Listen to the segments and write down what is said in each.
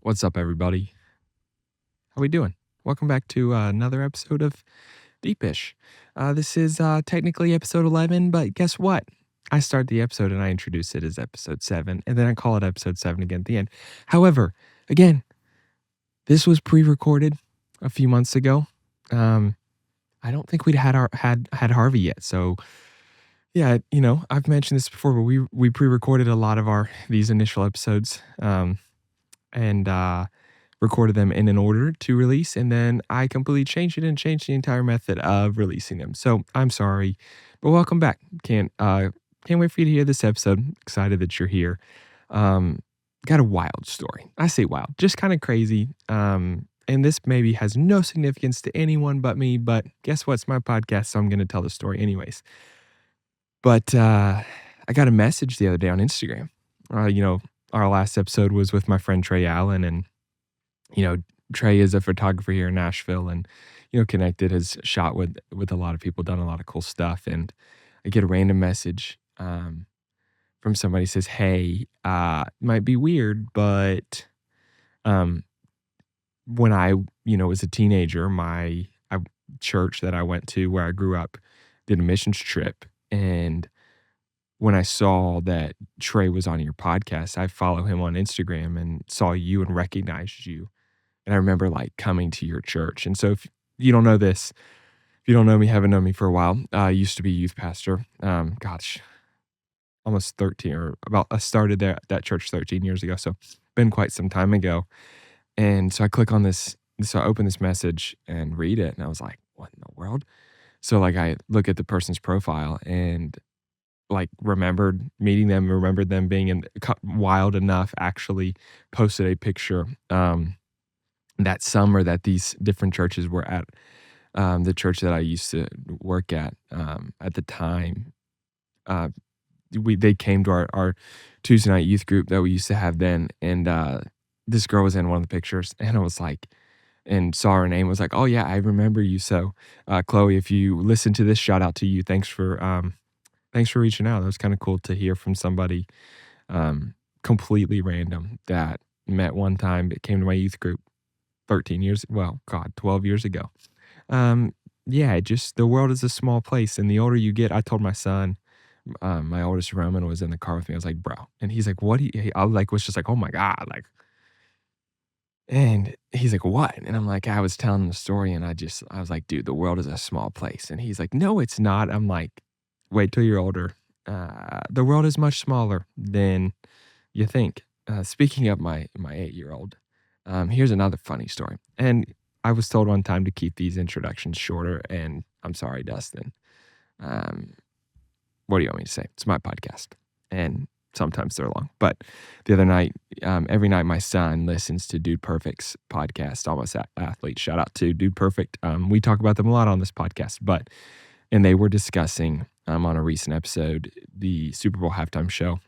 What's up, everybody? How we doing? Welcome back to another episode of Deepish. This is technically episode 11, but guess what? I start the episode and I introduce it as episode 7, and then I call it episode 7 again at the end. However, again, this was pre-recorded a few months ago. I don't think we'd had Harvey yet, so yeah, I've mentioned this before, but we pre-recorded a lot of these initial episodes. And recorded them in an order to release, and then I completely changed it and changed the entire method of releasing them. So I'm sorry, but welcome back. Can't wait for you to hear this episode. Excited that you're here. Got a wild story. I say wild, just kind of crazy. And this maybe has no significance to anyone but me, but guess what? It's my podcast, so I'm going to tell the story anyways. But I got a message the other day on Instagram. Our last episode was with my friend Trey Allen, and Trey is a photographer here in Nashville, and connected, has shot with a lot of people, done a lot of cool stuff. And I get a random message from somebody who says, "Hey, might be weird, but when I was a teenager, my church that I went to where I grew up did a missions trip, and when I saw that Trey was on your podcast, I follow him on Instagram and saw you and recognized you. And I remember coming to your church. And so if you don't know this, if you don't know me, haven't known me for a while, I used to be a youth pastor. Almost 13 or about, I started there at that church 13 years ago. So been quite some time ago. And so I click on this. So I open this message and read it. And I was like, what in the world? So I look at the person's profile and remembered meeting them, remembered them being wild enough, actually posted a picture that summer that these different churches were at. The church that I used to work at the time, they came to our Tuesday night youth group that we used to have then, and this girl was in one of the pictures, and I was like, and saw her name, was like, oh yeah, I remember you. So Chloe, if you listen to this, shout out to you. Thanks for reaching out. That was kind of cool to hear from somebody completely random that met one time, that came to my youth group 12 years ago. Yeah, just the world is a small place. And the older you get, I told my son, my oldest Roman was in the car with me. I was like, bro. And he's like, what? I was just like, oh my God. And he's like, what? And I'm like, I was telling him the story, and I was like, dude, the world is a small place. And he's like, no, it's not. I'm like, wait till you're older. The world is much smaller than you think. Speaking of my 8-year-old, here's another funny story. And I was told one time to keep these introductions shorter, and I'm sorry, Dustin. What do you want me to say? It's my podcast, and sometimes they're long. But the other night, every night, my son listens to Dude Perfect's podcast, Almost Athlete. Shout out to Dude Perfect. We talk about them a lot on this podcast, and they were discussing on a recent episode the Super Bowl halftime show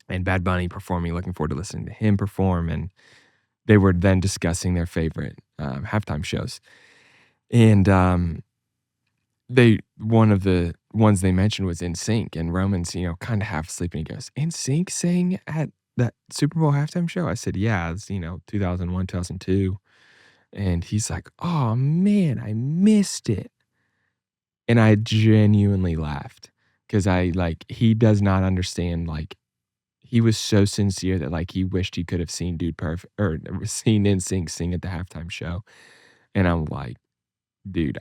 and Bad Bunny performing. Looking forward to listening to him perform. And they were then discussing their favorite halftime shows. And one of the ones they mentioned was NSYNC, and Roman's, kind of half asleep, and he goes, NSYNC sang at that Super Bowl halftime show? I said, yeah, it's, 2001, 2002. And he's like, oh man, I missed it. And I genuinely laughed because he does not understand. He was so sincere that he wished he could have seen Dude Perfect or seen NSYNC sing at the halftime show. And I'm like, dude,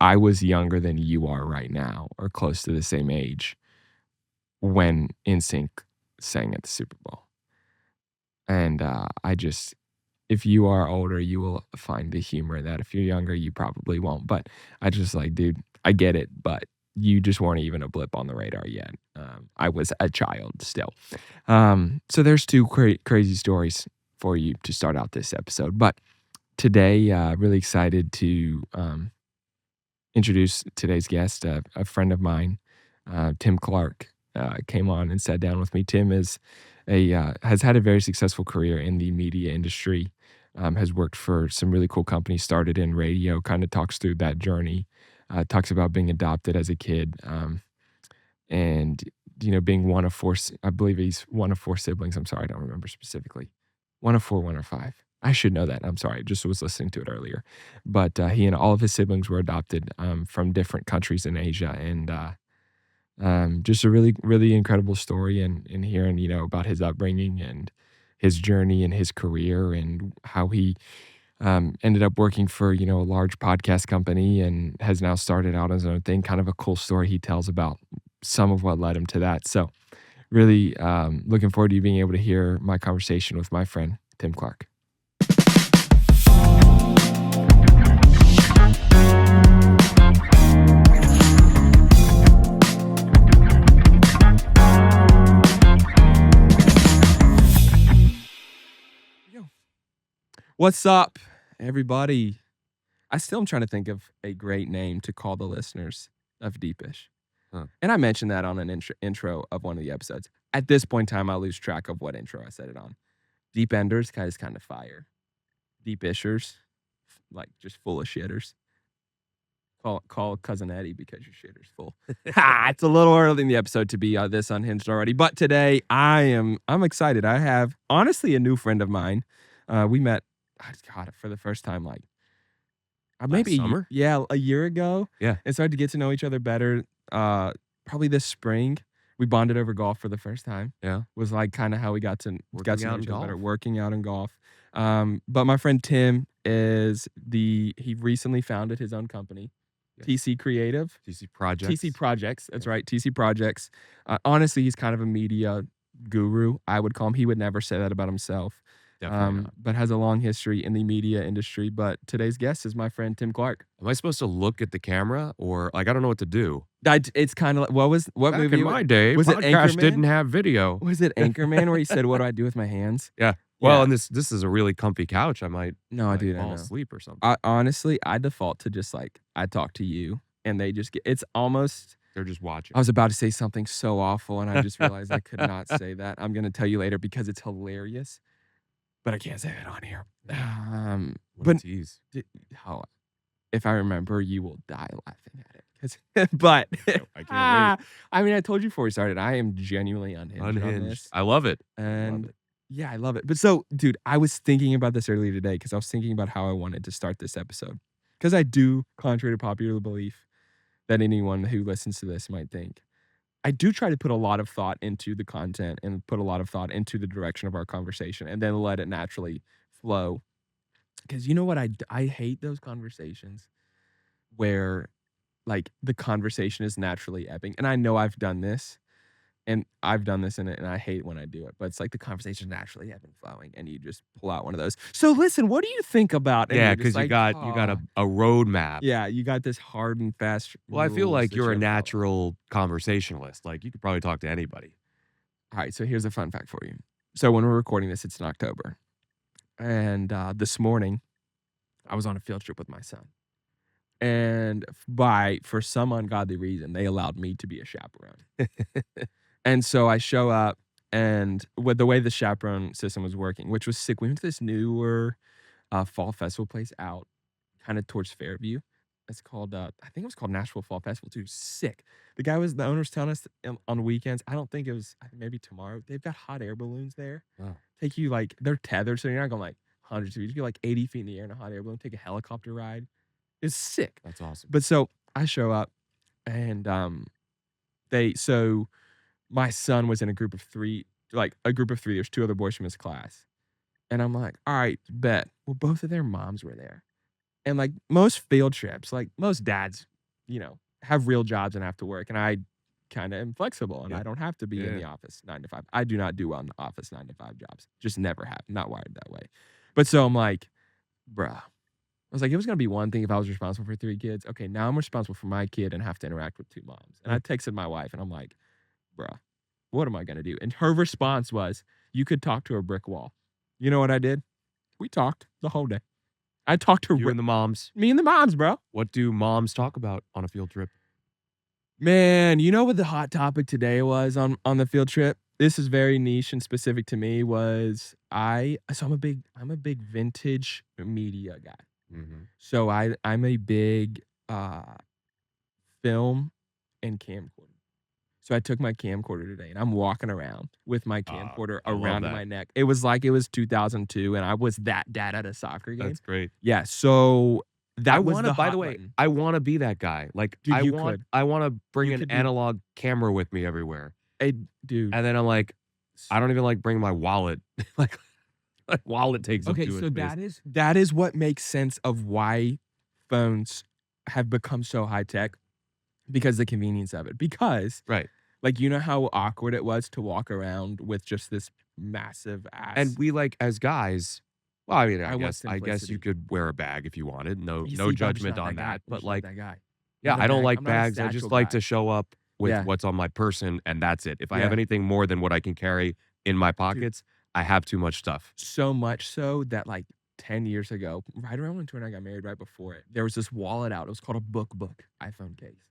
I was younger than you are right now, or close to the same age, when NSYNC sang at the Super Bowl. And if you are older, you will find the humor in that. If you're younger, you probably won't. But I just dude, I get it, but you just weren't even a blip on the radar yet. I was a child still. So there's two crazy stories for you to start out this episode. But today, really excited to introduce today's guest, a friend of mine, Tim Clarke, came on and sat down with me. Tim has had a very successful career in the media industry. Has worked for some really cool companies, started in radio, kind of talks through that journey, talks about being adopted as a kid, and being one of four, I believe he's one of 4 siblings. I'm sorry, I don't remember specifically. 104, 105. I should know that. I'm sorry. Just was listening to it earlier. But he and all of his siblings were adopted from different countries in Asia. And just a really, really incredible story. And hearing, about his upbringing and his journey and his career and how he ended up working for, a large podcast company and has now started out as his own thing. Kind of a cool story he tells about some of what led him to that. So really looking forward to you being able to hear my conversation with my friend, Tim Clarke. What's up, everybody? I still am trying to think of a great name to call the listeners of Deepish. Huh. And I mentioned that on an intro of one of the episodes. At this point in time, I lose track of what intro I said it on. Deep Enders is kind of fire. Deepishers, like just full of shitters. Call Cousin Eddie because your shitter's full. It's a little early in the episode to be this unhinged already. But today I'm excited. I have honestly a new friend of mine. We met, God, for the first time like maybe summer? A year ago. Yeah. And started to get to know each other better. Probably this spring. We bonded over golf for the first time. Yeah. Was like kind of how we got to know each other better, working out in golf. But my friend Tim he recently founded his own company. TC Creative. TC Projects. TC Projects. That's right. TC Projects. Honestly, he's kind of a media guru, I would call him. He would never say that about himself. Definitely not. But has a long history in the media industry. But today's guest is my friend Tim Clarke. Am I supposed to look at the camera or like I don't know what to do? It's kind of like what Back movie? In my day, was it podcast Anchorman? didn't have video. Was it Anchorman where he said, "What do I do with my hands?" Yeah. Well, and this is a really comfy couch. I might I fall asleep or something. Honestly, I default to just like I talk to you and they just get. It's almost. They're just watching. I was about to say something so awful and I just realized I could not say that. I'm gonna tell you later because it's hilarious. But I can't say that on here. What a tease. If I remember, you will die laughing at it. But I can't wait. I mean, I told you before we started, I am genuinely unhinged on this. I love it. And yeah, I love it. But so, dude, I was thinking about this earlier today because I was thinking about how I wanted to start this episode. Because I do, contrary to popular belief that anyone who listens to this might think, I do try to put a lot of thought into the content and put a lot of thought into the direction of our conversation and then let it naturally flow. Because you know what? I hate those conversations where like the conversation is naturally ebbing. And I know I've done this and I hate when I do it. But it's like the conversation is naturally ebbing flowing and you just pull out one of those. So listen, what do you think about? Yeah, because you got a roadmap. Yeah, you got this hard and fast. Well, I feel like you're a natural conversationalist. Like you could probably talk to anybody. All right, so here's a fun fact for you. So when we're recording this, it's in October. And this morning, I was on a field trip with my son. And for some ungodly reason, they allowed me to be a chaperone. And so I show up, and with the way the chaperone system was working, which was sick, we went to this newer fall festival place out kind of towards Fairview. It's called, I think it was called Nashville Fall Festival too. Sick. The owner was telling us on weekends, I don't think it was, maybe tomorrow, they've got hot air balloons there. Wow. Take you like, they're tethered, so you're not going like hundreds of feet. You get like 80 feet in the air in a hot air balloon, take a helicopter ride. It's sick. That's awesome. But so I show up and my son was in a group of three. There's two other boys from his class. And I'm like, all right, bet. Well, both of their moms were there. And like most field trips, like most dads, have real jobs and have to work. And I kind of am flexible and I don't have to be in the office 9 to 5. I do not do well in the office 9 to 5 jobs. Just never have. Not wired that way. But so I'm like, bruh. I was like, it was going to be one thing if I was responsible for 3 kids. Okay, now I'm responsible for my kid and have to interact with 2 moms. And I texted my wife and I'm like, bruh, what am I going to do? And her response was, you could talk to a brick wall. You know what I did? We talked the whole day. I talked to you and the moms. Me and the moms, bro. What do moms talk about on a field trip? Man, you know what the hot topic today was on the field trip? This is very niche and specific to me. I'm a big vintage media guy. Mm-hmm. So I'm a big film and camcorder. So I took my camcorder today, and I'm walking around with my Ah, camcorder I love around that. my neck. It was like it was 2002, and I was that dad at a soccer game. That's great. Yeah, so I that was wanna the by the hot way, button. I wanna be that guy. Like, Dude, you could. I wanna bring You an could be analog camera with me everywhere. a dude. And then I'm like, S I don't even like bringing my wallet. Like, my wallet takes up Okay, too much so space. that is what makes sense of why phones have become so high tech, because the convenience of it. Because, Right. like, you know how awkward it was to walk around with just this massive And ass. we like, as guys well, I mean, I want I guess you simplicity. could wear a bag if you wanted. You No see, but I'm just judgment not on that guy. that. I'm But, just not like, that guy. yeah, I don't like I'm not a bags. I just satchel like guy. to show up with Yeah, what's on my person, and that's it. If I have yeah. anything more than what I can carry in my Dude, pockets, I have too much stuff. so much so that, like, 10 years ago, right around when Twin and I got married, right before it, there was this wallet out. It was called a book iPhone case.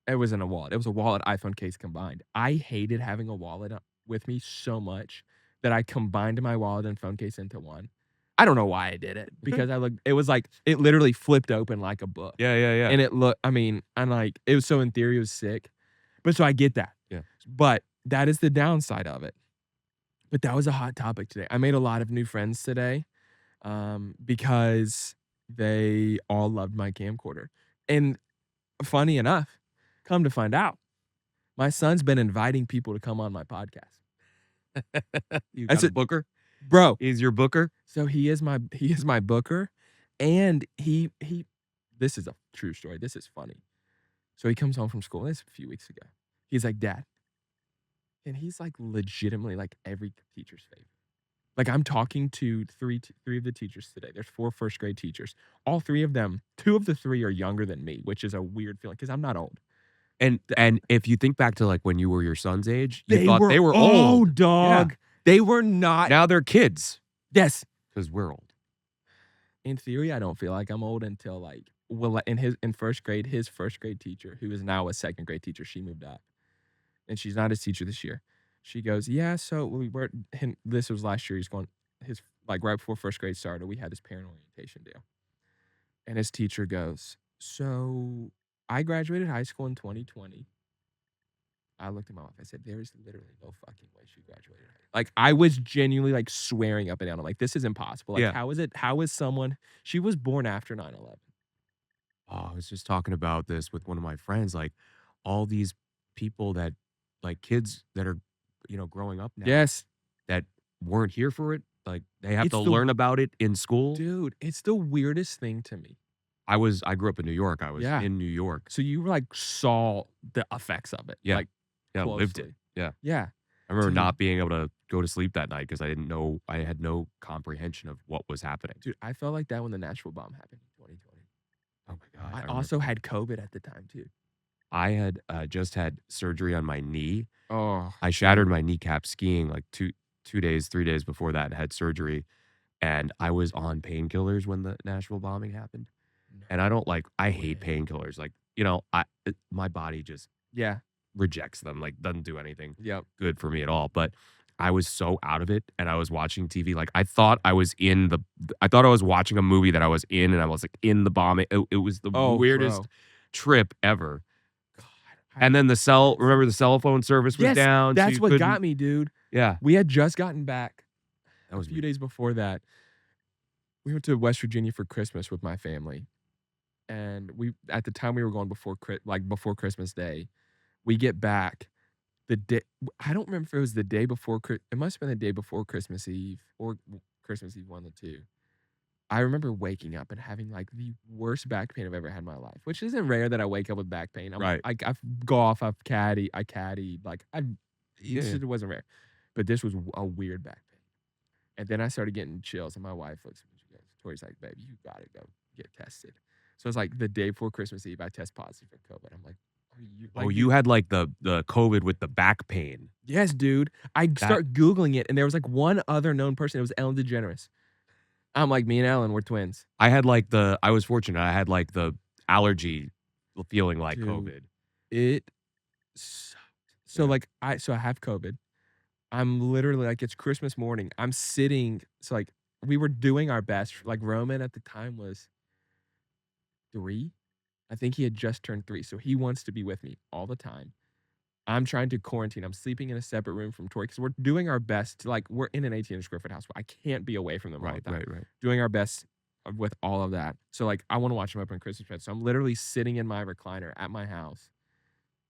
It wasn't a wallet. It was a wallet, iPhone case combined. I hated having a wallet, with me so much that I combined my wallet and phone case into one. I don't know why I did it, because I looked it was like it literally flipped open like a book, Yeah, yeah, yeah. and it looked I mean, I'm like, it was so in theory, it was sick, but so I get that, Yeah. but that is the downside of it. But that was a hot topic today. I made a lot of new friends today, because they all loved my camcorder, and funny enough, come to find out, my son's been inviting people to come on my podcast. You I got a said, booker? "Bro," He's your booker? so he is my booker, and he this is a true story, this is funny. So he comes home from school, this a few weeks ago. He's like, "Dad," and he's, like, legitimately, like, every teacher's favorite. Like, I'm talking to 3 of the teachers today. There's 4 first grade teachers. All 3 of them 2 of the 3 are younger than me, which is a weird feeling because 'cause I'm not old. The And if you think back to, like, when you were your son's age, you They thought were they were old. old, Yeah. dog. They were not. Now they're kids Yes. because 'cause we're old. In theory, I don't feel like I'm old until, like, well, like, in first grade, his first grade teacher, who is now a second grade teacher, she moved up, and she's not his teacher this year. She goes, "Yeah, so we were," and this was last year, he's going his like, right before first grade started, we had this parent orientation deal, and his teacher goes, "So, I graduated high school in 2020." I looked at my wife, I said, "There is literally no fucking way she graduated high." Like, I was genuinely, like, swearing up and down. I'm like, "This is impossible. Like, Yeah. how is someone," she was born after 9/11. Oh, I was just talking about this with one of my friends, like, all these people that like, kids that are, growing up now Yes. that weren't here for it, like, they have to It's learn about it in school. dude, it's the weirdest thing to me. I grew up in New York, I was Yeah. in New York. So you, like, saw the effects of it, Yeah. like, Yeah, lived it. closely. Yeah. Yeah. I remember Dude, not being able to go to sleep that night because I had no comprehension of what was happening. dude, I felt like that when the Nashville bomb happened in 2020. Oh my god, I I remember also that. had COVID at the time too. I had, just had surgery on my knee. Oh, I shattered dude. my kneecap skiing, like, 2 days, 3 days before that and had surgery, and I was on painkillers when the Nashville bombing happened, No and I hate way. painkillers, like, my body just Yeah. rejects them, like, doesn't do anything Yep. good for me at all, but I was so out of it, and I was watching TV, like, I thought I was in the I thought I was watching a movie that I was in, and I was, like, in the bombing. It was the Oh, weirdest bro. trip ever, God, I and then that's remember the cell phone service was yes, down, so that's you what got couldn't me, dude. yeah, We had just gotten back that a was few weird. days before that. We went to West Virginia for Christmas with my family, and we at the time, we were going before Christmas Day. We get back the day I don't remember if it was the day before it must have been the day before Christmas Eve or Christmas Eve, one of the 2. I remember waking up and having, like, the worst back pain I've ever had in my life, which isn't rare that I wake up with back pain. Right. I've golf, I caddied, like, Yeah, this yeah. it wasn't rare, but this was a weird back pain, and then I started getting chills, and my wife looks at me, she goes, Tori's like, "Babe, you gotta go get tested." So it's like the day before Christmas Eve, I test positive for COVID. I'm like, "Are you Oh, like, you had, like, the COVID with the back pain. yes, dude." I That start Googling it, and there was, like, one other known person. It was Ellen DeGeneres. I'm like, "Me and Ellen, we're twins." I was fortunate, I had, like, the allergy feeling like Dude, COVID. it sucked. So, Yeah. like, I have COVID. I'm literally like, it's Christmas morning. I'm sitting so, like, we were doing our best. Like, Roman at the time was 3. I think he had just turned 3, so he wants to be with me all the time. I'm trying to quarantine. I'm sleeping in a separate room from Tori because we're doing our best to like we're in an 1,800 square foot house. I can't be away from them all the Right, time. right, right. Doing our best with all of that. So like I want to watch them open Christmas presents. So I'm literally sitting in my recliner at my house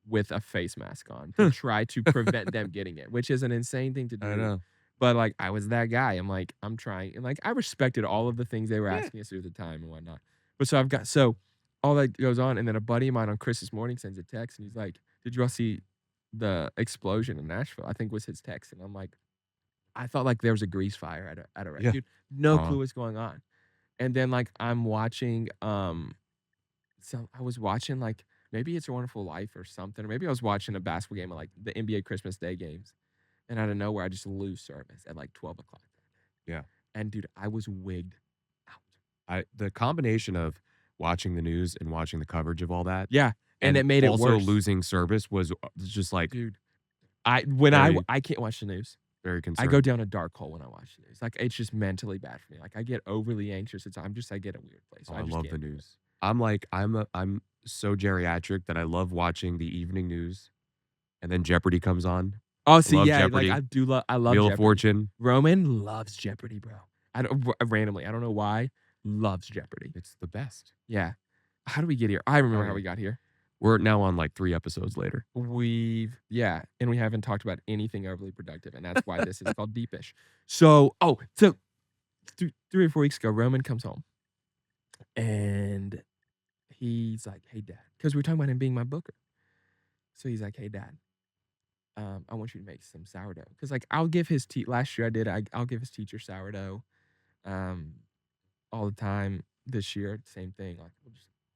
with a face mask on to try to prevent them getting it, which is an insane thing to I do. know. But like I was that guy. I'm like, I'm trying. And like I respected all of the things they were Yeah. asking us to do at the time and whatnot. But so all that goes on, and then a buddy of mine on Christmas morning sends a text and he's like, did you all see the explosion in Nashville? I think was his text. And I'm like, I thought like there was a grease fire at a Yeah. dude, no Uh-huh. clue what's going on. And then like I'm watching so I was watching like maybe It's a Wonderful Life or something, or maybe I was watching a basketball game at like the NBA Christmas Day games, and out of nowhere I just lose service at like 12 o'clock. Yeah. And dude, I was wigged out. The combination of watching the news and watching the coverage of all that, Yeah, and and it made it also worse, losing service was just like dude. When very, I can't watch the news. very I go concerning. down a dark hole when I watch the news. Like it's just mentally bad for me. Like I get overly anxious. I get a weird place. So Oh, I I just love the can't do it. news. I'm so geriatric that I love watching the evening news, and then Jeopardy comes on. Oh, I see, love yeah, like Jeopardy. I love Wheel of Jeopardy. Fortune. Roman loves Jeopardy, bro. I don't randomly. I don't know why. Loves Jeopardy. It's the best. Yeah. How do we get here? I remember how yeah. we got here. We're now on like 3 episodes later. And we haven't talked about anything overly productive, and that's why this is called Deepish. So 3 or 4 weeks ago, Roman comes home, and he's like, "Hey, Dad," because we were talking about him being my booker. So he's like, "Hey, Dad, I want you to make some sourdough." Because like I'll give his last year I did I'll give his teacher sourdough, um, all the time. This year, same thing. Like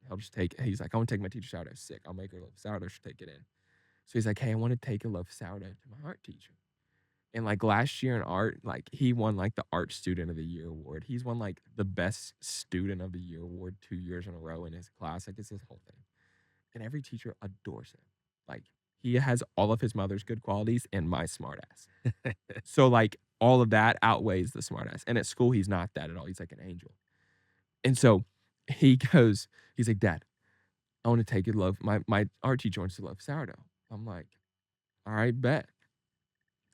he'll just take. He's like, "I want to take my teacher sourdough. Sick. I'll make her a little sourdough. She'll take it in." So he's like, "Hey, I want to take a loaf of sourdough to my art teacher." And like last year in art, like he won like the art student of the year award. He's won like the best student of the year award 2 years in a row in his class. Like it's this whole thing. And every teacher adores him. Like he has all of his mother's good qualities and my smartass. So like all of that outweighs the smartass. And at school, he's not that at all. He's like an angel. And so he's like, "Dad, I want to take a loaf. My art teacher wants to loaf sourdough." I'm like, "All right, bet."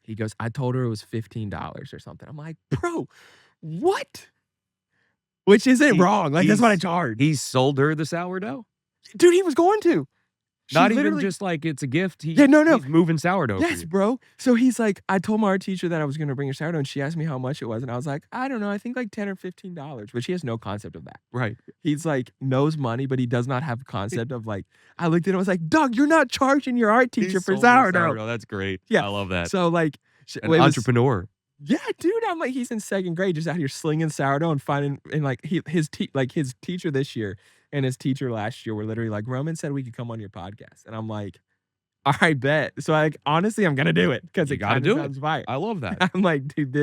He goes, "I told her it was $15 or something." I'm like, "Bro, what?" Which isn't wrong. Like that's what I charge. He sold her the sourdough? Dude, he was going to. She Not even literally just like it's a gift. Yeah, no. He's moving sourdough for Yes, you. bro. So he's like, I told my art teacher that I was gonna bring her sourdough, and she asked me how much it was, and I was like, I don't know, I think like $10 or $15, but she has no concept of that. Right. He's like knows money, but he does not have concept of like. I looked at him, I was like, "Doug, you're not charging your art He teacher for sold her sourdough." That's great. Yeah. I love that. So like, An entrepreneur. Yeah, dude. I'm like, he's in second grade, just out here slinging sourdough and finding, and like his teacher this year and his teacher last year were literally like, "Roman said we could come on your podcast," and I'm like, "All right, bet." So like, honestly, I'm gonna do it because You it gotta kind do of it. sounds fire. I love that. I'm like, dude,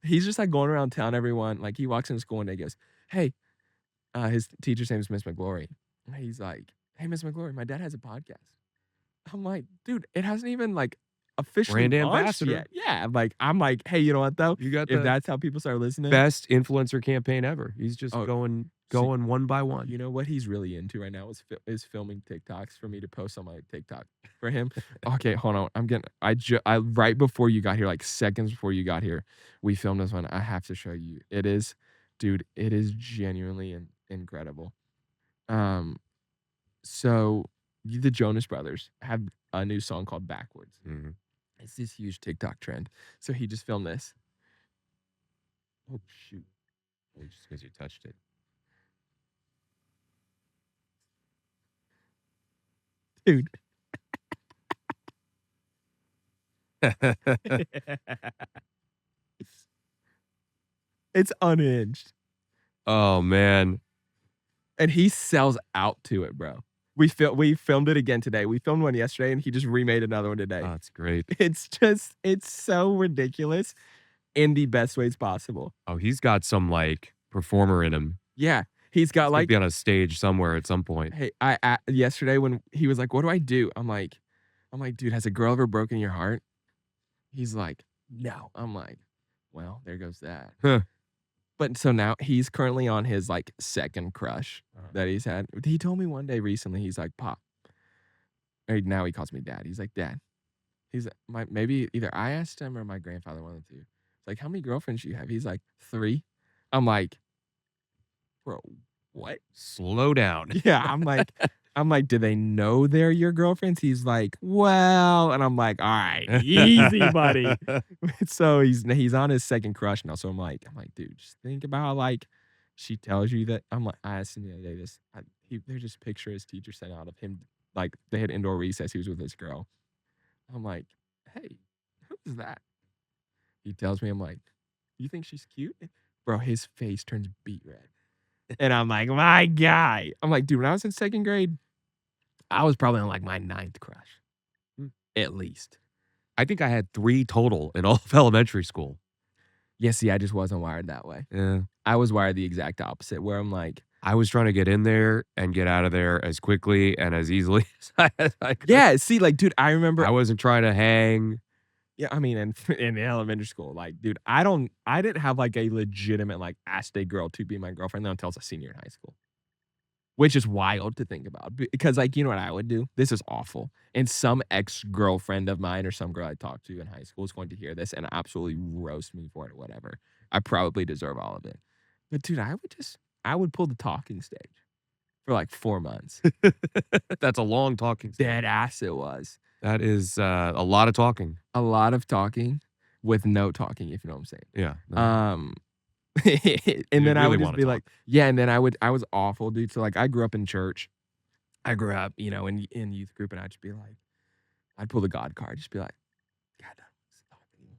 he's just like going around town, everyone. Like he walks into school and he goes, "Hey," his teacher's name is Miss McGlory. And he's like, "Hey, Miss McGlory, my dad has a podcast." I'm like, dude, it hasn't even like officially Brand launched ambassador. yet. Yeah, I'm like, hey, you know what though? You got If the that's how people start listening, best influencer campaign ever. He's just Oh, going see, one by one. you know what he's really into right now is filming TikToks for me to post on my TikTok for him. Okay, hold on. I right before you got here, like seconds before you got here, we filmed this one. I have to show you. Dude, it is genuinely incredible. So the Jonas Brothers have a new song called Backwards. Mhm. It's this huge TikTok trend. So he just filmed this. Oh shoot. Just because you touched it. Dude. It's unhinged. Oh man. And he sells out to it, bro. We filmed it again today. We filmed one yesterday and he just remade another one today. Oh, that's great. It's so ridiculous in the best ways possible. Oh, he's got some like performer in him. Yeah. He's got He'll like be on a stage somewhere at some point. Hey, yesterday when he was like, "What do I do?" I'm like, "Dude, has a girl ever broken your heart?" He's like, "No." I'm like, "Well, there goes that." Huh. But so now he's currently on his like second crush Uh-huh. that he's had. He told me one day recently, he's like, "Pop, or now he calls me dad. He's like, "Dad." He's maybe either I asked him or my grandfather, one of the two. It's like, "How many girlfriends do you have?" He's like, "3." I'm like, "Bro, what?" Slow down. Yeah, I'm like, "Do they know they're your girlfriends?" He's like, "Well," and I'm like, "All right, easy, buddy." So he's on his second crush now. So I'm like, "Dude, just think about how, like, she tells you that." I'm like, I asked him the other day this. There's this picture his teacher sent out of him. Like, they had indoor recess. He was with this girl. I'm like, "Hey, who's that?" He tells me. I'm like, "You think she's cute?" Bro, his face turns beet red. And I'm like, "My guy." I'm like, "Dude, when I was in second grade, I was probably on, like, my ninth crush, Mm. at least." I think I had 3 total in all of elementary school. Yeah, see, I just wasn't wired that way. Yeah. I was wired the exact opposite, where I'm like, I was trying to get in there and get out of there as quickly and as easily as I could. yeah, see, like, dude, I remember. I wasn't trying to hang. Yeah, I mean, in in elementary school, like, dude, I didn't have, like, a legitimate, like, asked a girl to be my girlfriend until I was a senior in high school. Which is wild to think about because, like, you know what I would do? This is awful, and some ex-girlfriend of mine or some girl I talked to in high school is going to hear this and absolutely roast me for it or whatever. I probably deserve all of it. But, dude, I would pull the talking stage for, like, 4 months. That's a long talking stage. Dead ass it was. That is, a lot of talking. A lot of talking with no talking, if you know what I'm saying. Yeah. No. Um and then I really would just wanna be talk. like, yeah, and then I was awful, dude. So, like, I grew up in church. I grew up, in youth group, and I'd just be like, I'd pull the God card, just be like, "God, I don't want to talk anymore."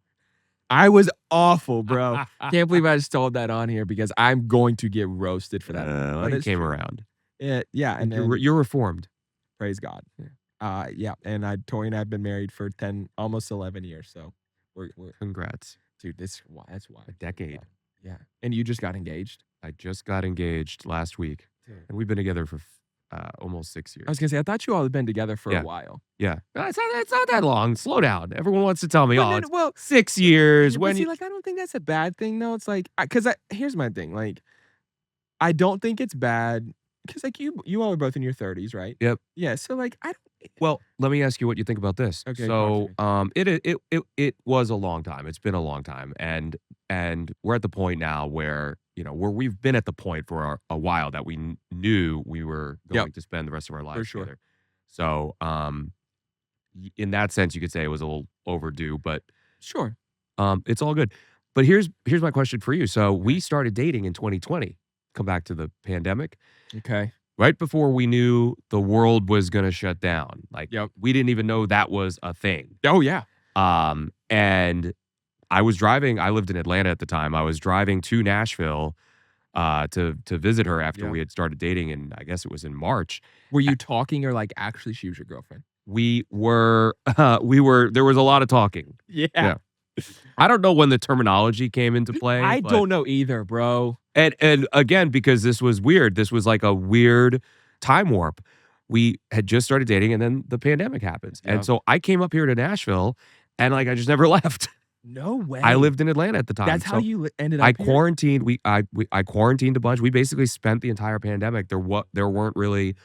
I was awful, bro. Can't believe I just told that on here because I'm going to get roasted for that. Well, But you it's came true. around. Yeah, and You're then you're reformed. praise God. Yeah, and Tori and I have been married for 10, almost 11 years. So we're Congrats. dude, that's why A decade. Yeah, and you just got engaged. I just got engaged last week, Dude. and we've been together for almost 6 years. I was gonna say, I thought you all had been together for Yeah. a while. Yeah. It's not that long. Slow down. Everyone wants to tell me, Well, "Oh, no, it's well, 6 years." but When see, you like, I don't think that's a bad thing, though. It's like, because here's my thing, like, I don't think it's bad because, like, you all are both in your 30s, right? Yep. Yeah, so, like, I don't. Well, let me ask you what you think about this. Okay, So, talk to it was a long time. It's been a long time, and we're at the point now where where we've been at the point for a while that we knew we were Yep. going to spend the rest of our lives sure. together. So, in that sense, you could say it was a little overdue, but Sure. it's all good. But here's my question for you. So we started dating in 2020. Come back to the pandemic. Okay. Right before we knew the world was gonna shut down. Like, Yep. we didn't even know that was a thing. Oh, yeah. And I lived in Atlanta at the time. I was driving to Nashville to visit her after Yeah. we had started dating, and I guess it was in March. Were you talking or, like, actually she was your girlfriend? We were there was a lot of talking. Yeah. I don't know when the terminology came into play. I but- don't know either, bro. And again, because this was weird. This was like a weird time warp. We had just started dating, and then the pandemic happens. Yeah. And so I came up here to Nashville, and like I just never left. No way. I lived in Atlanta at the time. That's how so you ended up I here? quarantined. I quarantined a bunch. We basically spent the entire pandemic. There weren't really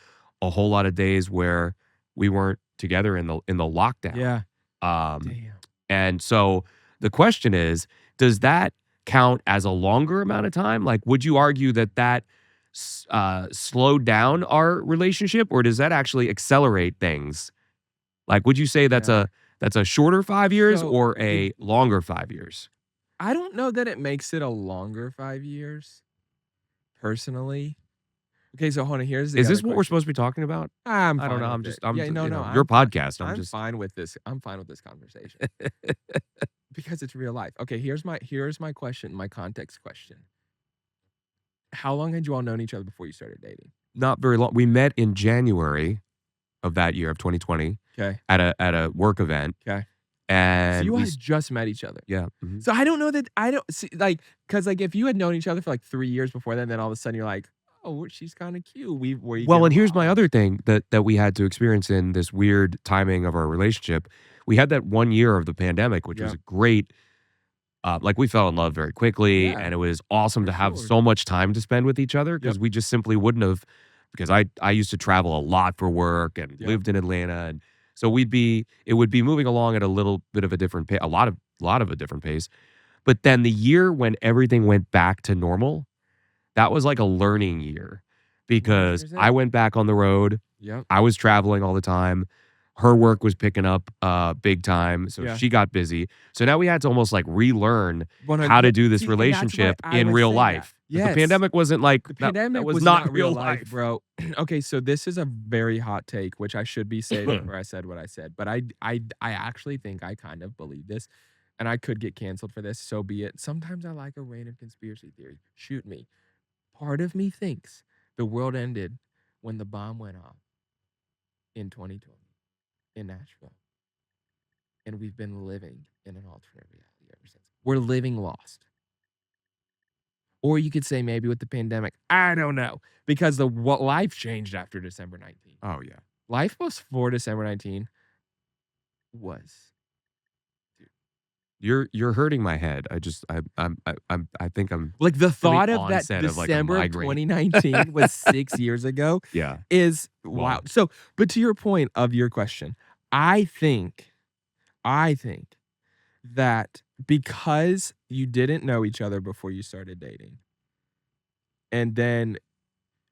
a whole lot of days where we weren't together in the lockdown. Yeah. Um, Damn. and so the question is, does that count as a longer amount of time? Like, would you argue that slowed down our relationship, or does that actually accelerate things? Like, would you say that's Yeah. a shorter 5 years So, or a longer 5 years? I don't know that it makes it a longer 5 years, personally. Okay, so hold on, here's the Is other this what we're question. supposed to be talking about? I'm I don't fine know. with I'm it. just Yeah, no, your I'm fine. podcast. I'm fine with this. I'm fine with this conversation because it's real life. Okay, here's my question, my context question. How long had you all known each other before you started dating? Not very long. We met in January of that year of 2020 Okay. at a work event. Okay. And So you we all had just met each other. yeah. Mhm. So I don't know that I don't see like because like if you had known each other for like 3 years before then all of a sudden you're like, oh, she's kind of cute. Well, and here's my other thing that we had to experience in this weird timing of our relationship. We had that 1 year of the pandemic, which was Yeah. a great, like we fell in love very quickly, Yeah, and it was awesome for to have sure. so much time to spend with each other because Yep. we just simply wouldn't have, because I used to travel a lot for work and Yep. lived in Atlanta, and So it would be moving along at a little bit of a different pace, a lot of a different pace. But then the year when everything went back to normal, that was like a learning year because I 100%. went back on the road. Yep. I was traveling all the time. Her work was picking up big time, so Yeah. she got busy. So now we had to almost like relearn how 100. to do this See, and that's why relationship I in would real say that. life because the Yes. pandemic wasn't like The that pandemic was was not not real real life, life. bro. Okay, so this is a very hot take, which I should be saving for I said what I said, but I actually think I kind of believe this, and I could get canceled for this, so be it. Sometimes I like a random conspiracy theory. Shoot me. Part of me thinks the world ended when the bomb went off in 2020 in Nashville, and we've been living in an alternate reality ever since. We're living lost. Or you could say maybe with the pandemic, I don't know, because the what life changed after December 19th. Oh yeah. Life before December 19 was, dude, You're hurting my head. I think I'm like the feeling thought of that onset of like a December of migraine. 2019 was 6 years ago Yeah. is Wow. wild. So, but to your point of your question, I think, I think that because you didn't know each other before you started dating, and then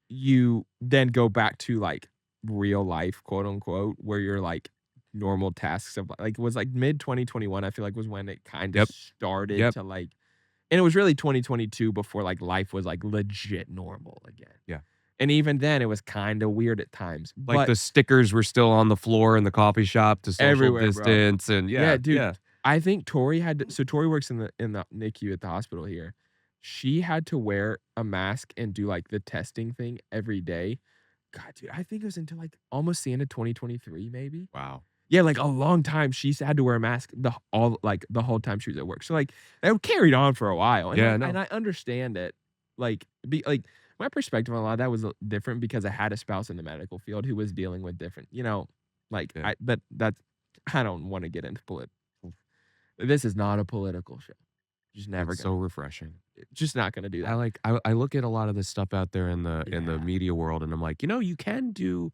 you then go back to like real life, quote unquote, where you're like normal tasks of like it was like mid 2021, I feel like was when it kind of Yep. started Yep. to like, and it was really 2022 before like life was like legit normal again. Yeah. And even then it was kind of weird at times, Like but the stickers were still on the floor in the coffee shop to social everywhere, bro. distance and Yeah, yeah, dude. yeah. I think Tori had to, so Tori works in the NICU at the hospital here. She had to wear a mask and do like the testing thing every day. God, dude, I think it was until like almost the end of 2023, maybe. Wow. Yeah, like a long time. She had to wear a mask the whole time she was at work. So like that carried on for a while, Yeah, no. and I understand it. Like my perspective on a lot of that was different because I had a spouse in the medical field who was dealing with different, like Yeah. I but that's I don't want to get into political. This is not a political show. Just never It's so gonna. refreshing. Just not gonna do that. I look at a lot of this stuff out there in the Yeah. media world and I'm like, you can do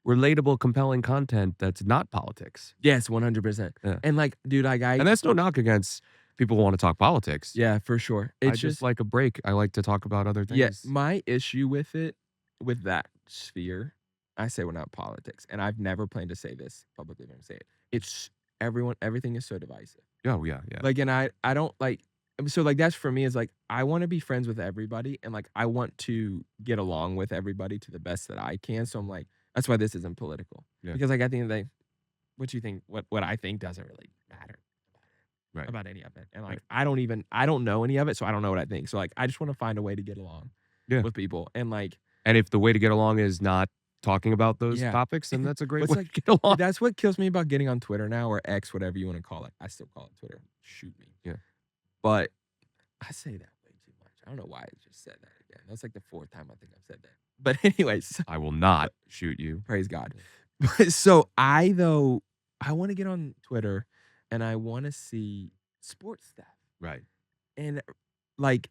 relatable, compelling content that's not politics. Yes, 100%. Yeah. And like, dude, And that's no knock against people who want to talk politics. yeah, for sure. I It's just just like a break. I like to talk about other yeah, things. my issue with it, with that sphere, I say we're not politics, and I've never planned to say this publicly. I'm gonna say it. It's everything is so divisive. Oh yeah, yeah. Like, and I don't like. So like that's for me is like I want to be friends with everybody, and like I want to get along with everybody to the best that I can. So I'm like that's why this isn't political Yeah. because like at the end of the day, what you think, what I think doesn't really matter Right. about any of it. And Right. like I don't know any of it, so I don't know what I think. So like I just want to find a way to get along Yeah. with people. And like And if the way to get along is not talking about those yeah. topics, then that's a great What's way like to get along. that's what kills me about getting on Twitter now or X, whatever you want to call it. I still call it Twitter. Shoot me. Yeah. But I say that way too much. I don't know why I just said that again. That's like the fourth time I think I've said that. But anyways, I will not shoot you. praise God. But so I though I want to get on Twitter and I want to see sports stuff. Right. And like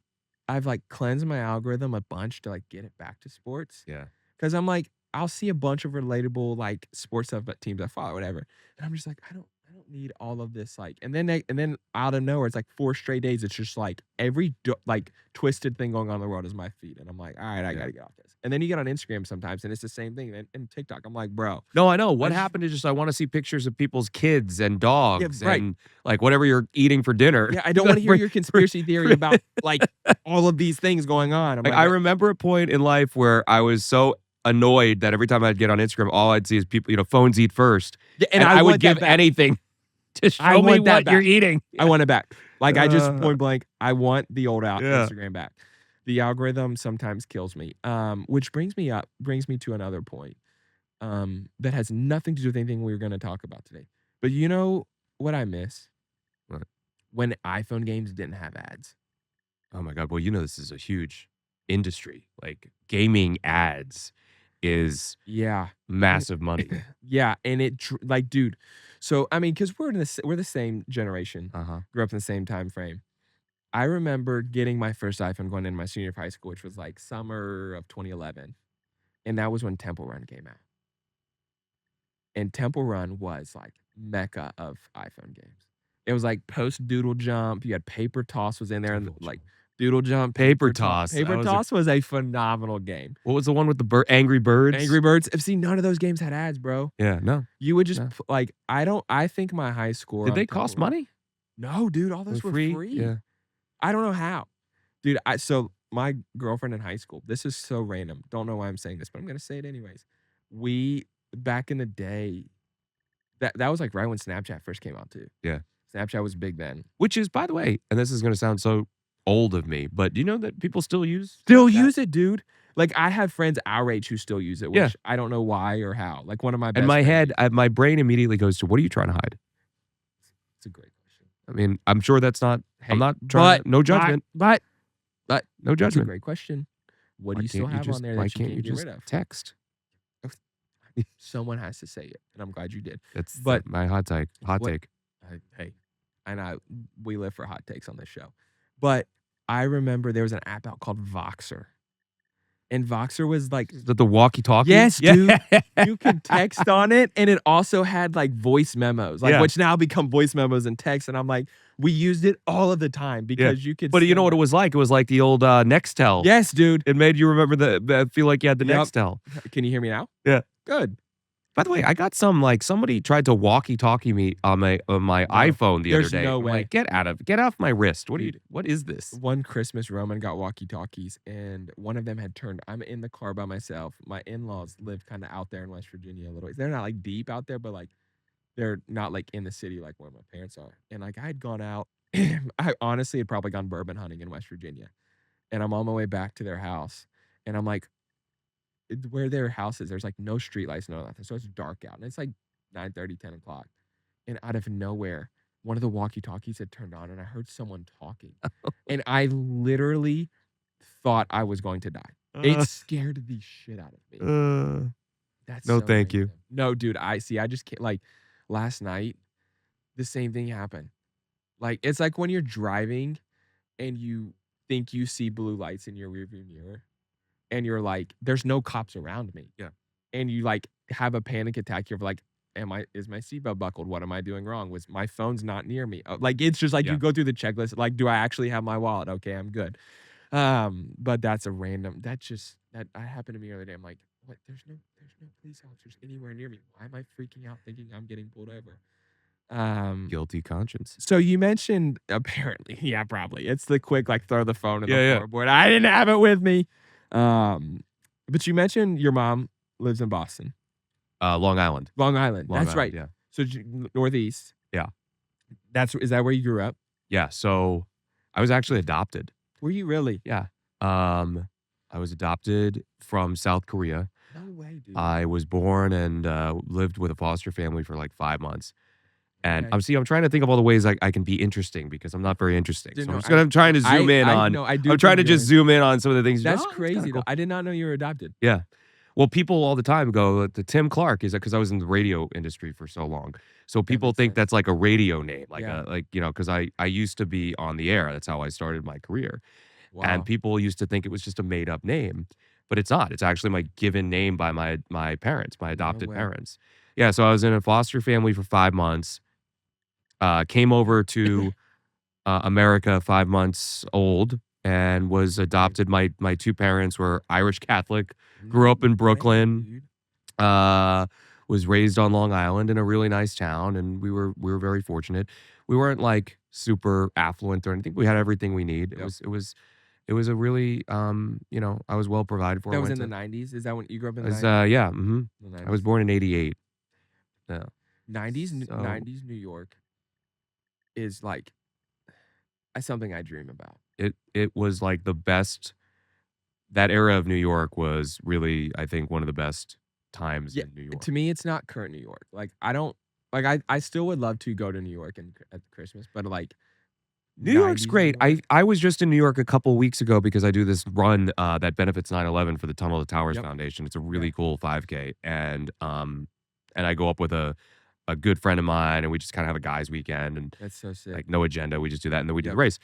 I've like cleansed my algorithm a bunch to like get it back to sports. Yeah. Cause I'm like, I'll see a bunch of relatable like sports stuff, but teams I follow, whatever. And I'm just like, I don't need all of this. Like, and then out of nowhere, it's like 4 straight days. It's just like every like twisted thing going on in the world is my feed. And I'm like, all right, I Yeah. gotta get off this. And then you get on Instagram sometimes and it's the same thing. And TikTok, I'm like, bro. No, I know. What just- happened is just I want to see pictures of people's kids and dogs right. and like whatever you're eating for dinner. Yeah, I don't want to hear your conspiracy theory about like all of these things going on. I'm Like like, I remember a point in life where I was so annoyed that every time I'd get on Instagram, all I'd see is people, phones eat first. yeah, And I would want that give back. anything to I show me want that what you're back. eating. I want it back. Like I just Uh, point blank, I want the old out Yeah. Instagram back. The algorithm sometimes kills me. Which brings me to another point. That has nothing to do with anything we were gonna talk about today. But you know what I miss? What? When iPhone games didn't have ads. Oh my God. Well, this is a huge industry. Like gaming ads is Yeah. massive money. Yeah. And like, dude. So I mean, because we're the same generation, Uh-huh. grew up in the same time frame. I remember getting my first iPhone going into my senior year of high school, which was like summer of 2011. And that was when Temple Run came out. and Temple Run was like mecca of iPhone games. It was like post Doodle Jump. You had Paper Toss was in there, and like Doodle Jump, Paper Paper Toss. Toss. Paper Toss was a phenomenal game. What was the one with the Angry Birds? Angry Birds. See, none of those games had ads, bro. Yeah, no. You would just No. like I think my high score. Did on they Temple cost Run- money? No, dude. All those were free. Yeah. I don't know how, dude. So my girlfriend in high school. This is so random. Don't know why I'm saying this, but I'm gonna say it anyways. We back in the day. That was like right when Snapchat first came out too. Yeah. Snapchat was big then. Which is, by the way, and this is going to sound so old of me, but do you know that people still use Still Snapchat? use it, dude. Like I have friends our age who still use it, which Yeah. I don't know why or how. Like one of my best In my friends- head, my brain immediately goes to, what are you trying to hide? It's a great question. I mean, I'm sure that's not, Hey, I'm not trying to, no judgment. But No it's a judgment. great question. What Why do you still can't have just, on there why that you can't you can't get just rid of? text? Someone has to say it, and I'm glad you did. That's But- my hot take. Hot What- take. Hey, and we live for hot takes on this show. But I remember there was an app out called Voxer. And Voxer was like, Is that the walkie-talkie? Yes, dude. Yeah. you can text on it, and it also had like voice memos, like Yeah. which now become voice memos and text. And I'm like, we used it all of the time because you could. But you know send what it was like? It was like the old Nextel. Yes, dude. It made you remember feel like you had the Yep. Nextel. Can you hear me now? Yeah. Good. By the way, I got some, like, somebody tried to walkie-talkie me on my iPhone the other there's day. no I'm way. like, get off my wrist. Dude. What is this? One Christmas, Roman got walkie talkies, and one of them had turned. I'm in the car by myself. My in laws live kind of out there in West Virginia a little ways. They're not like deep out there, but like they're not like in the city like where my parents are. And like I had gone out. I honestly had probably gone bourbon hunting in West Virginia, and I'm on my way back to their house, and I'm like, where their house is, there's like no street lights, no nothing. So it's dark out, and it's like 9:30, 10 o'clock. And out of nowhere, one of the walkie-talkies had turned on, and I heard someone talking. And I literally thought I was going to die. It scared the shit out of me. That's no, so thank you. random. No, dude, I just can't. Like last night, the same thing happened. Like it's like when you're driving and you think you see blue lights in your rearview mirror, and you're like, there's no cops around me. Yeah. And you like have a panic attack. You're like, is my seatbelt buckled? What am I doing wrong? Was my phone's not near me? Like it's just like Yeah. you go through the checklist. Like, do I actually have my wallet? Okay, I'm good. But that's a random. That happened to me the other day. I'm like, what? There's no police officers anywhere near me. Why am I freaking out thinking I'm getting pulled over? Guilty conscience. So you mentioned apparently, yeah, probably it's the quick like throw the phone in the Yeah, yeah. floorboard. I didn't have it with me. But you mentioned your mom lives in Boston, Long Island. Long Island. Long That's Island, right. Yeah. So Northeast. Yeah. Is that where you grew up? Yeah. So I was actually adopted. Were you really? Yeah. I was adopted from South Korea. No way, dude. I was born and lived with a foster family for like 5 months. And Okay. I'm trying to think of all the ways I can be interesting because I'm not very interesting. Dude, so no, I'm just trying to zoom in on. No, I do. I'm trying to think you're just zoom in on some of the things. That's Oh, crazy. kinda Though. cool. I did not know you were adopted. Yeah. Well, people all the time go, the Tim Clarke is because I was in the radio industry for so long. So people makes think sense. that's like a radio name, like Yeah. because I used to be on the air. That's how I started my career. Wow. And people used to think it was just a made up name, but it's not. It's actually my given name by my parents, my adopted way. parents. Yeah. So I was in a foster family for 5 months. Came over to America 5 months old and was adopted. My two parents were Irish Catholic. grew up in No way, Brooklyn. dude. Was raised on Long Island in a really nice town, and we were very fortunate. We weren't like super affluent or anything. We had everything we need. Yep. It was a really I was well provided for. That I was went in the to- 90s. Is that when you grew up in the was, 90s? yeah. hmm The I was 90s. born in '88. Yeah. 90s, So- 90s New York is like something I dream about. It was like the best. That era of New York was really, I think, one of the best times Yeah, in New York. To me, it's not current New York. Like I don't like I still would love to go to New York at Christmas, but like New York's 90s great. New York- I was just in New York a couple weeks ago because I do this run that benefits 9/11 for the Tunnel to Towers Yep. Foundation. It's a really Yeah. cool 5K, and I go up with a good friend of mine, and we just kind of have a guys' weekend, and That's so sick. like no agenda. We just do that, and then we do Yep. the race.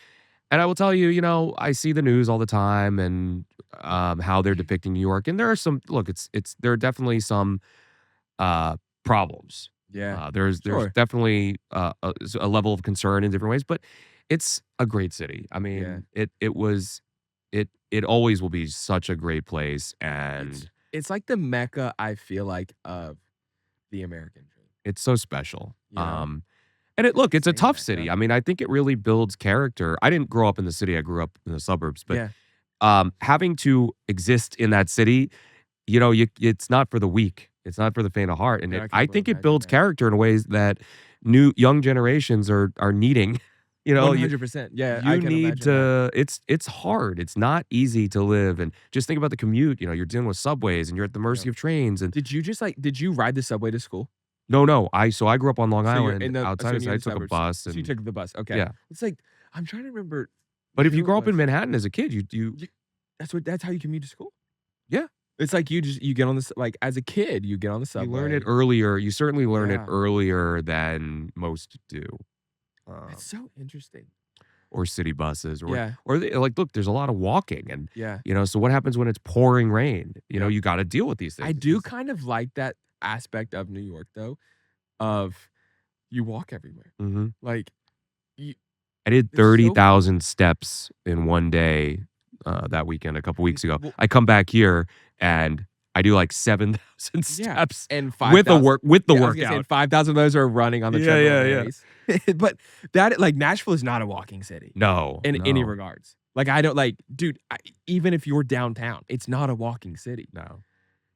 And I will tell you, I see the news all the time, and how they're depicting New York, and there are some. Look, there are definitely some problems. Yeah. There's Sure. definitely a level of concern in different ways, but it's a great city. I Yeah. mean, it always will be such a great place, It's and it's like the mecca, I feel like, of the American dream, it's so special. you know? And It's it's a insane tough city. mecca. I mean, I think it really builds character. I didn't grow up in the city. I grew up in the suburbs, but Yeah. having to exist in that city, you know, it's not for the weak. It's not for the faint of heart, and No, I can I only think it imagine builds that. character in ways that young generations are needing. You know, 100%. Yeah, I you can need imagine that. to it's hard. It's not easy to live, and just think about the commute. You know, you're dealing with subways, and you're at the Yep. mercy of trains. And Did you ride the subway to school? no, I grew up on Long So you're Island in the outside so of you're so in I the took a suburbs. bus, So you and took the bus, okay. yeah. It's like, I'm trying to remember But if you who it grow up in was. Manhattan as a kid, You that's how you commute to school? yeah. It's like you get on like, as a kid, you get on the You learn it subway. earlier. You certainly learn it Yeah. earlier than most do. It's Um, so interesting. or city buses Yeah. like, look, there's a lot of walking and, Yeah. so what happens when it's pouring rain? You know, Yep. you gotta deal with these I things. do kind of like that aspect of New York, though, of you walk everywhere. Mhm. Like, you I did there's so 30,000 steps in one day, that weekend a couple weeks ago. well, I come back here and I do like 7,000 yeah, steps and with the 5,000 I was gonna say workout. 5,000 of those are running on the Yeah, treadmill yeah, in the yeah. race. But that like, Nashville is not a walking city No, in any no, regards. Like, I don't like, dude, even if you're downtown, it's not a walking city. no.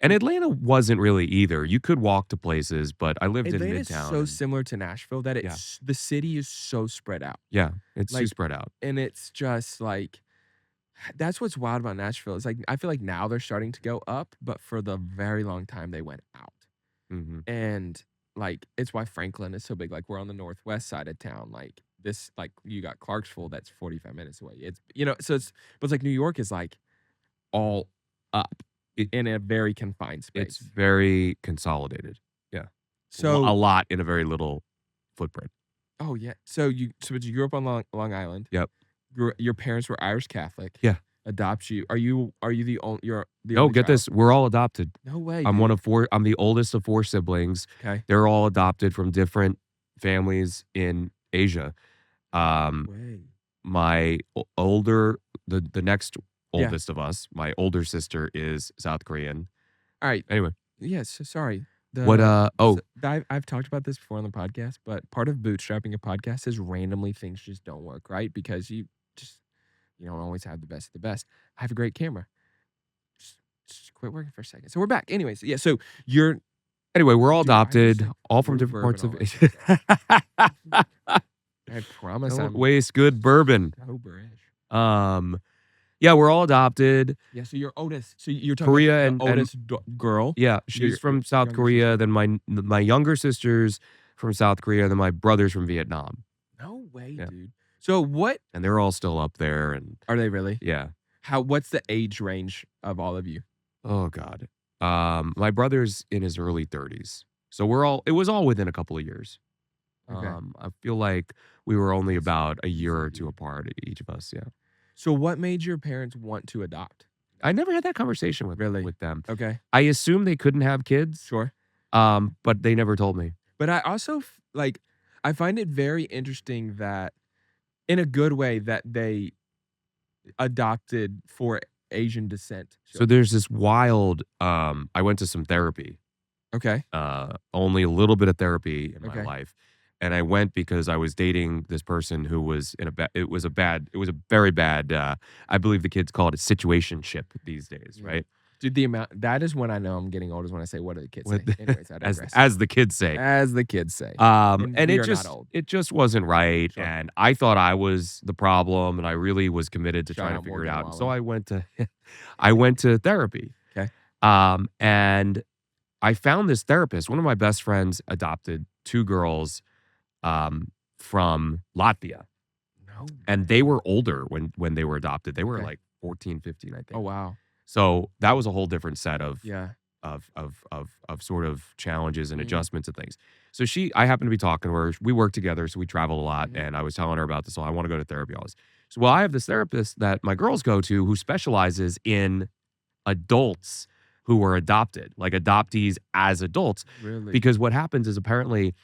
And Atlanta wasn't really either. You could walk to places, but I lived in Atlanta is Midtown so and similar to Nashville that yeah, the city is so spread out. yeah, it's too Like, spread out. and it's just like, that's what's wild about Nashville. It's like, I feel like now they're starting to go up, but for the very long time they went out. Mhm. And like, it's why Franklin is so big. Like, we're on the northwest side of town. Like, this, like, you got Clarksville that's 45 minutes away. It's, so but it's like New York is like all up It in a very confined it's space. very consolidated. Yeah. A So, lot in a very little footprint. oh yeah. But you grew up on Long Island. Yep. Your parents were Irish Catholic. Yeah. Adopt you. Are you the only you're the No, only get child? this, we're all adopted. No way, I'm one dude. of 4 I'm the oldest of 4 siblings. Okay. They're all adopted from different families in Asia. No Um, way. my older the next Yeah. oldest of us, my older sister is South Korean. All right. Anyway, Yes. So sorry. what, I've talked about this before on the podcast, but part of bootstrapping a podcast is randomly things just don't work, right? Because you don't always have the best of the best. I have a great camera. Just quit working for a second. So we're back. Anyways, yeah. So you're, anyway, we're all dude, I just adopted, like all from threw different bourbon parts of all Asia. I promise Don't I'm waste good bourbon. soberish. Yeah, we're all adopted. Yeah. So you're oldest. So you're talking Korea about the and oldest girl. yeah, Your she's from South younger Korea. sister. Then my younger sister's from South Korea. Then my brother's from Vietnam. No way, Yeah. dude. So what And they're all still up there. And are they really? yeah. What's the age range of all of you? Oh God. My brother's in his early 30s. So it was all within a couple of years. Okay. I feel like we were only That's about a year or crazy, 2 dude. apart, each of us. Yeah. So what made your parents want to adopt? I never had that conversation with Really? them. Okay. I assume they couldn't have kids. Sure. But they never told me. But I also like, I find it very interesting that, in a good way, that they adopted for Asian descent. So there's this wild I went to some therapy. Okay. Only a little bit of therapy in my Okay. life. And I went because I was dating this person who was in it was a very bad I believe the kids call it a situationship these days, Yeah. right? Dude, that is when I know I'm getting old, is when I say, what do the kids say? With Anyways, I as digress. as the kids say. As the kids say. And we it are just not old. it just wasn't right. Sure. And I thought I was the problem, and I really was committed to Shout trying to out figure it Morgan out. And so Wallen. I went to I went to therapy. Okay. And I found this therapist. One of my best friends adopted 2 girls from Latvia. No. And they were older when they were adopted. They were Okay. like 14, 15, I think. Oh wow. So that was a whole different set of Yeah. of sort of challenges and Mhm. adjustments and things. So I happened to be talking to her. We work together, so we travel a lot. Mhm. And I was telling her about this. So I want to go to therapy, all this. So, well, I have this therapist that my girls go to who specializes in adults who were adopted, like adoptees as adults. Really? Because what happens is apparently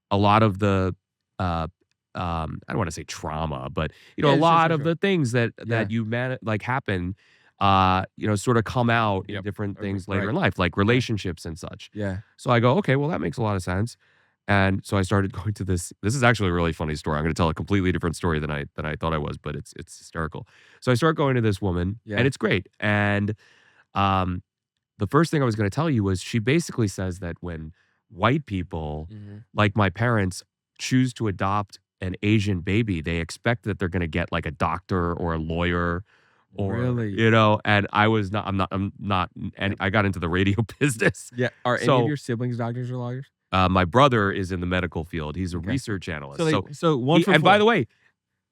a lot of the uh I don't want to say trauma, but a Yeah, sure, lot sure, of sure. the things that Yeah. like happen sort of come out in Yep. different things later Right. in life, like relationships and such. Yeah. So I go, okay, well that makes a lot of sense. And so I started going to this is actually a really funny story. I'm going to tell a completely different story than I thought I was, but it's hysterical. So I start going to this woman Yeah. and it's great. And um the first thing I was going to tell you was she basically says that when white people, Mhm. like my parents, choose to adopt an Asian baby, they expect that they're going to get like a doctor or a lawyer or, Really? and I'm not, and Yep. I got into the radio business. Yeah. Are any of So your siblings doctors or lawyers? my brother is in the medical field. He's a Okay. research analyst. So So, so 1 for and by 4. the way,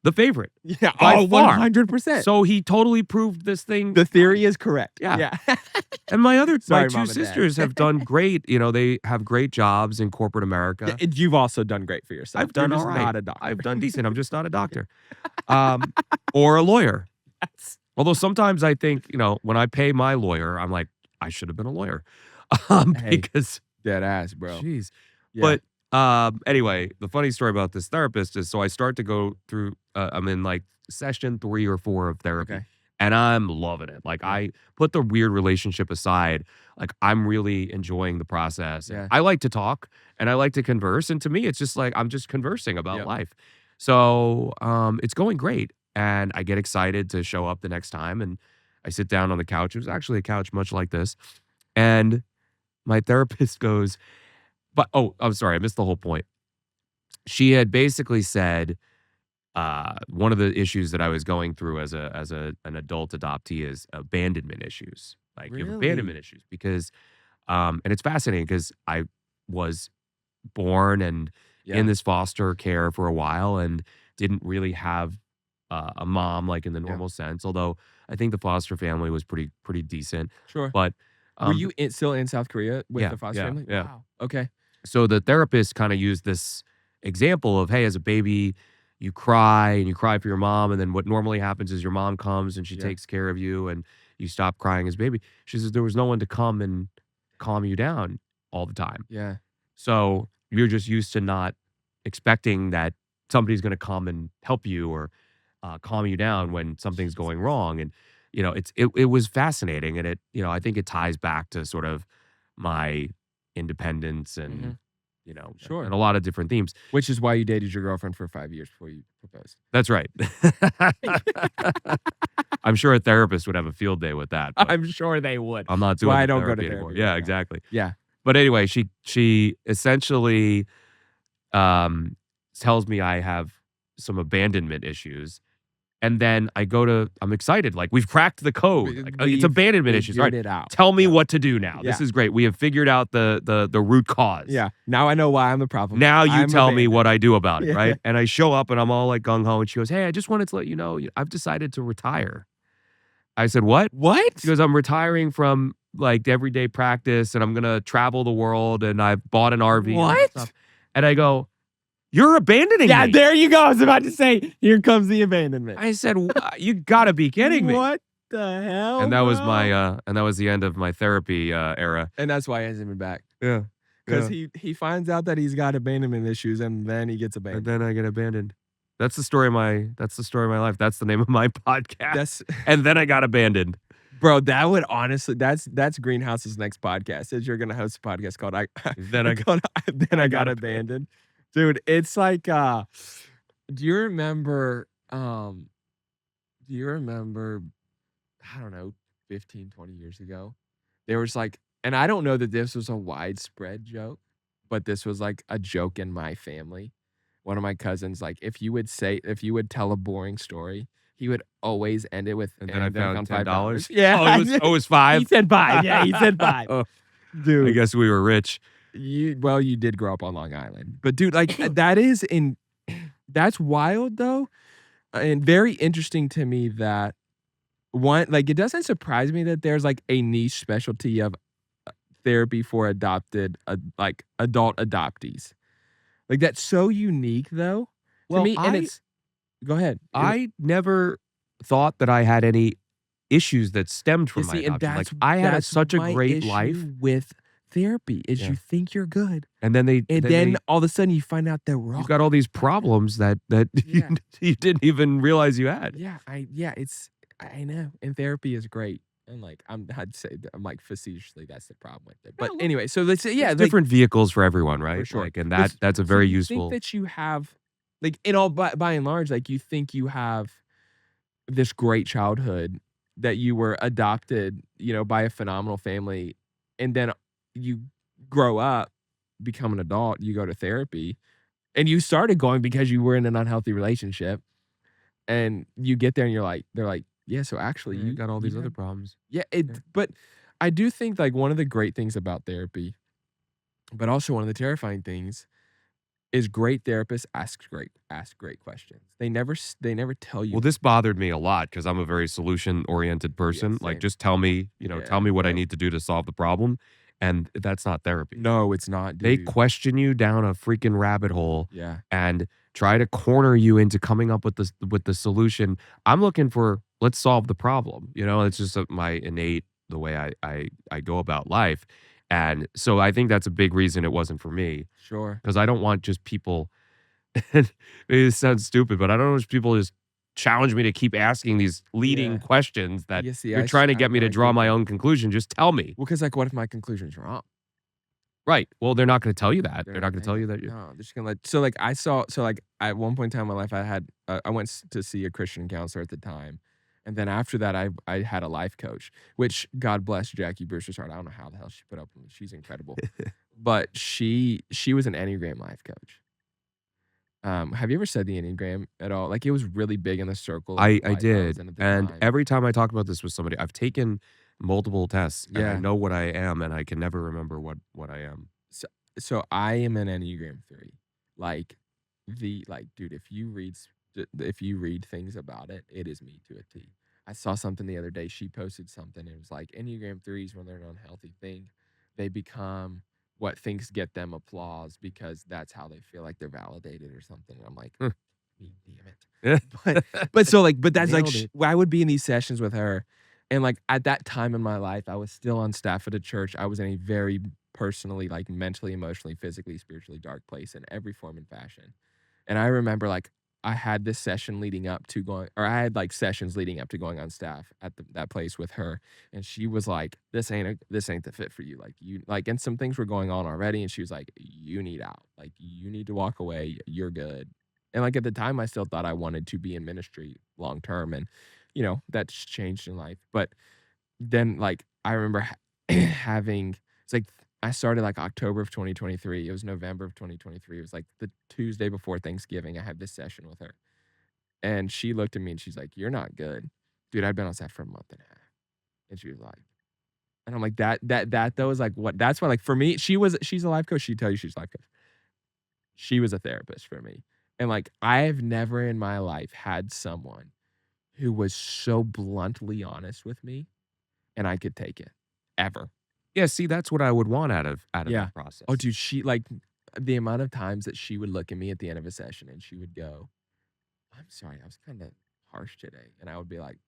the favorite Yeah. by Oh, far. 100%. So he totally proved this thing. The theory is correct. Yeah. Yeah. And my Sorry, two Mom and Dad. sisters have done great. They have great jobs in corporate America. You've also done great for yourself. I've done You're all just right. not a doctor. I've done decent. I'm just not a doctor. Or a lawyer. Yes. Although sometimes I think, when I pay my lawyer, I'm like, I should have been a lawyer. Hey. Because, Dead ass, bro. jeez. Yeah. But anyway, the funny story about this therapist is so I start to go through, I'm in like session 3 or 4 of therapy. Okay. And I'm loving it. Like I put the weird relationship aside. Like I'm really enjoying the process. And Yeah. I like to talk and I like to converse. And to me, it's just like I'm just conversing about Yep. life. So it's going great. And I get excited to show up the next time. And I sit down on the couch. It was actually a couch much like this. And my therapist goes, but I'm sorry, I missed the whole point. She had basically said, one of the issues that I was going through as an adult adoptee is abandonment issues. Like you have abandonment Really? issues because and it's fascinating because I was born and Yeah. in this foster care for a while and didn't really have a mom like in the Yeah. normal sense. Although I think the foster family was pretty decent. Sure. But Were you still in South Korea with yeah, the foster yeah, family? yeah. Wow. Okay. So the therapist kind of used this example of, hey, as a baby, you cry and you cry for your mom. And then what normally happens is your mom comes and she Yeah. takes care of you and you stop crying as a baby. She says there was no one to come and calm you down all the time. Yeah. So you're just used to not expecting that somebody's going to come and help you or calm you down when something's going wrong. And, it was fascinating. And I think it ties back to sort of my independence and, Mhm. Sure. and a lot of different themes. Which is why you dated your girlfriend for 5 years before you proposed. That's right. I'm sure a therapist would have a field day with that. But I'm sure they would. I'm not That's doing why the I don't go to therapy therapy anymore. right Yeah, now. exactly. Yeah. But anyway, she essentially tells me I have some abandonment issues. And then I'm excited. Like we've cracked the code. Like, it's We've abandonment issues. All right. figured it out. Tell me what to do now. This Yeah. is great. We have figured out the root cause. Yeah. Now I know why I'm the problem. Now you I'm tell me abandoned. what I do about it, Yeah. right? And I show up and I'm all like gung ho, and she goes, "Hey, I just wanted to let you know I've decided to retire." I said, "What?" What? She goes, "I'm retiring from like everyday practice, and I'm gonna travel the world, and I've bought an RV." and What? stuff." And I go, "You're abandoning Yeah, me." there you go. I was about to say, here comes the abandonment. I said, "You gotta be kidding me!" What the hell? And that was bro? my and that was the end of my therapy era. And that's why he hasn't been back. Yeah, Because he finds out that he's got abandonment issues and then he gets and abandoned. then I get abandoned. That's the story of my life. That's the name of my podcast. That's And then I got abandoned. bro, that would honestly that's Greenhouse's next podcast. Is you're gonna host a podcast called Then I I got abandoned. Dude, it's like do you remember I don't know, 15, 20 years ago? There was like, and I don't know that this was a widespread joke, but this was like a joke in my family. One of my cousins, like, if you would tell a boring story, he would always end it with, And then I found $10. Yeah. Oh, it was 5. He said 5. Yeah, he said 5. Oh, Dude. I guess we were rich. You did grow up on Long Island. But dude, like that's wild though. And very interesting to me that it doesn't surprise me that there's like a niche specialty of therapy for adopted adult adoptees. Like that's so unique though. Well, to me, and it's go ahead. I never thought that I had any issues that stemmed You from my see, and adoption. Like, I had that's such a my great life. issue with therapy is Yeah. you think you're good, And then and then all of a sudden you find out they're you've wrong. got all these problems that you Yeah. you didn't even realize you had. It's I know, and therapy is great, and, like, I'd say that I'm, like, facetiously, that's the problem with it, Yeah, but look, anyway, so let's say there's like, different vehicles for everyone, for right? sure. Like, and But that's a so very you think useful. that you have like, in all by and large, like, you think you have this great childhood, that you were adopted, by a phenomenal family, and then you grow up, become an adult, you go to therapy, and you started going because you were in an unhealthy relationship, and you get there and they're like, "Yeah, so actually Yeah, I got all you these other had." problems. Yeah, Yeah. but I do think, like, one of the great things about therapy, but also one of the terrifying things, is great therapists ask great questions. They never tell you Well, this anything. bothered me a lot because 'cause I'm a very solution-oriented Yeah, person. Like, same. just tell me, Yeah, tell me what I no. need to do to solve the problem, and that's not therapy. No, it's not, They dude. question you down a freaking rabbit hole Yeah. and try to corner you into coming up with the solution. I'm looking for, "Let's solve the problem," It's just, my innate the way I go about life, and so I think that's a big reason it wasn't for me Sure. because I don't want just people and it sounds stupid, but I don't want people just challenge me to keep asking these leading Yeah. questions that Yeah, see, you're trying to I get me know, to I draw get my that. own conclusion. Just tell me. Well, 'cause, like, what if my conclusion's wrong? Right. Well, they're not gonna tell you that. They're They're not not gonna saying tell that. you that you No, they're just gonna like, at one point in time in my life, I went to see a Christian counselor at the time, and then after that, I had a life coach, which God bless Jackie Brewster's heart. I don't know how the hell she put up with me. She's incredible, but she was an Enneagram life coach. Have you ever said the Enneagram at all? Like, it was really big in the circle of I life I was did, in at the and time. every time I talk about this with somebody, I've taken multiple tests, and I Yeah. know what I am, and I can never remember what I am. So so I am an Enneagram 3. Like, dude, if you read things about it, it is me to a T. I saw something the other day, she posted something, it was like, Enneagram 3s, when they're an unhealthy thing, they become what things get them applause because that's how they feel like they're validated or something, and I'm like, Huh. damn it." But that's like Nailed it. I would be in these sessions with her, and like at that time in my life, I was still on staff at a church. I was in a very personally, like mentally, emotionally, physically, spiritually dark place in every form and fashion. And I remember like I had this session leading up to going, or I had like sessions leading up to going on staff at that place with her, and she was like, this ain't the fit for you. Like you like, and some things were going on already, and she was like, you need out. Like you need to walk away. You're good. And like at the time, I still thought I wanted to be in ministry long term, and that's changed in life. But then like I remember having it's like I started like October of 2023. It was November of 2023. It was like the Tuesday before Thanksgiving. I had this session with her. And she looked at me and she's like, "You're not good." Dude, I'd been on staff for a month and a half. And she was like, and I'm like, that though is like what that's why like for me, she's a life coach. She'd tell you she's a life coach. She was a therapist for me. And like I've never in my life had someone who was so bluntly honest with me and I could take it. Ever. Yeah, see, that's what I would want out of Yeah. that Oh, process. dude, she like the amount of times that she would look at me at the end of a session and she would go, "I'm sorry, I was kind of harsh today." And I would be like,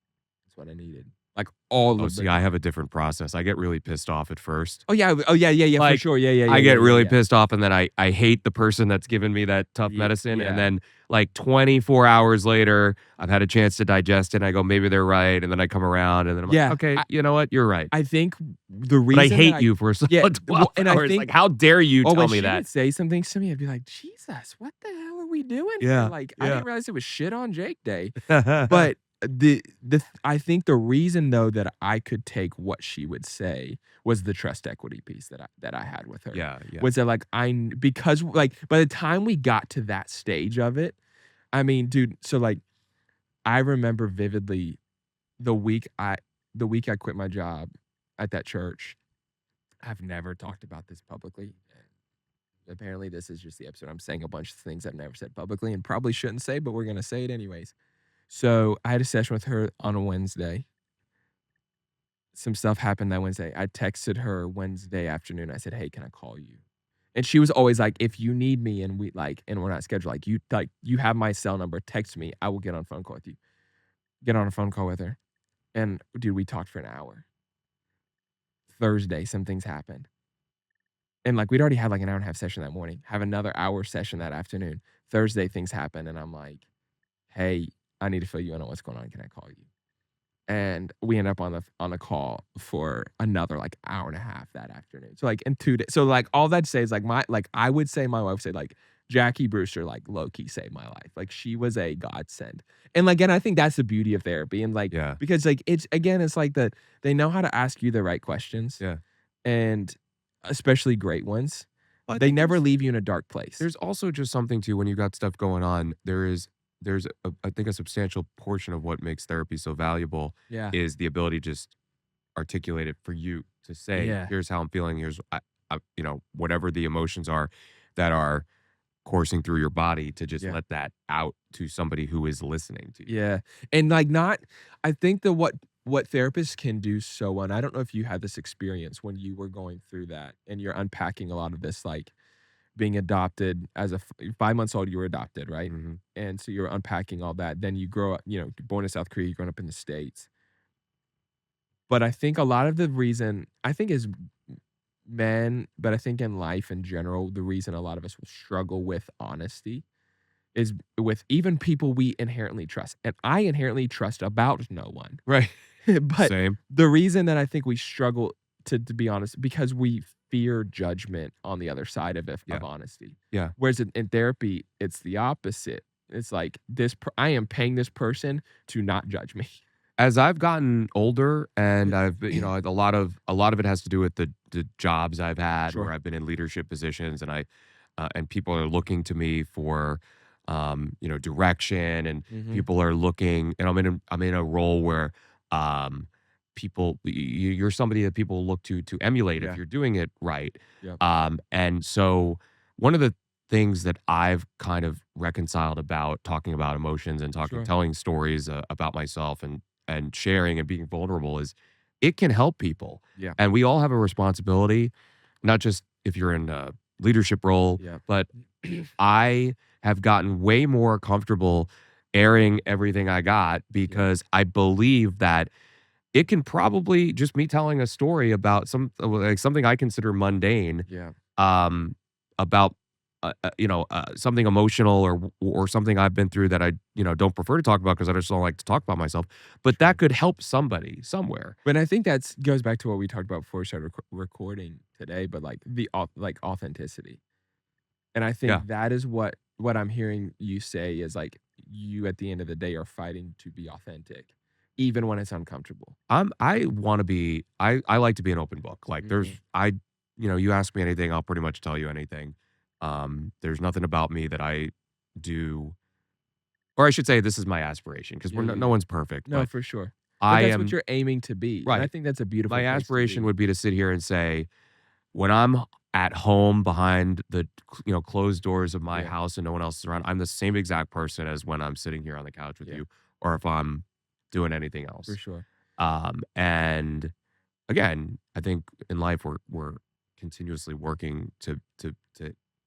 "That's what I needed." Like all Oh, of the see, I have time. a different process. I get really pissed off at first. Oh yeah, yeah, for Like, sure. I get really Yeah. pissed off, and then I hate the person that's given me that tough medicine, and Yeah. then, like, 24 hours later, I've had a chance to digest it, and I go, "Maybe they're right," and then I come around, and then I'm like, Yeah. "Okay, you know what? You're right." I think the But I reason that hate you for a yeah, solid well, 12 and I hours. think Like, how dare you oh, tell when me she that? would say some things to me, I'd be like, "Jesus, what the hell are we doing here?" Yeah, Like, I yeah. didn't realize it was shit on Jake Day. But I think the reason though that I could take what she would say was the trust equity piece that I had with her. Yeah, yeah. Was that like because like by the time we got to that stage of it, I mean, dude, so like I remember vividly the week I the week I quit my job at that church. I've never talked about this publicly. Apparently, this is just the episode. I'm saying a bunch of things I've never said publicly and probably shouldn't say, but we're gonna say it anyways. So I had a session with her on a Wednesday. Some stuff happened that Wednesday. I texted her Wednesday afternoon. I said, "Hey, can I call you?" And she was always like, "If you need me and we're not scheduled, you have my cell number. Text me. I will get on a phone call with you." Get on a phone call with her. And dude, we talked for an hour. Thursday, some things happened. And, like, we'd already had, like, an hour and a half session that morning, have another hour session that afternoon. Thursday, things happen, and I'm like, "Hey, I need to fill you in on what's going on. Can I call you?" And we end up on a call for another, like, hour and a half that afternoon. So, like, in 2 days so, like, all that to say is, like, I would say my wife said, like, Jackie Brewster, like, low-key saved my life. Like, she was a godsend. And, like, and I think that's the beauty of therapy and, like Yeah. because, like, it's again, it's like they know how to ask you the right questions, Yeah. and especially great ones. Well, I They think never leave you in a dark place. there's also just something too when you got stuff going on. There's I think a substantial portion of what makes therapy so valuable Yeah. is the ability to just articulate it for you to say, Yeah. here's how I'm feeling. Here's whatever the emotions are that are coursing through your body to just Yeah. let that out to somebody who is listening to you. Yeah, and, like, not I think that what therapists can do so well and I don't know if you had this experience when you were going through that and you're unpacking a lot of this, like, being adopted as a 5 months old, you were adopted, right? Mhm. And so you're unpacking all that, then you grow up, born in South Korea, you're growing up in the States. But I think a lot of the reason I think is men, but I think in life in general, the reason a lot of us will struggle with honesty is with even people we inherently trust, and I inherently trust about no one. Right. But Same. the reason that I think we struggle to be honest, because we fear judgment on the other side Yeah. of honesty. Yeah. Whereas in therapy, it's the opposite. It's like I am paying this person to not judge me. As I've gotten older and I've been, a lot of it has to do with the jobs I've had where Sure. I've been in leadership positions and and people are looking to me for direction and Mhm. people are looking and I'm in a role where you're somebody that people look to emulate if Yeah. you're doing it right. Yep. And so one of the things that I've kind of reconciled about talking about emotions and Sure. telling stories about myself and sharing and being vulnerable is it can help people. Yeah. And we all have a responsibility, not just if you're in a leadership role, Yeah. but I have gotten way more comfortable airing everything I got Yeah. because I believe that it can probably just me telling a story about something I consider mundane Yeah. um, about something emotional or something I've been through that I don't prefer to talk about because I just don't like to talk about myself. But Sure. that could help somebody somewhere. But I think that's goes back to what we talked about before we started recording today, but, like, authenticity. And I Yeah, think that is what I'm hearing you say is, like, you at the end of the day are fighting to be authentic, even when it's uncomfortable. I want to be. I like to be an open book. Like Mhm. you ask me anything, I'll pretty much tell you anything. There's nothing about me that I do, or I should say, this is my aspiration because Yeah, we're no yeah. one's perfect, No, but for sure. But I that's what am you're aiming to be, and I right. think that's a My beautiful place to aspiration be. would be to sit here and say, when I'm at home behind the closed doors of my Yeah, house and no one else is around, I'm the same exact person as when I'm sitting here on the couch with yeah, you, or if I'm doing anything for else. sure. And again, I think in life we're continuously working to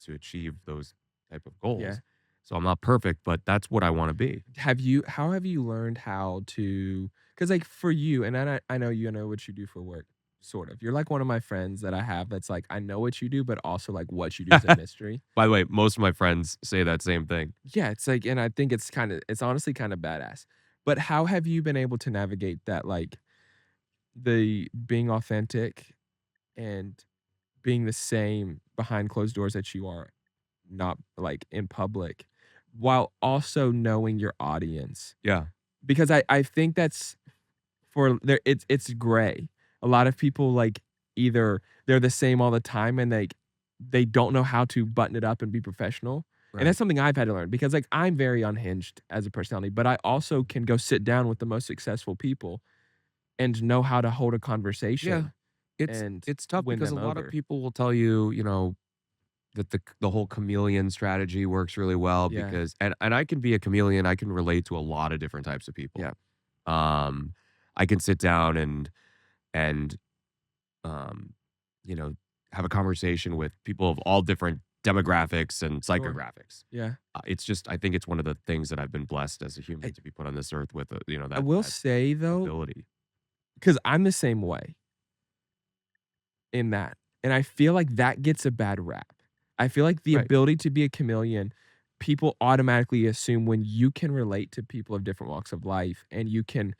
achieve those type of Yeah. goals. So I'm not perfect, but that's what I want to be. How have you learned how to? Because like, for you and I know you know what you do for work, sort of. You're like one of my friends that I have that's like, I know what you do, but also, like, what you do is a mystery. By the way, most of my friends say that same thing. Yeah, it's like and I think it's honestly kinda badass. But how have you been able to navigate that, like, the being authentic and being the same behind closed doors that you are not, like, in public, while also knowing your audience? Yeah. Because I think that's for there it's gray. A lot of people, like, either they're the same all the time and they don't know how to button it up and be professional, and Right. that's something I've had to learn because, like, I'm very unhinged as a personality, but I also can go sit down with the most successful people and know how to hold a Yeah. conversation It's and it's tough win because a them lot of over. people will tell you, that the whole chameleon strategy works really well Yeah, because and I can be a chameleon, I can relate to a lot of different types of people. yeah, Um, I can sit down and um, you know, have a conversation with people of all different demographics and sure. psychographics. Yeah. It's just I think it's one of the things that I've been blessed as a I human to be put on this earth with, I that will that say, though, ability. 'cause I'm the same way in that, and I feel like that gets a bad rap. I feel like the Right. ability to be a chameleon, people automatically assume when you can relate to people of different walks of life and you can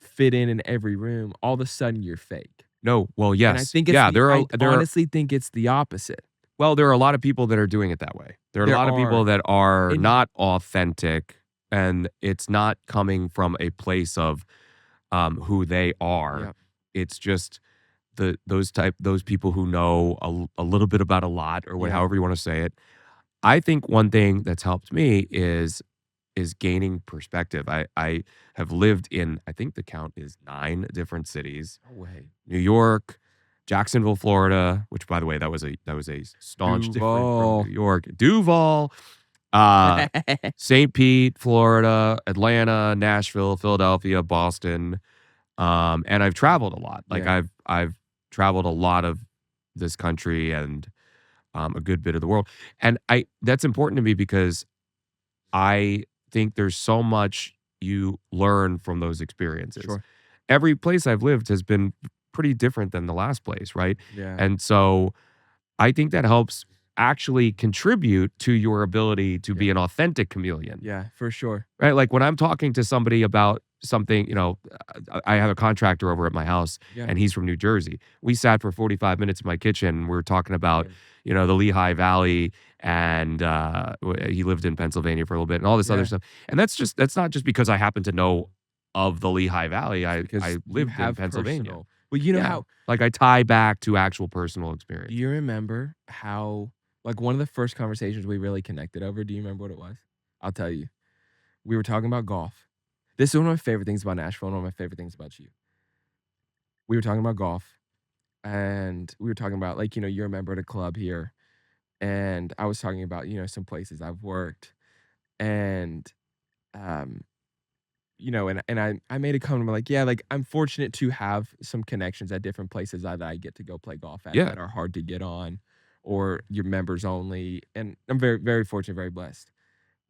fit in every room, all of a sudden you're fake. No, well, And I yes. think it's Yeah, the there are I honestly think it's the opposite. well, there are a lot of people that are doing it that way. There are a There lot of people are, that are and not authentic, and it's not coming from a place of, who they are. yeah, It's just those people who know a little bit about a lot or what yeah, however you wanna say it. I think one thing that's helped me is gaining perspective. I have lived in, I think the count is 9 different cities. no way. New York, Jacksonville, Florida, which by the way, that was a staunch different from New Duval. York. Duval, uh, St. Pete, Florida, Atlanta, Nashville, Philadelphia, Boston, and I've traveled a lot. Like, Yeah, I've traveled a lot of this country and, a good bit of the world, and I that's important to me because I think there's so much you learn from those experiences. sure. Every place I've lived has been pretty different than the last place, right? Yeah, And so I think that helps actually contribute to your ability to yeah, be an authentic chameleon, yeah, for sure. right? Like when I'm talking to somebody about something, I have a contractor over at my house Yeah, and he's from New Jersey. We sat for 45 minutes in my kitchen. We were talking about, yeah, the Lehigh Valley and he lived in Pennsylvania for a little bit and all this other yeah. stuff. And that's not just because I happen to know of the Lehigh Valley. It's I because you lived in have Pennsylvania. personal well, you know Yeah. how Like I tie back to actual personal do experience. you remember how like, one of the first conversations we really connected over, do you remember what it was? I'll tell you. We were talking about golf. This is one of my favorite things about Nashville and one of my favorite things about you. We were talking about golf, and we were talking about, like, you're a member at a club here, and I was talking about, some places I've worked, and, um, and I made a comment like, "Yeah, like, I'm fortunate to have some connections at different places that I get to go play golf at Yeah. that are hard to get on or you're members only," and I'm very, very fortunate, very blessed.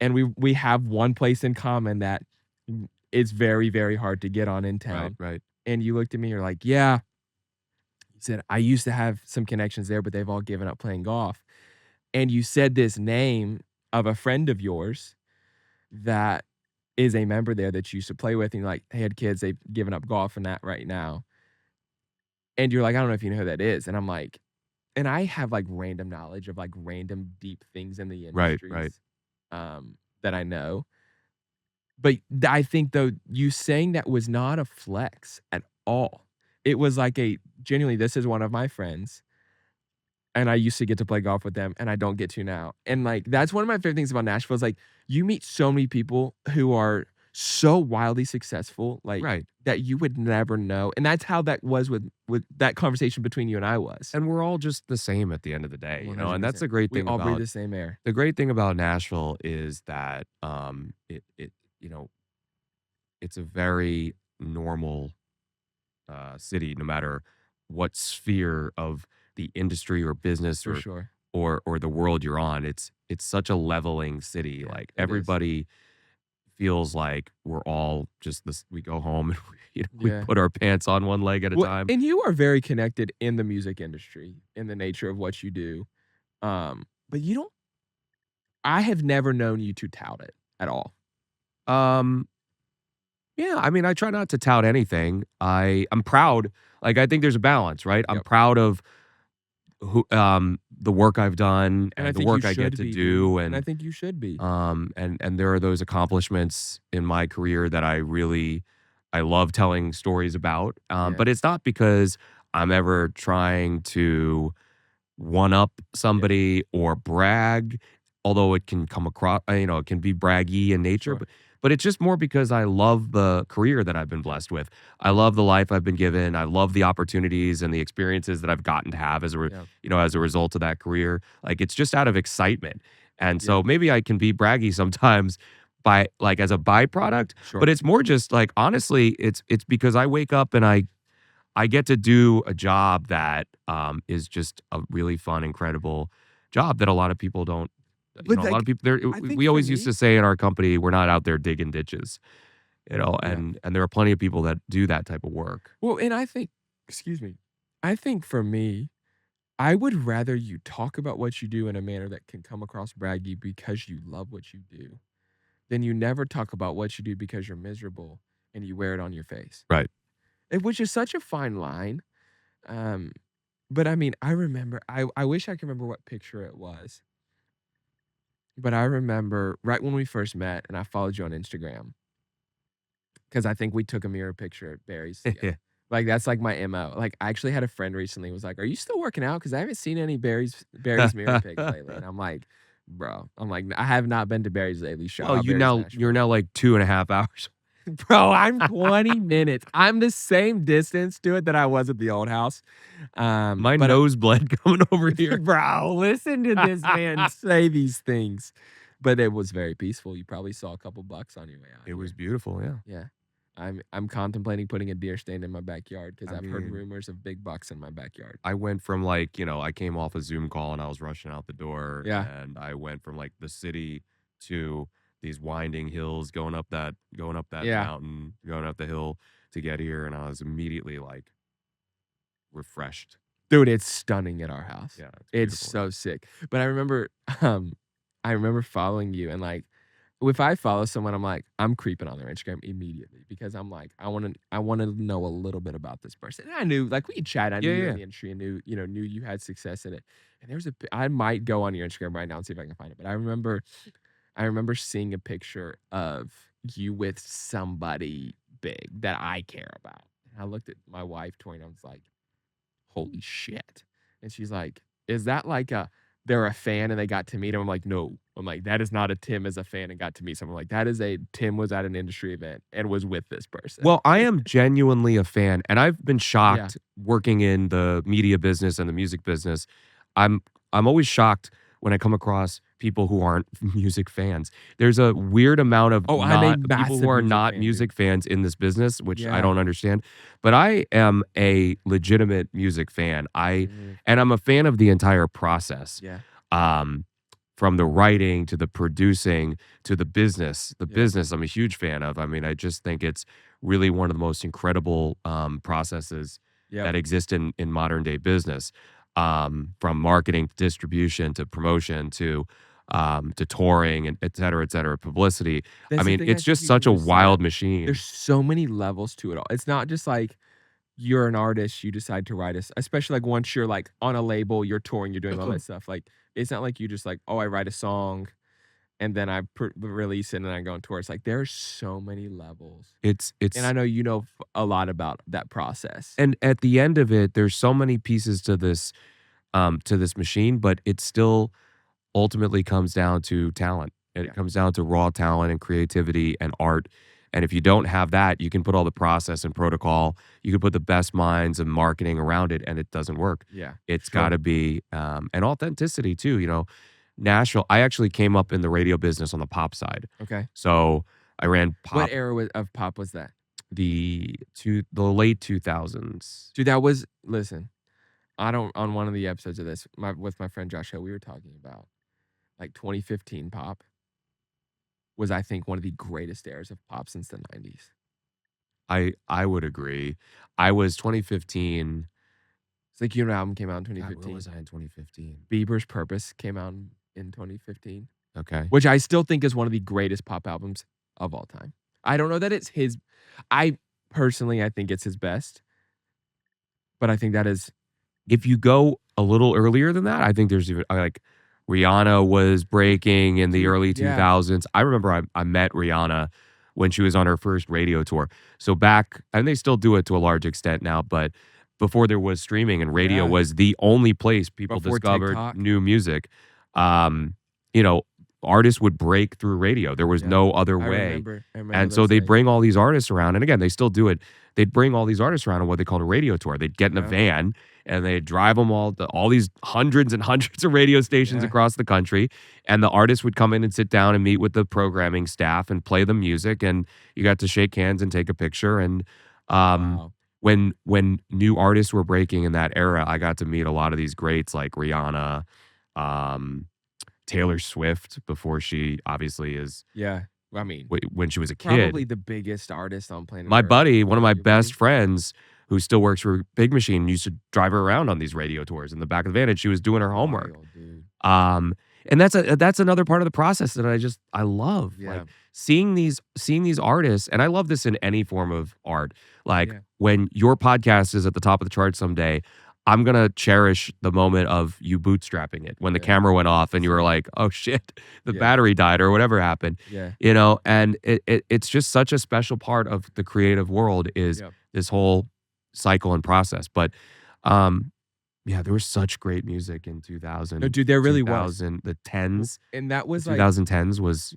And we have one place in common that is very, very hard to get on in Right. town. Right. And you looked at me, you're like, "Yeah." You said, "I used to have some connections there, but they've all given up playing golf." And you said this name of a friend of yours that is a member there that you used to play with, and you're like, they had kids, they've given up golf and that right now. And you're like, "I don't know if you know who that is." And I'm like, and I have, like, random knowledge of, like, random deep things in the Right. Right. industries, that I know. But I think though, you saying that was not a flex at all. It was like a genuinely, this is one of my friends, and I used to get to play golf with them, and I don't get to now. And, like, that's one of my favorite things about Nashville is, like, you meet so many people who are so wildly successful, like, Right. that you would never know. And that's how that was with that conversation between you and I was. And we're all just the same at the end of the day, and that's 100%. the great We thing all breathe about the same air. Nashville is that it's a very normal city, no matter what sphere of the industry or business For sure. or the world you're on. It's such a leveling city. Yeah, Like it is. everybody feels like we're all just this. We go home and we Yeah. put our pants on one leg at a Well, time. and you are very connected in the music industry, in the nature of what you do. But you don't I have never known you to tout it at all. Um, Yeah, I mean, I try not to tout anything. I'm proud. Like I think there's a balance, right? I'm Yep. proud of the work I've done And I and the think you work I get should to be, dude. do And I think you should be. and there are those accomplishments in my career that I love telling stories about. Yeah. But it's not because I'm ever trying to one up Yeah. somebody or brag, although it can come across, it can be braggy in nature, Sure. but it's just more because I love the career that I've been blessed with. I love the life I've been given. I love the opportunities and the experiences that I've gotten to have Yeah. as a result of that career. Like it's just out of excitement. And Yeah. so maybe I can be braggy sometimes by like as a byproduct, Sure. but it's more just like honestly, it's because I wake up and I get to do a job that is just a really fun, incredible job that a lot of people don't. But, A lot like, of people there. I think We for always used me to say in our company, we're not out there digging ditches. Yeah. and there are plenty of people that do that type of work. Well, and I think excuse me. I think for me, I would rather you talk about what you do in a manner that can come across braggy because you love what you do, than you never talk about what you do because you're miserable and you wear it on your face. Right. Which is such a fine line. Um, but I mean, I remember I wish I could remember what picture it was. But I remember right when we first met and I followed you on Instagram, because I think we took a mirror picture at Barry's together. Like, that's like my MO. Like, I actually had a friend recently was like, "Are you still working out? Because I haven't seen any Barry's mirror pics lately." And I'm like, "Bro," I'm like, "I have not been to Barry's lately. Shout Well, out Barry's you're Nashville." now like 2.5 hours. Bro, I'm 20 minutes. I'm the same distance to it that I was at the old house. My But nose bled coming over here. bro, listen to this man say these things. But it was very peaceful. You probably saw a couple bucks on your way out It was here. beautiful, yeah. Yeah. I'm contemplating putting a deer stand in my backyard because I I've heard mean, rumors of big bucks in my backyard. I went from like, I came off a Zoom call and I was rushing out the door, Yeah. and I went from like the city to these winding hills, going up that Yeah. mountain, going up the hill to get here, and I was immediately like refreshed. Dude, it's stunning at our house. Yeah, it's It's beautiful. so sick. But um, I remember following you and like if I follow someone, I'm like, I'm creeping on their Instagram immediately because I'm like, I wanna know a little bit about this person. And I knew, like we chat, I knew Yeah, you were in yeah. the industry and knew you had success in it. And there's I might go on your Instagram right now and see if I can find it. But I remember seeing a picture of you with somebody big that I care about. And I looked at my wife, Tori, and I was like, holy shit. And she's like, is that like they're a fan and they got to meet him? I'm like, no. I'm like, that is not a Tim as a fan and got to meet someone. Like, that is a Tim was at an industry event and was with this person. Well, I am genuinely a fan, and I've been Yeah. shocked working in the media business and the music business. I'm I'm always shocked when I come across people who aren't music fans. There's a weird amount of Oh, I'm a not people who massive are music not fan, dude. music fans in this business, which I Yeah. don't understand. But I am a legitimate music fan. Mhm. And I'm a fan of the entire process. Yeah. Um, from the writing to the producing to the business. The Yeah. business I'm a huge fan of. I mean, I just think it's really one of the most incredible processes Yep. that exist in modern day business, from marketing to distribution to promotion to touring and et cetera, publicity. I That's the mean, thing I it's think just people such a lose sight wild of. machine. There's so many levels to it all. It's not just like you're an artist, you decide to write especially like once you're like on a label, you're touring, you're doing all that stuff. Like it's not like you just like, oh, I write a song and then I release it and then I go on tour. It's like there's so many levels. It's And I know you know a lot about that process. and at the end of it, there's so many pieces to this machine, but it still ultimately comes down to talent. Yeah. It comes down to raw talent and creativity and art. And if you don't have that, you can put all the process and protocol, you can put the best minds and marketing around it, and it doesn't work. Yeah. It's Sure. got to be and authenticity too. Nashville. I actually came up in the radio business on the pop side, Okay. so I ran What pop era of pop was that? the late 2000s. Dude, that was listen. I don't on one of the episodes of this, with my friend Josh Hill, we were talking about like 2015 pop was I think one of the greatest eras of pop since the 90s. I would agree. I was 2015. It's like your album came out in God, where 2015. was I in 2015? Bieber's Purpose came out in 2015, Okay. which I still think is one of the greatest pop albums of all time. I don't know that it's his. I personally, I think it's his best, but I think that is If you go a little earlier than that, I think there's even like Rihanna was breaking in the Dude, early yeah. 2000s. I remember I met Rihanna when she was on her first radio tour. So back, and they still do it to a large extent now, but before there was streaming and radio Yeah. was the only place people Before discovered TikTok. new music, you know, artists would break through radio. There was Yeah. no other I way. remember And so those they'd days. bring all these artists around, and again, they still do it. They'd bring all these artists around on what they called a radio tour. They'd get in a Yeah. van and they'd drive them all these hundreds and hundreds of radio stations Yeah. across the country, and the artists would come in and sit down and meet with the programming staff and play the music, and you got to shake hands and take a picture. And Wow. when new artists were breaking in that era, I got to meet a lot of these greats like Rihanna, Taylor Swift before she obviously is Yeah. I mean, when she was a probably kid. the biggest artist on planet My Earth. buddy, one of my Your buddy? best friends who still works for Big Machine, used to drive her around on these radio tours in the back of the van, and she was doing her homework. Wild, dude. And that's another part of the process that I love. Like Yeah. seeing these artists, and I love this in any form of art. Like Yeah. when your podcast is at the top of the charts someday, I'm gonna cherish the moment of you bootstrapping it when the Yeah. camera went off and you were like, "Oh shit, the Yeah. battery died," or whatever happened. Yeah. You know, and it's just such a special part of the creative world is Yep. this whole cycle and process. But yeah, there was such great music in 2000. No, dude, there really was. 2000, the 10s, And that the was like 2010s was,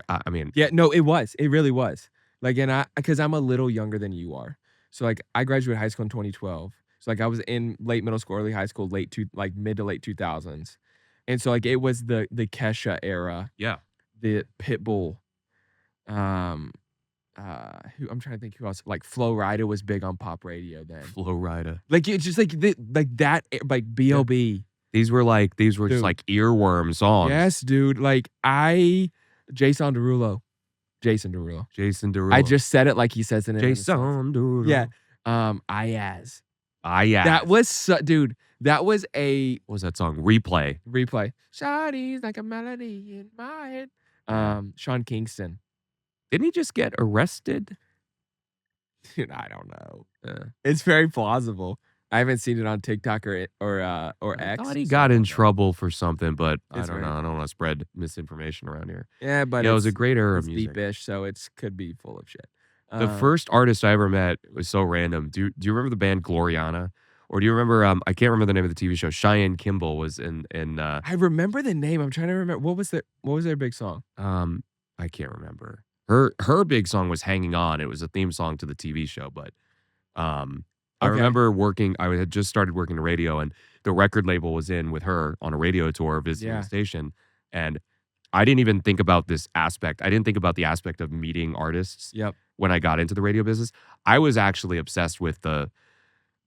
I mean, yeah, no, it was. It really was. Like, and because I'm a little younger than you are. So like I graduated high school in 2012. So like I was in late middle school, early high school, mid to late 2000s. And so like it was the Kesha era, yeah, the Pitbull, who I'm trying to think who else. Like Flo Rida was big on pop radio then. Flow Rida. Like it's just like that, like B.O.B. These were just Dude. like earworm songs. Yes, dude. Like Jason Derulo. Jason Derulo. I just said it like he says it in the song. Jason Derulo. Yeah. Ayaz. Yeah. That was dude. That was a What was that song? Replay. replay. Shawty's like a melody in my head. Sean Kingston. Didn't he just get arrested? Dude, I don't know. It's very plausible. I haven't seen it on TikTok or I X. thought he so got I in don't know. trouble for something, but I It's don't very know. I don't want to spread misinformation around here. Yeah, but Yeah, it was a it's great era of it's music. deepish, so it's could be full of shit. The first artist I ever met was so random. Do you remember the band Gloriana? Or do you remember I can't remember the name of the TV show. Cheyenne Kimball was in I remember the name. I'm trying to remember what was their big song? I can't remember. Her big song was Hanging On. It was a theme song to the TV show, but I Okay. remember I had just started working the radio, and the record label was in with her on a radio tour visiting Yeah. the station. And I didn't even think about this aspect. I didn't think about the aspect of meeting artists Yep. when I got into the radio business. I was actually obsessed with the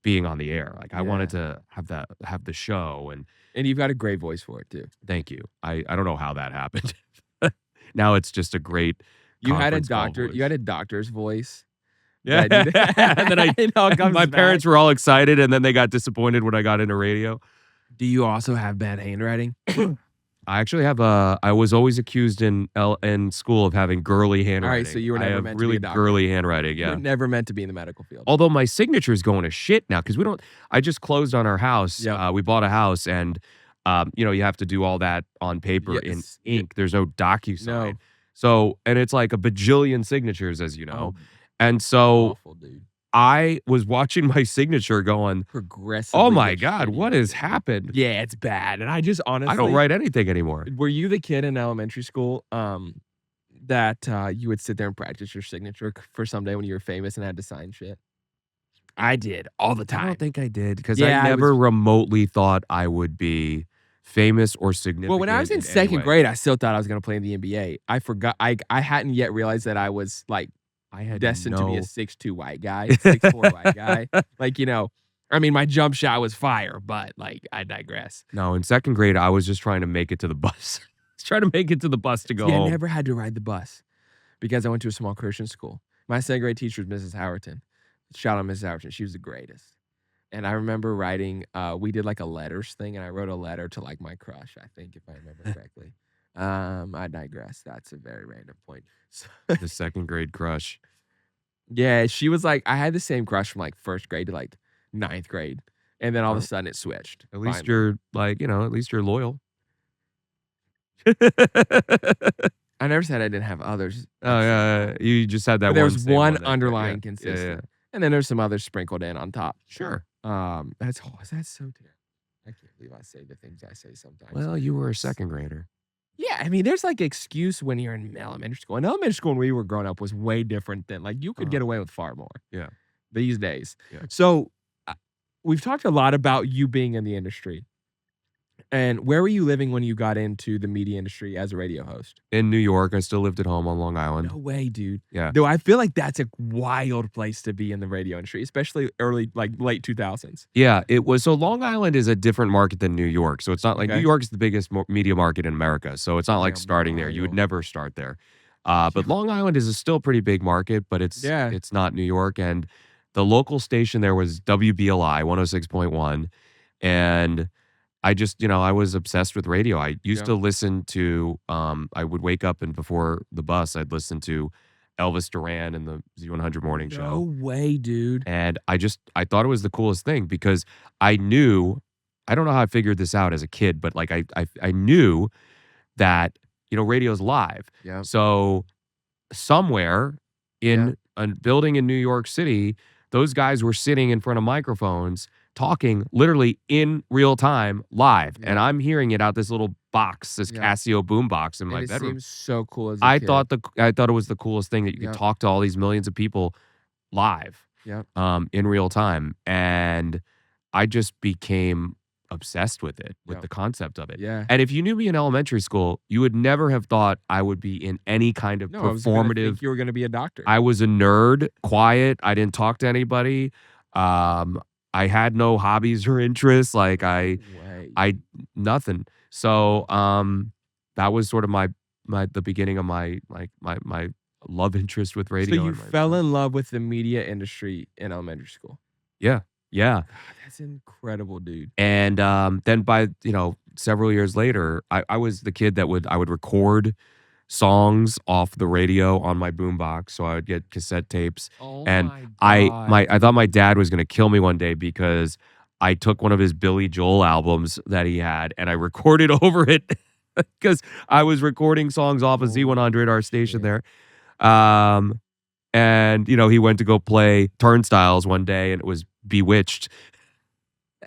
being on the air. Like I wanted to have the show, and And you've got a great voice for it too. thank you. I don't know how that happened. Now it's just a great You had a conference call doctor. voice. You had a doctor's voice. Yeah. that you- And then It all comes my back. parents were all excited, and then they got disappointed when I got into radio. Do you also have bad handwriting? I actually have I was always accused in school of having girly handwriting. so you were I never have meant to be really a doctor. girly handwriting, You're yeah. never meant to be in the medical field. Although my signature's going to shit now because I just closed on our house. Yeah. We bought a house, and you have to do all that on paper in Yes. ink. There's no DocuSign. No. So, and it's like a bajillion signatures, as you know. Oh, And so awful, dude. I was watching my signature going, Progressive. oh my God, what has happened? Yeah, it's bad. And I just honestly, I don't write anything anymore. Were you the kid in elementary school that you would sit there and practice your signature for someday when you were famous and had to sign shit? I did all the I time. don't think I did because Yeah, I I never was- remotely thought I would be famous or significant. Well, when I was in any second way. grade, I still thought I was going to play in the NBA. I forgot. I hadn't yet realized that I was like I had destined to be no- a 6'2" white guy, 6'4" white guy. Like, I mean, my jump shot was fire, but like, I digress. No, in second grade, I was just trying to make it to the bus. I was trying to make it to the bus to go See, I home. never had to ride the bus because I went to a small Christian school. My second grade teacher was Mrs. Howerton. Shout out Mrs. Howerton. She was the greatest. And I remember writing, we did like a letters thing, and I wrote a letter to like my crush, I think, if I remember correctly. I digress. That's a very random point. So, The second grade crush. yeah, she was like, I had the same crush from like first grade to like ninth grade. And then all of a Well, sudden it switched. At least finally. you're like, at least you're loyal. I never said I didn't have others. Oh yeah, you just had that. But there was same one that- underlying yeah, consistent. Yeah. And then there's some others sprinkled in on top. Sure. That's so terrible. I can't believe I say the things I say sometimes. Well, you were a second grader. Yeah, I mean, there's like excuse when you're in elementary school. In elementary school, when we were growing up, was way different than like you could get away with far more. Yeah. These days. Yeah. So we've talked a lot about you being in the industry. And where were you living when you got into the media industry as a radio host? In New York, I still lived at home on Long Island. No way, dude. Yeah. Though I feel like that's a wild place to be in the radio industry, especially late 2000s. Yeah, it was. So Long Island is a different market than New York. So it's not like Okay. New York is the biggest media market in America. So it's not like Damn, starting there. You would wild. never start there. But Long Island is a still pretty big market, but Yeah. it's not New York. And the local station there was WBLI 106.1. And I just, I was obsessed with radio. I used Yeah. to listen to, I would wake up and before the bus, I'd listen to Elvis Duran and the Z100 morning No show. way, dude. And I thought it was the coolest thing because I knew, I don't know how I figured this out as a kid, but like I knew that, radio's live. Yeah. So somewhere in a building in New York City, those guys were sitting in front of microphones talking literally in real time live. Yeah. And I'm hearing it out this little box, this Yeah. Casio boom box in my And it bedroom. seems so cool as a I kid. thought it was the coolest thing that you Yeah. could talk to all these millions of people live Yeah. in real time. And I just became obsessed with it, with Yeah. the concept of it. Yeah. And if you knew me in elementary school, you would never have thought I would be in any kind of No, I was gonna performative. think you were gonna be a doctor. I was a nerd, quiet. I didn't talk to anybody. I had no hobbies or interests. Like I nothing. So that was sort of the beginning of my love interest with radio. So you and my- fell in love with the media industry in elementary school. Yeah. God, that's incredible, dude. And then by several years later, I was the kid that I would record songs off the radio on my boombox. So I would get cassette tapes. Oh And my God. I thought my dad was gonna kill me one day because I took one of his Billy Joel albums that he had and I recorded over it because I was recording songs off of Z100, our station shit. there. And he went to go play Turnstiles one day and it was Bewitched.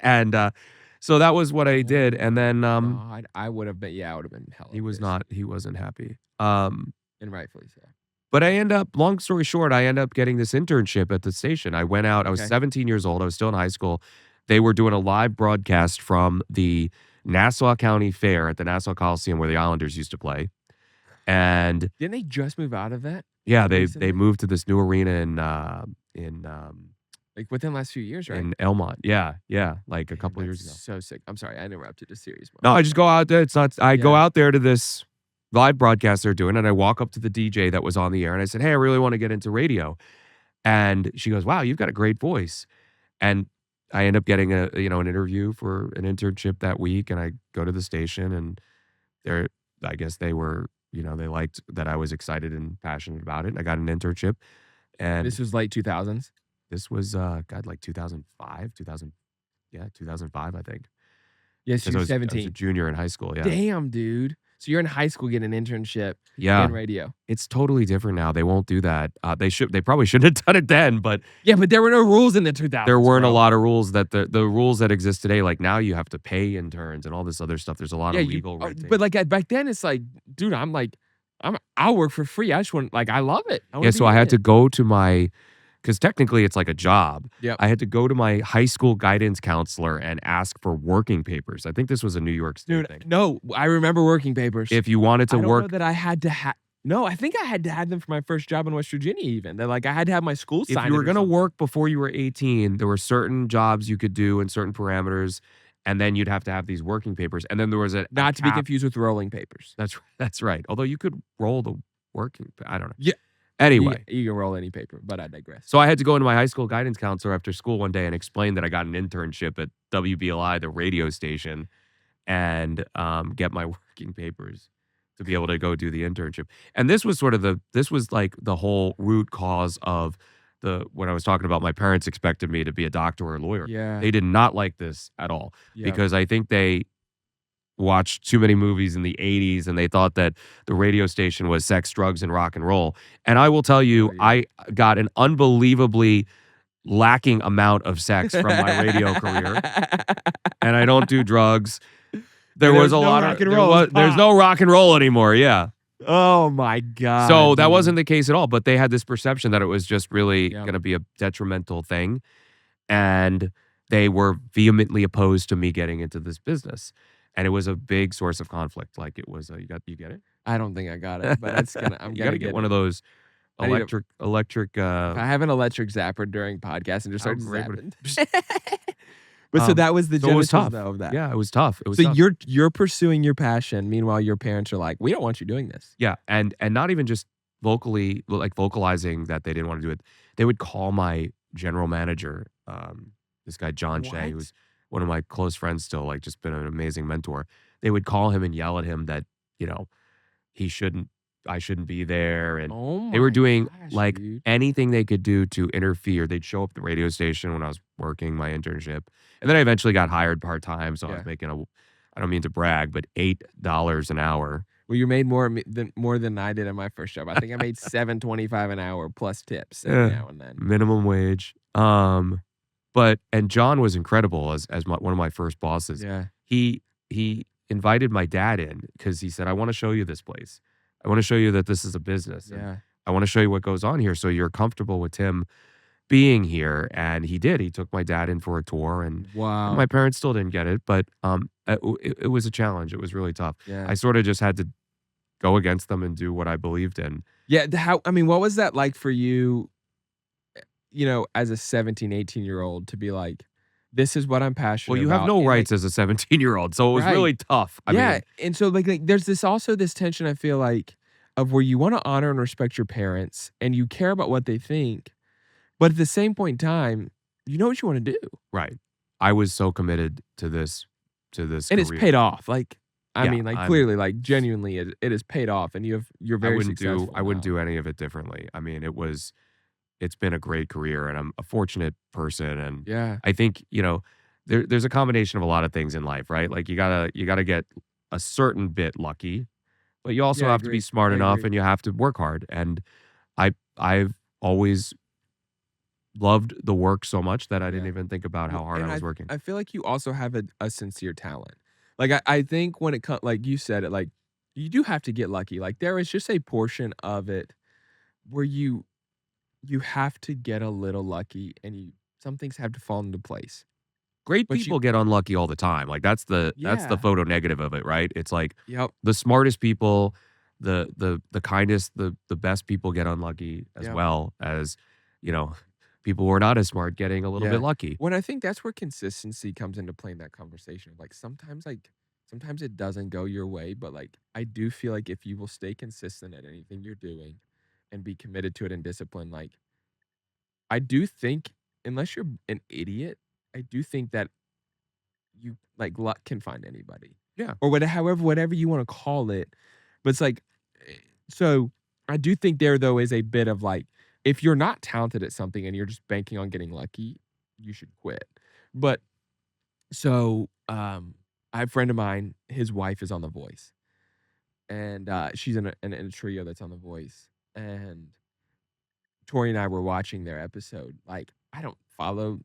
And so that was what I did. And then God, I would have been hella he wasn't happy. and rightfully so. But long story short, I ended up getting this internship at the station. I went out, I was 17 years old, I was still in high school. They were doing a live broadcast from the Nassau County Fair at the Nassau Coliseum where the Islanders used to play. And Didn't they just move out of that? yeah, they Recently? moved to this new arena in Like within the last few years, right? in Elmont. Yeah, like a Man, couple years that's ago. So sick. I'm sorry, I interrupted a series. No, I just go out there. It's not. I go Yeah. out there to this live broadcast they're doing, and I walk up to the DJ that was on the air, and I said, "Hey, I really want to get into radio." And she goes, "Wow, you've got a great voice." And I end up getting an interview for an internship that week, and I go to the station, and I guess they were, they liked that I was excited and passionate about it. And I got an internship, and This was late 2000s. this was like 2005, 2005, I think. Yes, Because you're I was a 17. junior in high school. Yeah. Damn, dude. So you're in high school getting an internship Yeah. in radio. It's totally different now. They won't do that. They probably should have done it then, but Yeah, but there were no rules in the 2000s. there weren't a bro. lot of rules that the rules that exist today. Like now you have to pay interns and all this other stuff. There's a lot Yeah, of legal red tape. but like back then, it's like, dude, I'll work for free. I just want, like, I love it. Yeah, so I had to go to because technically it's like a job. Yep. I had to go to my high school guidance counselor and ask for working papers. I think this was a New York State Dude, thing. no, I remember working papers. If you wanted to I don't work, know that I had to have. No, I think I had to have them for my first job in West Virginia. Even that, like, I had to have my school if sign. you were going going to work before you were 18, there were certain jobs you could do and certain parameters, and then you'd have to have these working papers. And then there was a not to be cap. confused with rolling papers. That's right. Although you could roll the working, I don't know. Yeah. Anyway, you can roll any paper, but I digress. so I had to go into my high school guidance counselor after school one day and explain that I got an internship at WBLI, the radio station, and get my working papers to be able to go do the internship. And this was like the whole root cause of when I was talking about my parents expected me to be a doctor or a lawyer. Yeah, They did not like this at all yeah. because I think they watched too many movies in the 80s and they thought that the radio station was sex, drugs, and rock and roll. And I will tell you, Oh, yeah. I got an unbelievably lacking amount of sex from my radio career. And I don't do drugs. There was a no lot rock of and there roll, was- it's there's pop. no rock and roll anymore. Yeah. Oh my god. So that dude. wasn't the case at all. But they had this perception that it was just really Yeah. going to be a detrimental thing. And they were vehemently opposed to me getting into this business. And it was a big source of conflict. Like it was, you get it? I don't think I got it, but I'm You gonna gotta get one of those I need to- electric. If I have an electric zapper during podcast and just start Oh, great, but- zapping. But so that was the so it was genesis tough. though of that. Yeah, it was tough. It was So tough. you're pursuing your passion. Meanwhile, your parents are like, "We don't want you doing this." Yeah, and not even just vocalizing that they didn't wanna do it, they would call my general manager, this guy, John Shea, What? who's one of my close friends still, like, just been an amazing mentor. They would call him and yell at him that, you know, he shouldn't I shouldn't be there, and Oh they were my doing, gosh, like, dude. anything they could do to interfere. They'd show up at the radio station when I was working my internship, and then I eventually got hired part-time, so I was Yeah. making a I don't mean to brag, but $8 an hour. Well, you made more than I did in my first job. I think I made $7.25 an hour plus tips every Eh, now and then. minimum wage. But and John was incredible as one of my first bosses. Yeah. He invited my dad in because he said, "I wanna show you this place. I wanna show you that this is a business, and Yeah. I wanna show you what goes on here so you're comfortable with Tim being here," and he did. He took my dad in for a tour, and Wow. my parents still didn't get it, but, it was a challenge. It was really tough. I Yeah. sorta just had to go against them and do what I believed in. Yeah, I mean, what was that like for you, as a 17, 18-year-old to be like, "This is what I'm Well, passionate you have about," no and, like rights as a 17-year-old, so it was right. really tough. I Yeah, mean, and so, there's this tension I feel like of where you wanna honor and respect your parents, and you care about what they think, but at the same point in time, you know what you wanna do, right. I was so committed to this and it's career. paid off, I Yeah, mean, clearly, genuinely, it has paid off, and you're I very wouldn't do successful I wouldn't now. do any of it differently. I mean, it's been a great career, and I'm a fortunate person, and Yeah. I think, there's a combination of a lot of things in life, right? Like, you gotta get a certain bit lucky, but you also Yeah, I have to be agree. smart I enough, agree. and you have to work hard, and I've always loved the work so much that I didn't Yeah. even think about Well, how hard I and was working. I feel like you also have a sincere talent. I think when it comes, like you said it, you do have to get lucky. Like, there is just a portion of it where you have to get a little lucky, and some things have to fall into place. Great But you people get unlucky all the time. Like, that's the Yeah. photo negative of it, right? It's like Yep. the smartest people, the kindest, the best people get unlucky as Yep. well as, you know, people who are not as smart getting a little bit Yeah. lucky. When I think that's where consistency comes into play in that conversation of, sometimes it doesn't go your way, but, I do feel like if you will stay consistent at anything you're doing and be committed to it and disciplined, I do think, unless you're an idiot, I do think that luck can find anybody. Yeah. Or whatever you wanna call it. But it's so I do think there, though, is a bit of, if you're not talented at something and you're just banking on getting lucky, you should quit. But I have a friend of mine, his wife is on The Voice, and, she's in a trio that's on The Voice, and Tori and I were watching their episode. I don't follow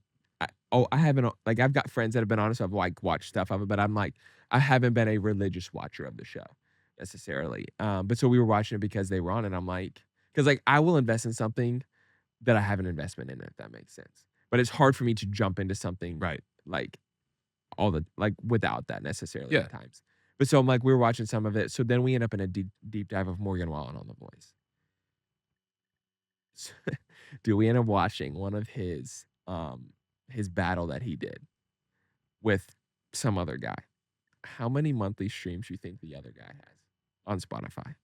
I haven't, I've got friends that have been on it, so I've, watched stuff of it, but I haven't been a religious watcher of the show necessarily. But so we were watching it because they were on it, I'm like, 'cause, I will invest in something that I have an investment in, if that makes sense. But it's hard for me to jump into something, Right. like, without that necessarily Yeah. at times. But so I'm like, we were watching some of it, so then we end up in a deep dive of Morgan Wallen on The Voice. Do we end up watching one of his battle that he did with some other guy. How many monthly streams do you think the other guy has on Spotify?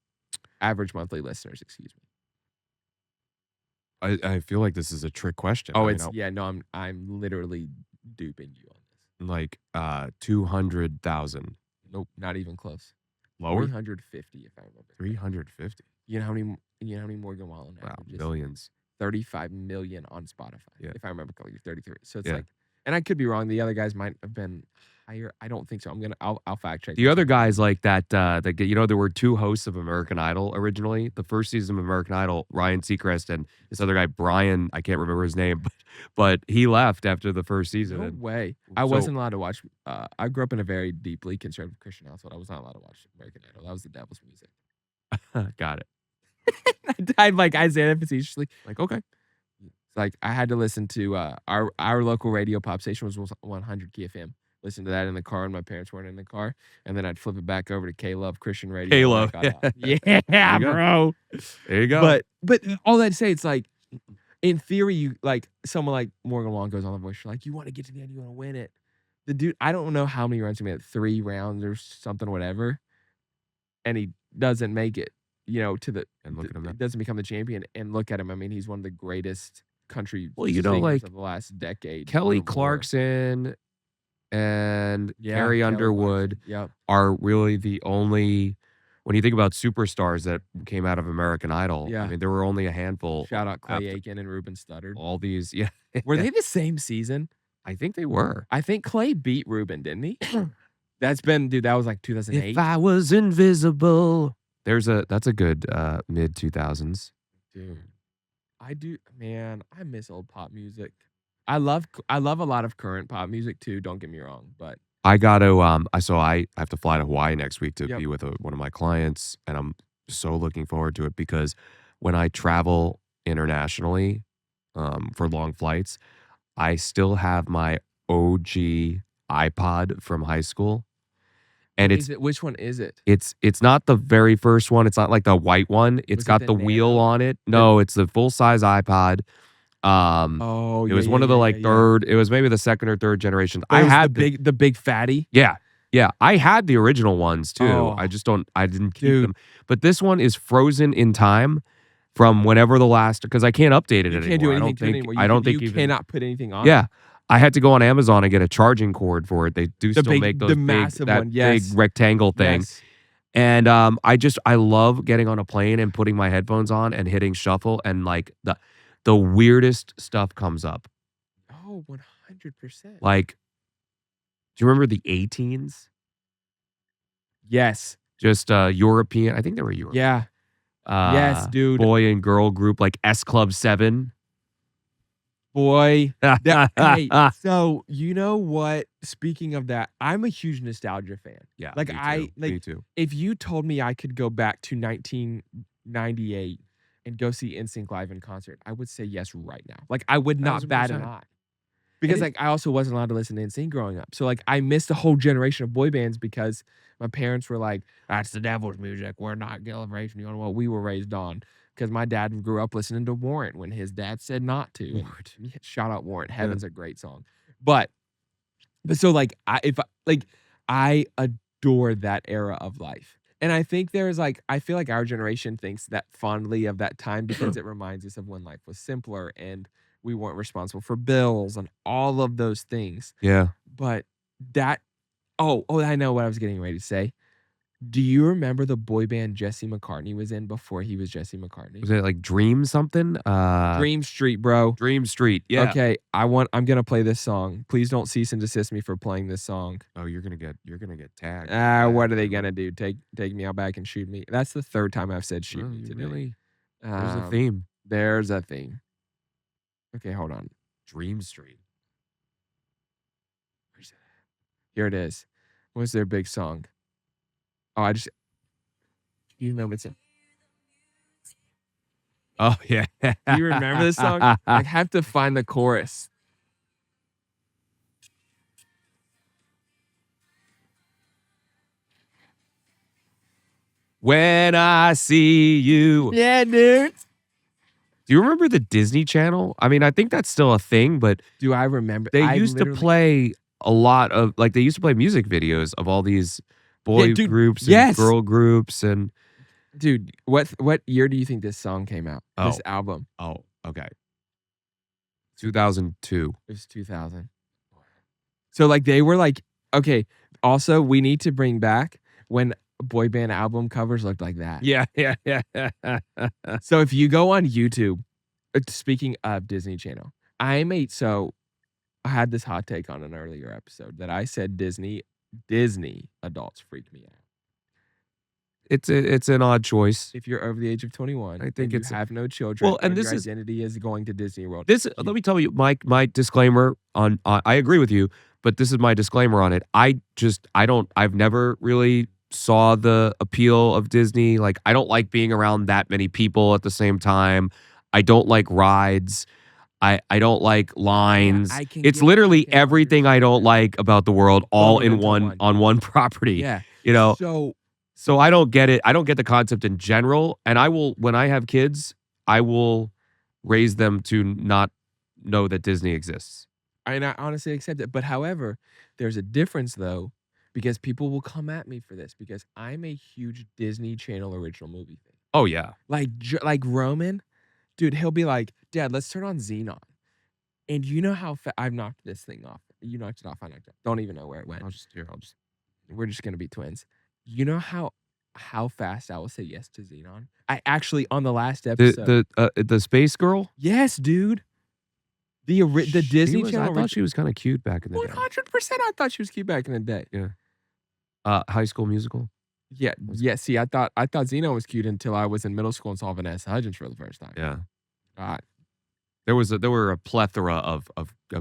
Average monthly listeners, excuse me. I feel like this is a trick question. Oh, I mean, it's yeah, no, I'm literally duping you on this. like 200,000 Nope, not even close. lower, 350 if I remember correctly. 350. You know how many Morgan Wallen Wow, averages? millions. 35 million on Spotify, Yeah. if I remember correctly, 33. So it's Yeah. and I could be wrong. The other guys might have been higher. I don't think so. I'll fact check The this other one. guys like that, there were 2 hosts of American Idol originally. The first season of American Idol, Ryan Seacrest and this other guy, Brian, I can't remember his name, but he left after the first season. No And way. I so wasn't allowed to watch. I grew up in a very deeply conservative Christian household. I was not allowed to watch American Idol. That was the devil's music. got it. I'm like, I say that facetiously. Like, okay. It's like I had to listen to our local radio pop station was 100 Key FM. Listen to that in the car when my parents weren't in the car, and then I'd flip it back over to K Love Christian Radio when I Halo. got off. There Yeah, you go. bro. There you go. But all that to say, it's like in theory, you someone like Morgan Wallen goes on The Voice. You're like, you want to get to the end, you want to win it. The dude, I don't know how many rounds he made, 3 rounds or something, whatever, and he doesn't make it. to the And look at him now. doesn't become the champion, and look at him. I mean, he's one of the greatest country Well, singers like of the last decade Kelly or more. Clarkson and Yeah, Carrie Kelly Underwood Clarkson. Yep. are really the only when you think about superstars that came out of American Idol, I Yeah. mean, there were only a handful Shout out Clay after Aiken and Ruben Studdard. all these. Yeah. Were they the same season? I think they were. I think Clay beat Ruben, didn't he? That was like 2008. If I was invisible. That's a good mid 2000s. Dude, man, I miss old pop music. I love a lot of current pop music too, don't get me wrong, but I got to I have to fly to Hawaii next week to Yep. be with one of my clients, and I'm so looking forward to it because when I travel internationally for long flights, I still have my OG iPod from high school. And which one is it? it's not the very first one. It's not like the white one. It's Was it got the the wheel Nano? on it. No, it's the full-size iPod. Oh, It yeah, was yeah, one of the yeah, like yeah, yeah. third, it was maybe the second or third generation. I It was had the big fatty. yeah. Yeah, I had the original ones too. Oh, I didn't keep dude. them. But this one is frozen in time from whenever the last because I can't update it You anymore. can't do I anything don't to it think anymore. I don't You think even cannot put anything on yeah. it. I had to go on Amazon and get a charging cord for it. They do still make those the big massive that one, yes. big rectangle thing. Yes. And I love getting on a plane and putting my headphones on and hitting shuffle and like the weirdest stuff comes up. Oh, 100%. Like, do you remember the A-Teens? Yes. Just European. I think they were European. Yeah. Yes, dude. Boy and girl group like S Club 7. Boy. Hey, so you know what? Speaking of that, I'm a huge nostalgia fan. Yeah, Like me too. if you told me I could go back to 1998 and go see NSYNC live in concert, I would say yes right now. Like I would not bat an 1000%. eye. Because like I also wasn't allowed to listen to NSYNC growing up. So like I missed a whole generation of boy bands because my parents were like, that's the devil's music. We're not generation on what we were raised on. Because my dad grew up listening to Warrant when his dad said not to. And shout out Warrant. Heaven's a great song. But so like I adore that era of life. And I think I feel like our generation thinks that fondly of that time because it reminds us of when life was simpler and we weren't responsible for bills and all of those things. Yeah. But that I know what I was getting ready to say. Do you remember the boy band Jesse McCartney was in before he was Jesse McCartney? Was it like Dream something? Dream Street, bro. Dream Street. Yeah. Okay, I'm gonna play this song. Please don't cease and desist me for playing this song. Oh, you're gonna get tagged. What are they gonna do? Take me out back and shoot me? That's the third time I've said shoot me today. Really? There's a theme. There's a theme. Okay, hold on. Dream Street. Where's it at? Here it is. What's their big song? Oh, you know it's in. Oh yeah. Do you remember this song? I have to find the chorus. When I see you. Yeah, dude. Do you remember the Disney Channel? I mean, I think that's still a thing, but Do I remember? they used to play a lot of like they used to play music videos of all these boy dude, groups and yes. girl groups and Dude, what year do you think this song came out? This album. Oh, okay. 2002. It was 2000. So like they were like, okay, also we need to bring back when boy band album covers looked like that. Yeah. So if you go on YouTube, speaking of Disney Channel, I had this hot take on an earlier episode that I said Disney adults freak me out. It's an odd choice. If you're over the age of 21, I think and you have no children, Well, and your this is identity is going to Disney World. let me tell you my disclaimer on I agree with you, but this is my disclaimer on it. I've never really saw the appeal of Disney. Like I don't like being around that many people at the same time. I don't like rides. I don't like lines. It's literally everything I don't like about the world all in on one property. Yeah. You know. So I don't get it. I don't get the concept in general. And when I have kids, I will raise them to not know that Disney exists. And I honestly accept it. But however, there's a difference though, because people will come at me for this because I'm a huge Disney Channel original movie fan. Oh, yeah. Like Roman, dude, he'll be like, "Dad, let's turn on Xenon." And you know how I've knocked this thing off. You knocked it off. I knocked it. Don't even know where it went. I'll just We're just gonna be twins. You know how fast I will say yes to Xenon? I actually on the last episode. the space girl? Yes, dude. The Disney I Channel. thought she was kinda cute back in the day. 100%. I thought she was cute back in the day. Yeah. High School Musical? Yeah, yeah. See, I thought Xenon was cute until I was in middle school and saw Vanessa Hudgens for the first time. Yeah. God. There were a plethora of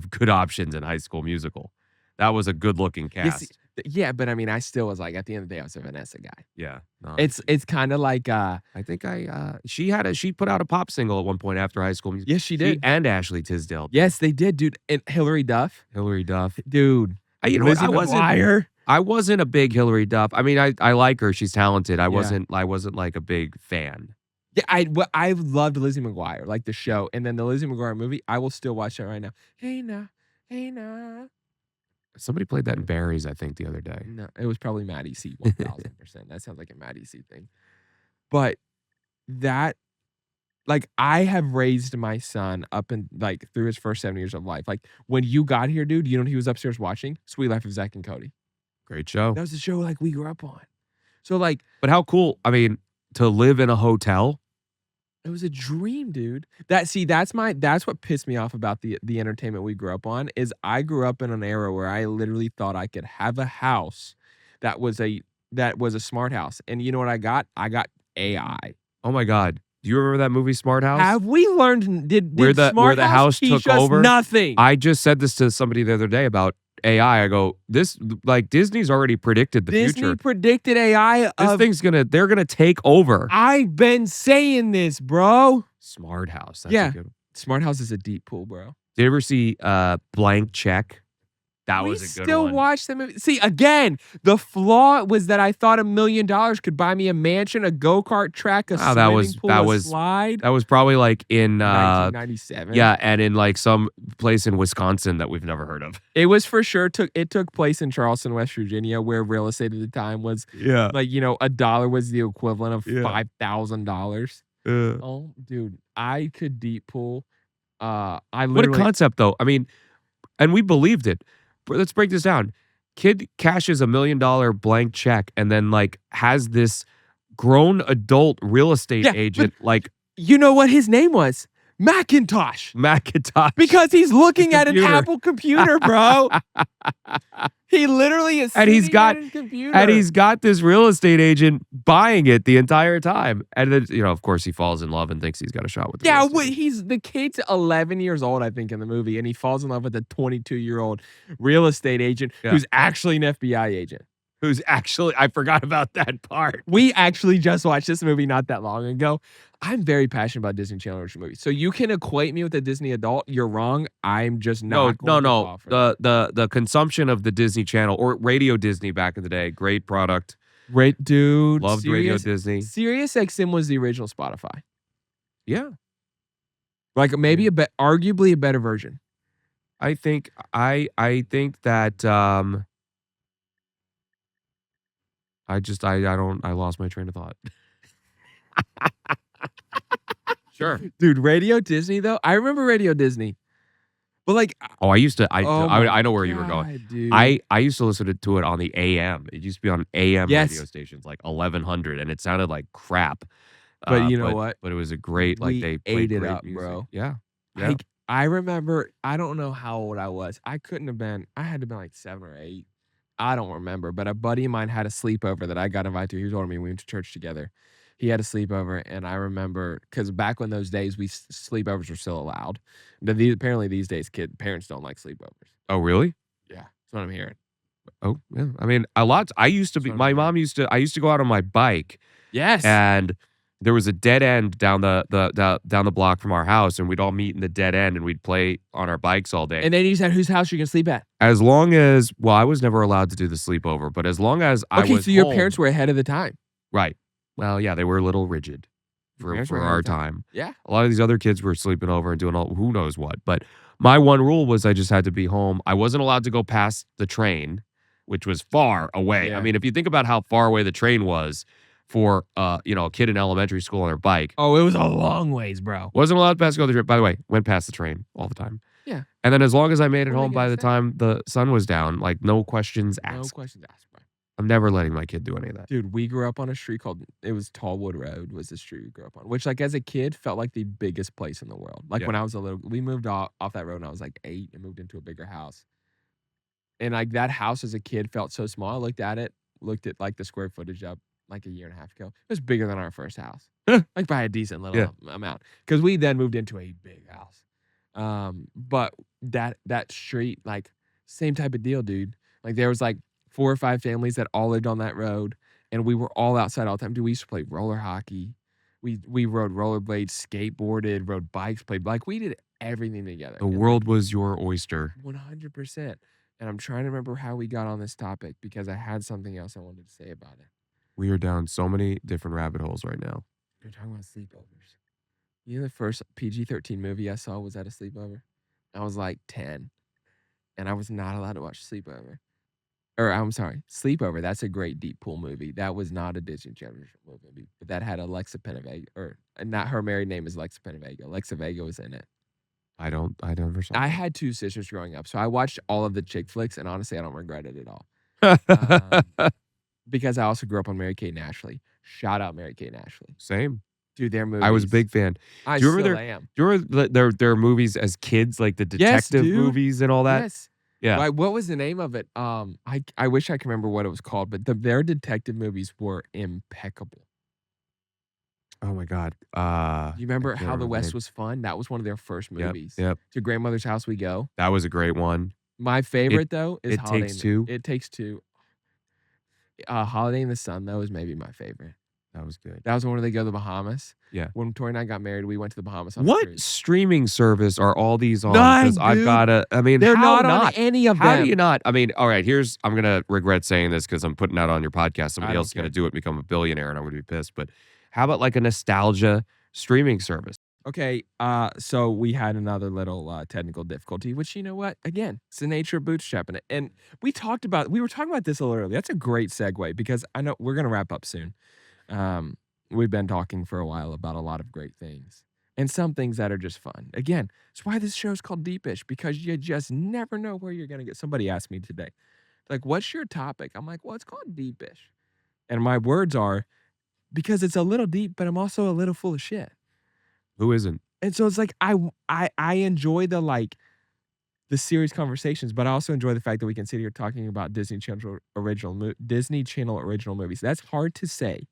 good options in High School Musical. That was a good-looking Yeah, cast. see, yeah, but I mean, I still was like, at the end of the day, I was a Vanessa guy. Yeah. No, It's kind of like, I think she put out a pop single at one point after High School Musical. yes, she did. And Ashley Tisdale. Yes, they did, dude. And Hillary Duff, Hilary Duff. dude. You know what? Lizzie McGuire. I wasn't a big Hilary Duff. I mean, I like her. She's talented. I Yeah. wasn't like a big fan. Yeah, I loved Lizzie McGuire, like the show, and then the Lizzie McGuire movie. I will still watch that right now. Hey now, hey now. Somebody played that in Barry's, I think, the other day. No, it was probably Maddie C. 1000%. That sounds like a Maddie C thing. But that, like, I have raised my son up and like through his first 7 years of life. Like when you got here, dude, you know what he was upstairs watching? Sweet Life of Zach and Cody. Great show. That was the show like we grew up on. So like, But how cool, I mean, to live in a hotel. it was a dream, dude. That's what pissed me off about the entertainment we grew up on is I grew up in an era where I literally thought I could have a house that was a smart house. And you know what I got? I got AI. Oh my God. Do you remember that movie Smart House? Have we learned did Where the Smart house teach took us over? nothing? I just said this to somebody the other day about AI. I go, this, like, Disney's already predicted the Disney future. predicted AI. They're gonna take over. I've been saying this, bro. Smart House. That's Yeah. a good one. Smart House is a deep pool, bro. Did you ever see Blank Check? That We was a good still one. watch the movie. See, again, the flaw was that I thought $1 million could buy me a mansion, a go-kart track, a Wow, swimming pool, a slide. That was probably like in 1997. yeah, and in like some place in Wisconsin that we've never heard of. It was for sure took place in Charleston, West Virginia, where real estate at the time was Yeah. like, $1 was the equivalent of Yeah. $5,000. Oh, dude, I could deep pool. I What a literally concept, though. I mean, and we believed it. Let's break this down. Kid cashes $1 million blank check and then like has this grown adult real estate Yeah, agent like you know what his name was? Macintosh. Macintosh. Because he's looking at an Computer. Apple computer, bro. He literally is And he's sitting got- at his computer. And he's got this real estate agent buying it the entire time. And then, of course, he falls in love and thinks he's got a shot with the yeah, real estate. the kid's 11 years old, I think, in the movie, and he falls in love with a 22-year-old real estate agent Yeah. who's actually an FBI agent. Who's actually, I forgot about that part. We actually just watched this movie not that long ago. I'm very passionate about Disney Channel original movies. So you can equate me with a Disney adult. You're wrong. I'm just not. No. fall for it. The consumption of the Disney Channel or Radio Disney back in the day, great product. Great dude. Loved Radio Disney. Sirius XM was the original Spotify. Yeah. Like maybe arguably a better version. I think that I lost my train of thought. Sure. Dude, Radio Disney though. I remember Radio Disney. But like Oh, oh my I know where you were going. God, dude. I used to listen to it on the AM. It used to be on AM Yes. radio stations like 1100 and it sounded like crap. But you know what? But it was a great We they ate played it great up, music. bro. Yeah. Yeah. I remember, I don't know how old I was. I had to have been like 7 or 8. I don't remember, but a buddy of mine had a sleepover that I got invited to. He was older than me. We went to church together. He had a sleepover, and I remember, because back when those days, sleepovers were still allowed. But apparently these days, parents don't like sleepovers. Oh, really? Yeah, that's what I'm hearing. Oh, yeah. I mean, a lot. I used to be. That's what My I'm mom used to. I used to go out on my bike, Yes. and there was a dead end down the block from our house, and we'd all meet in the dead end, and we'd play on our bikes all day. And then you said, whose house you can sleep at? As long as, well, I was never allowed to do the sleepover, but as long as I Okay, was so your home- parents were ahead of the time. right. Well, yeah, they were a little rigid Your parents were for ahead our of the time. Yeah. A lot of these other kids were sleeping over and doing all who knows what. But my one rule was I just had to be home. I wasn't allowed to go past the train, which was far away. Yeah. I mean, if you think about how far away the train was for a kid in elementary school on their bike. Oh, it was a long ways, bro. Wasn't allowed past go the trip. By the way, went past the train all the time. Yeah. And then as long as I made it What are they home by gonna the say? time the sun was down, like no questions No asked. questions asked, bro. I'm never letting my kid do any of that. Dude, we grew up on a street called it was Tallwood Road was the street we grew up on, which like as a kid felt like the biggest place in the world. Like Yeah. when I was a little, we moved off that road when I was like 8 and moved into a bigger house. And like that house as a kid felt so small. I looked at like the square footage up like a year and a half ago. It was bigger than our first house, like by a decent little Yeah. amount. Because we then moved into a big house. But that street, like same type of deal, dude. Like there was like 4 or 5 families that all lived on that road, and we were all outside all the time. Dude, we used to play roller hockey. We rode rollerblades, skateboarded, rode bikes, played like we did everything together. The And, like, world was your oyster. 100%. And I'm trying to remember how we got on this topic because I had something else I wanted to say about it. We are down so many different rabbit holes right now. We're talking about sleepovers. You know, the first PG-13 movie I saw was at a sleepover. I was like 10, and I was not allowed to watch Sleepover. Or I'm sorry, Sleepover. That's a great deep pool movie. That was not a Disney Channel movie, but that had Alexa Penavega, or not her married name is Alexa Penavega. Alexa Vega was in it. I never saw I that. had 2 sisters growing up, so I watched all of the chick flicks, and honestly, I don't regret it at all. Because I also grew up on Mary-Kate and Ashley. Shout out Mary-Kate and Ashley. Same. Dude, their movies. I was a big fan. I Do you remember still am. Do you remember their movies as kids, like the Yes, detective dude. movies and all that? Yes. Yeah. Like, what was the name of it? I wish I could remember what it was called, but their detective movies were impeccable. Oh my God. You remember can't How the remember the West name. Was Fun? That was one of their first movies. Yep. To Grandmother's House We Go. That was a great one. My favorite though is It Holiday Takes in- Two. It Takes Two. Holiday in the Sun though is maybe my favorite. That was good. That was one where they go to the Bahamas. Yeah. When Tori and I got married, we went to the Bahamas on a What cruise. streaming service are all these on? None, Because I've dude. got I mean, They're how not on any of How them. do you not? I mean, all right, I'm going to regret saying this because I'm putting that on your podcast. Somebody don't else is going to care. do it and become a billionaire, and I'm going to be pissed. But how about like a nostalgia streaming service? Okay, so we had another little technical difficulty, which you know what? Again, it's the nature of bootstrapping it. And we were talking about this a little earlier. That's a great segue because I know we're gonna wrap up soon. We've been talking for a while about a lot of great things and some things that are just fun. Again, it's why this show is called Deepish, because you just never know where you're gonna get. Somebody asked me today, like, what's your topic? I'm like, well, it's called Deepish. And my words are because it's a little deep, but I'm also a little full of shit. Who isn't? And so it's like I enjoy the serious conversations, but I also enjoy the fact that we can sit here talking about Disney Channel original movies. That's hard to say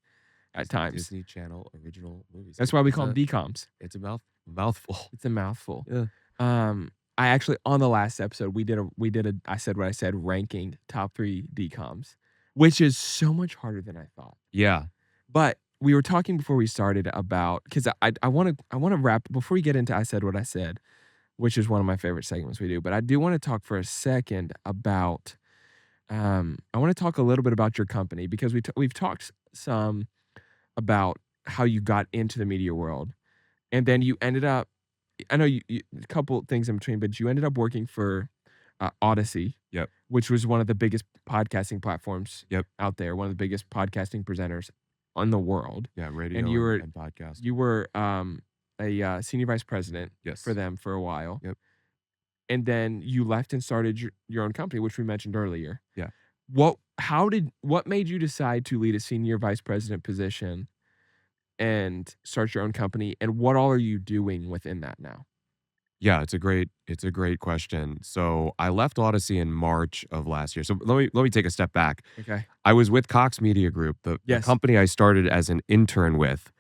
at times. Disney Channel original movies. That's why we call them DCOMs. It's a mouthful. It's a mouthful. Yeah. I actually on the last episode we did a I said what I said ranking top 3 DCOMs, which is so much harder than I thought. Yeah. But we were talking before we started about because I want to wrap before we get into I said what I said, which is one of my favorite segments we do. But I do want to talk for a second about I want to talk a little bit about your company because we've talked some about how you got into the media world, and then you ended up. I know you a couple things in between, but you ended up working for Odyssey. Yep. Which was one of the biggest podcasting platforms. Yep. Out there, one of the biggest podcasting presenters in the world. Yeah, radio And you were and podcast. You were a senior vice president Yes. for them for a while. Yep. And then you left and started your own company, which we mentioned earlier. Yeah. What made you decide to lead a senior vice president position and start your own company? And what all are you doing within that now? Yeah, it's a great question. So I left Odyssey in March of last year. So let me take a step back. Okay. I was with Cox Media Group, the Yes. company I started as an intern with.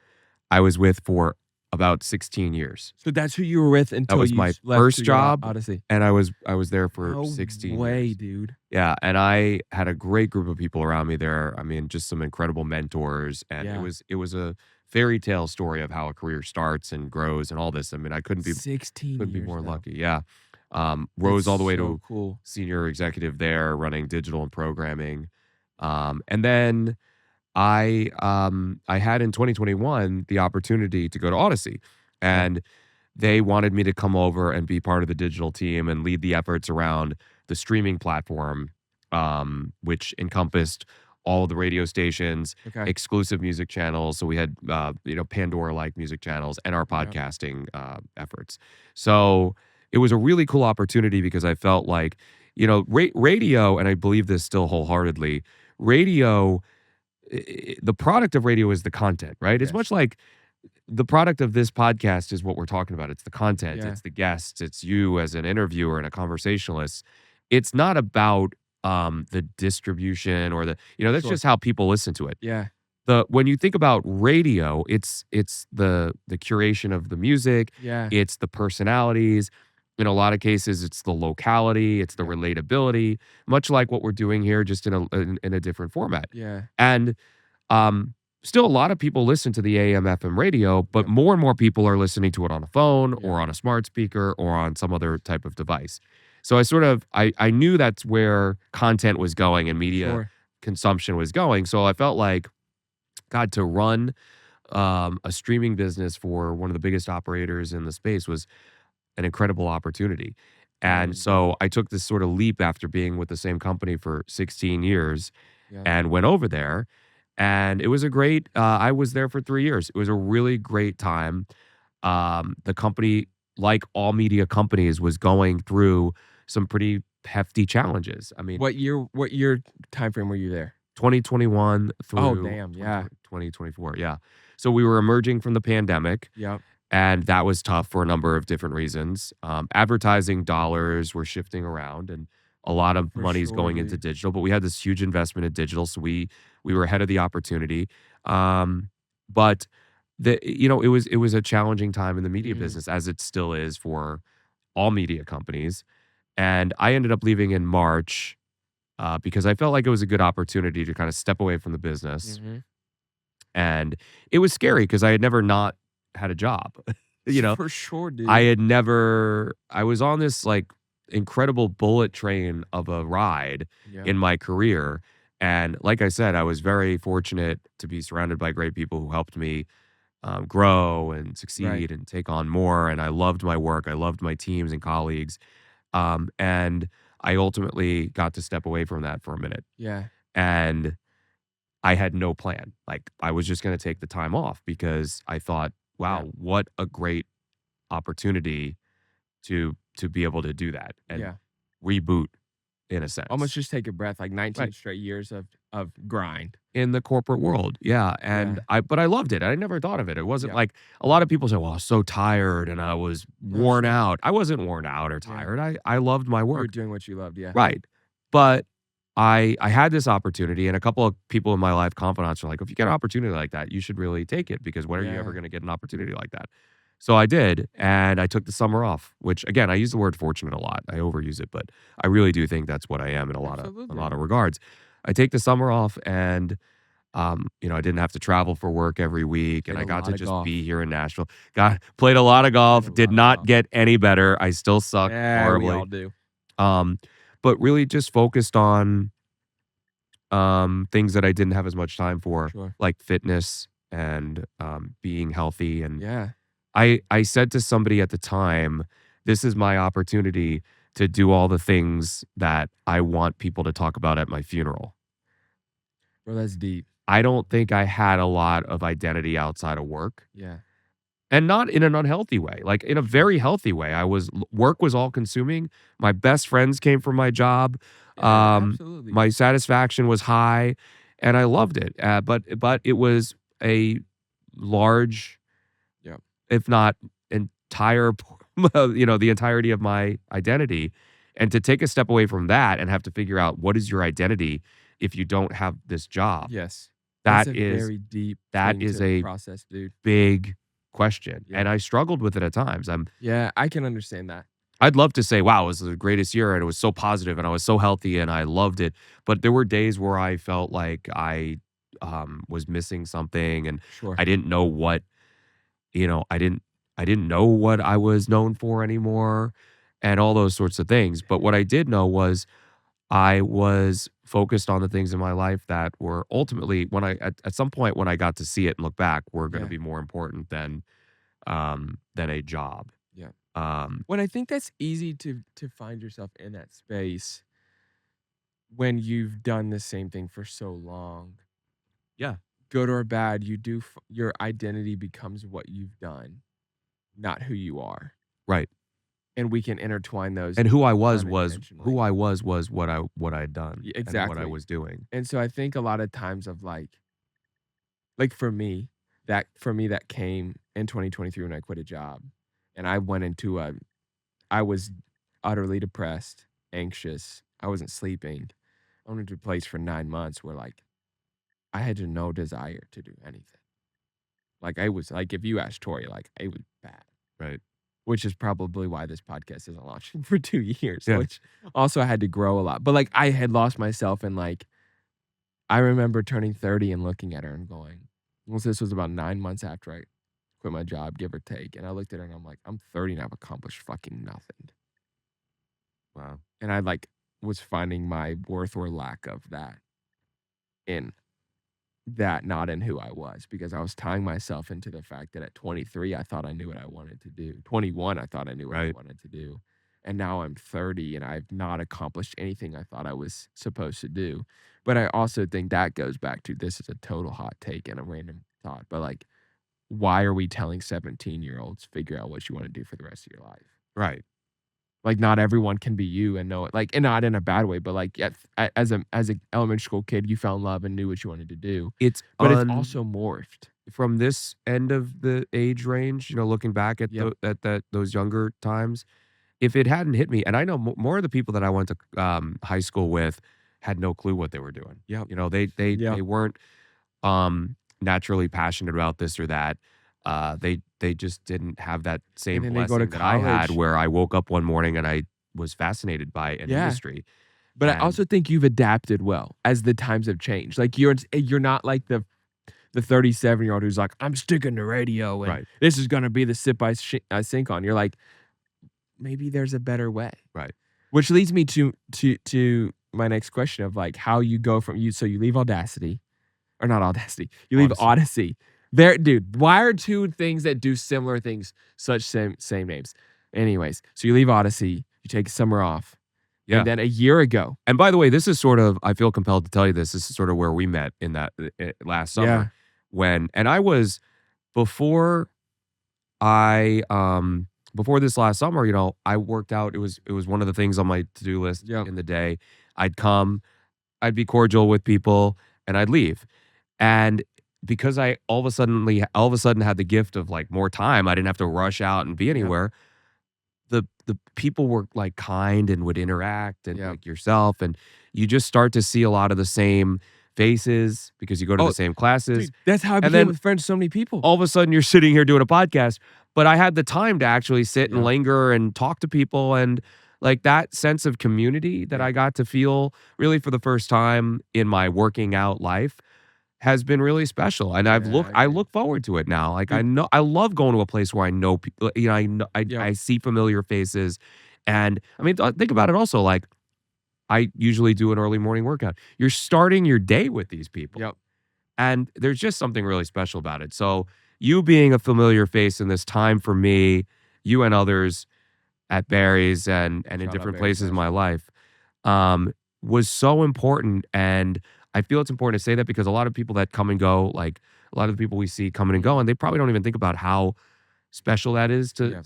I was with for about 16 years. So that's who you were with until was you my left first to go job. Odyssey. And I was there for No 16 way, years. dude. Yeah, and I had a great group of people around me there. I mean, just some incredible mentors, and Yeah. it was a fairy tale story of how a career starts and grows and all this. I mean, I couldn't be 16 couldn't be years more though. lucky. Yeah. Rose all the way so to cool. senior executive there, running digital and programming. And then I had in 2021 the opportunity to go to Odyssey, and they wanted me to come over and be part of the digital team and lead the efforts around the streaming platform, which encompassed all the radio stations, Okay. exclusive music channels. So we had, Pandora-like music channels and our Yep. podcasting efforts. So it was a really cool opportunity because I felt like, radio, and I believe this still wholeheartedly, radio, the product of radio is the content, right? It's much Yes. like the product of this podcast is what we're talking about. It's the content, Yeah. it's the guests, it's you as an interviewer and a conversationalist. It's not about the distribution or that's Sure. just how people listen to it. Yeah. The When you think about radio, it's the curation of the music, Yeah. it's the personalities. In a lot of cases, it's the locality, it's the Yep. relatability, much like what we're doing here, just in a different format. Yeah. And um, still, a lot of people listen to the AM FM radio, but Yep. more and more people are listening to it on a phone Yep. or on a smart speaker or on some other type of device. So I knew that's where content was going and media Sure. consumption was going. So I felt like, God, to run a streaming business for one of the biggest operators in the space was an incredible opportunity. Yeah, And indeed. so I took this sort of leap after being with the same company for 16 years Yep. and went over there. And it was a great, I was there for 3 years. It was a really great time. The company, like all media companies, was going through some pretty hefty challenges. I mean, What year time frame were you there? 2021 Oh, through damn, yeah. 2024. Yeah. So we were emerging from the pandemic, Yep. and that was tough for a number of different reasons. Advertising dollars were shifting around, and a lot of For money's sure, going into dude. digital. But we had this huge investment in digital, so we were ahead of the opportunity. But it was a challenging time in the media Mhm. business, as it still is for all media companies. And I ended up leaving in March because I felt like it was a good opportunity to kind of step away from the business. Mhm. And it was scary because I had never not had a job. you know, For sure, I dude. had never, I was on this like incredible bullet train of a ride Yep. in my career. And like I said, I was very fortunate to be surrounded by great people who helped me grow and Right. succeed and take on more. And I loved my work. I loved my teams and colleagues. And I ultimately got to step away from that for a minute. Yeah. And I had no plan. Like, I was just gonna take the time off because I thought, Yeah. "Wow, what a great opportunity to be able to do that and Yeah. reboot in a Almost sense." just take a breath, like 19 Right. straight years of grind. In the corporate world, yeah, and Yeah. I loved it. I never thought of it. It wasn't Yep. like a lot of people say, "Well, I was so tired and I was No, worn sure. out." I wasn't worn out or Yeah. tired. I loved my You were work. doing what you loved, yeah. Right. But I had this opportunity, and a couple of people in my life, confidants, were like, "If you get an opportunity like that, you should really take it because when are you ever Yeah. gonna get an opportunity like that?" So I did, and I took the summer off, which again, I use the word fortunate a lot. I overuse it, but I really do think that's what I am in a Absolutely. lot of regards. I take the summer off and I didn't have to travel for work every week, and Played I a got to lot of just be golf. here in Nashville. Got played a lot of Played a golf, did lot of not golf. get any better. I still suck Yeah, we all horribly. do. Um, but really just focused on things that I didn't have as much time for, Sure. like fitness and being healthy. And Yeah. I said to somebody at the time, this is my opportunity to do all the things that I want people to talk about at my funeral. Bro, that's deep. I don't think I had a lot of identity outside of work. Yeah. And not in an unhealthy way, like in a Sure. very healthy way. Work was all consuming. My best friends came from my job. Yeah, Um, absolutely. my satisfaction was high, and I loved it. But it was a large, Yep. if not entire, the entirety of my identity. And to take a step away from that and have to figure out what is your identity if you don't have this job, Yes. That's that a is very deep that thing is to a process, dude. big question, and Yeah. I struggled with it at times. Yeah, I can understand that. I'd love to say, "Wow, it was the greatest year, and it was so positive, and I was so healthy, and I loved it," but there were days where I felt like I, was missing something, and Sure. I didn't know what I didn't know what I was known for anymore, and all those sorts of things, but what I did know was I was focused on the things in my life that were ultimately when at some point when I got to see it and look back, were gonna Yeah. be more important than a job. Yeah. Um, When I think that's easy to find yourself in that space, when you've done the same thing for so long, Yeah. good or bad, your identity becomes what you've done, not who you are. Right. And we can intertwine those And who I was who unintentionally. I was what I had done and what I Exactly. was doing. And so I think a lot of times of for me, that came in 2023 when I quit a job and I went into I was utterly depressed, anxious. I wasn't sleeping. I went into a place for 9 months where I had no desire to do anything. I was if you asked Tori, it was bad. Right. Which is probably why this podcast isn't launching for 2 years, Yeah. which also I had to grow a lot. But I had lost myself and I remember turning 30 and looking at her and going, well, this was about 9 months after I quit my job, give or take. And I looked at her and I'm like, I'm 30 and I've accomplished fucking nothing. Wow. And I was finding my worth or lack of that in that, not in who I was, because I was tying myself into the fact that at 23, I thought I knew what I wanted to do. 21, I thought I knew what I Right. wanted to do. And now I'm 30 and I've not accomplished anything I thought I was supposed to do. But I also think that goes back to, this is a total hot take and a random thought, but why are we telling 17-year-olds figure out what you want to do for the rest of your life? Right. Not everyone can be you and know it. And not in a bad way, but as a elementary school kid, you fell in love and knew what you wanted to do. It's But it's also morphed. from this end of the age range, looking back at Yep. those younger times, if it hadn't hit me, and I know more of the people that I went to high school with had no clue what they were doing. Yep. They Yep. weren't naturally passionate about this or that. They just didn't have that same then they go to blessing that I had, college. where I woke up one morning and I was fascinated by an Yeah. industry. But I And also think you've adapted well as the times have changed. You're not like the 37-year-old who's like, I'm sticking to radio and Right. this is gonna be the sip I sink on. You're like, maybe there's a better way. Right. Which leads me to my next question of how you go from so you leave Audacity, or not Audacity, you leave Odyssey. There, dude, why are two things that do similar things such same names? Anyways, so you leave Odyssey, you take summer off. Yeah. And then a year ago. And by the way, this is sort of, I feel compelled to tell you this. This is sort of where we met in that last summer and I was before before this last summer, I worked out. It was one of the things on my to-do list in the day. I'd come, I'd be cordial with people, and I'd leave. And because I all of a sudden had the gift of more time, I didn't have to rush out and be anywhere. The people were kind and would interact and like yourself, and you just start to see a lot of the same faces because you go to the same classes. Dude, that's how I became with friends, so many people. All of a sudden you're sitting here doing a podcast, but I had the time to actually sit and linger and talk to people, and that sense of community that I got to feel really for the first time in my working out life has been really special, and I look forward to it now. I love going to a place where I know people. I see familiar faces, and I mean, think about it also. I usually do an early morning workout. You're starting your day with these people, Yep. and there's just something really special about it. So you being a familiar face in this time for me, you and others at Barry's and in different places in my life, was so important. And I feel it's important to say that because a lot of people that come and go, a lot of the people we see coming and going, they probably don't even think about how special that is to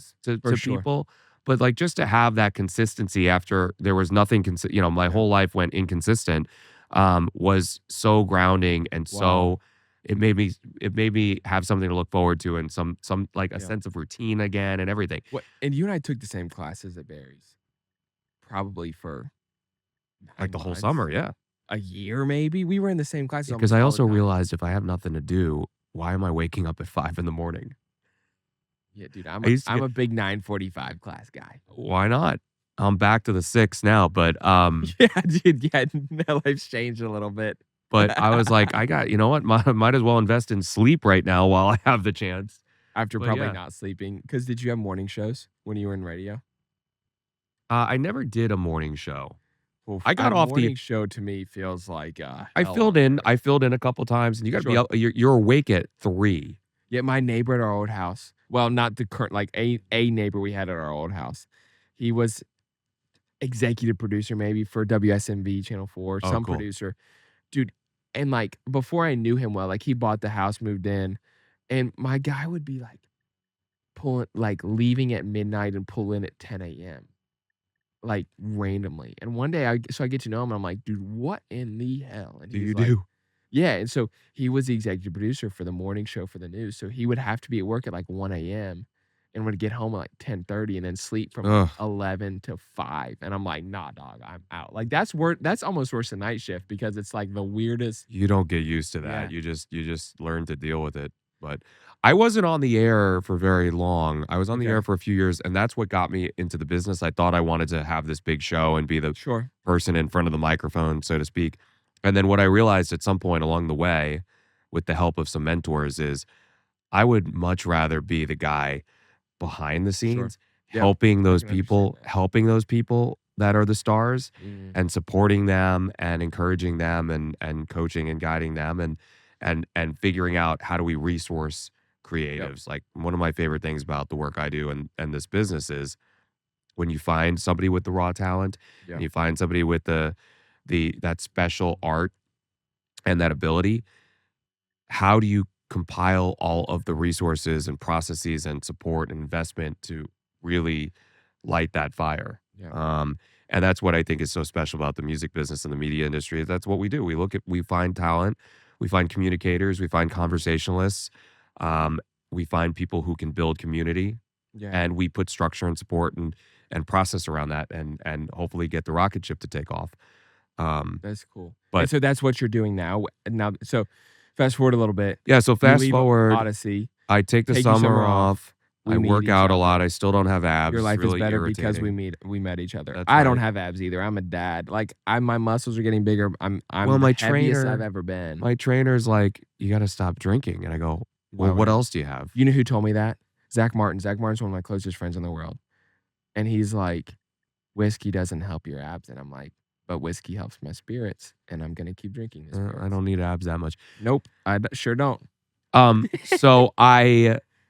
people. But just to have that consistency after there was nothing, my whole life went inconsistent, was so grounding and so it made me have something to look forward to and some a sense of routine again and everything. And you and I took the same classes at Barry's, probably for the whole summer, a year maybe. We were in the same classes because I also realized if I have nothing to do, why am I waking up at 5 a.m? Yeah, dude, I'm a big 9:45 class guy. Why not? I'm back to the 6 now, but yeah, dude, my life's changed a little bit. But I was like, you know what? Might as well invest in sleep right now while I have the chance. After probably not sleeping, because did you have morning shows when you were in radio? I never did a morning show. Well, I got off morning show to me feels like I filled in a couple times, and you got to be up. You're awake at 3. Yeah, my neighbor at our old house. Well, not the current, a neighbor we had at our old house. He was executive producer maybe for WSMV Channel 4, Oh, some cool. producer. Dude, and, like, before I knew him well, like, he bought the house, moved in, and my guy would be, leaving at midnight and pull in at 10 a.m., like, randomly, and one day I get to know him, and I'm like, "Dude, what in the hell?" And Do he's you like do? yeah, and so he was the executive producer for the morning show for the news, so he would have to be at work at, like, 1 a.m. and would get home at, like, 10:30 and then sleep from, like, Ugh, 11 to 5, and I'm like, "Nah, dog, I'm out." Like, that's almost worse than night shift because it's, like, the weirdest you don't get used to that. yeah, You just learn to deal with it. But I wasn't on the air for very long. I was on the air okay, for a few years, and that's what got me into the business. I thought I wanted to have this big show and be the sure, person in front of the microphone, so to speak. And then what I realized at some point along the way, with the help of some mentors, is I would much rather be the guy behind the sure. scenes, Yep, I can understand that. helping those people that are the stars Mhm, and supporting them and encouraging them and coaching and guiding them and figuring out how do we resource yep, creatives. Like one of my favorite things about the work I do and this business is when you find somebody with the raw talent and yeah, you find somebody with the that special art and that ability, how do you compile all of the resources and processes and support and investment to really light that fire? yeah, Um, and that's what I think is so special about the music business and the media industry. That's what we do. We find talent, we find communicators, we find conversationalists, um, we find people who can build community, yeah. and we put structure and support and process around that, and hopefully get the rocket ship to take off. Um, That's cool. And but so that's what you're doing now so fast forward a little bit, yeah, so you fast leave forward, Odyssey, I take the take your summer summer off, off. we I meet work each out a lot. other. I still don't have abs. Your It's life is really better because irritating. we met each other. That's I don't right. have abs either, I'm a dad, like, my muscles are getting bigger, I'm Well, the heaviest I've ever been. my trainer's like, "You gotta stop drinking." And I go, "Well, Why would what I else do you have?" you know who told me that? Zach Martin. Zach Martin's one of my closest friends in the world, and he's like, "Whiskey doesn't help your abs," and I'm like, "But whiskey helps my spirits, and I'm gonna keep drinking the I spirits." don't need abs that much. Nope, sure don't. So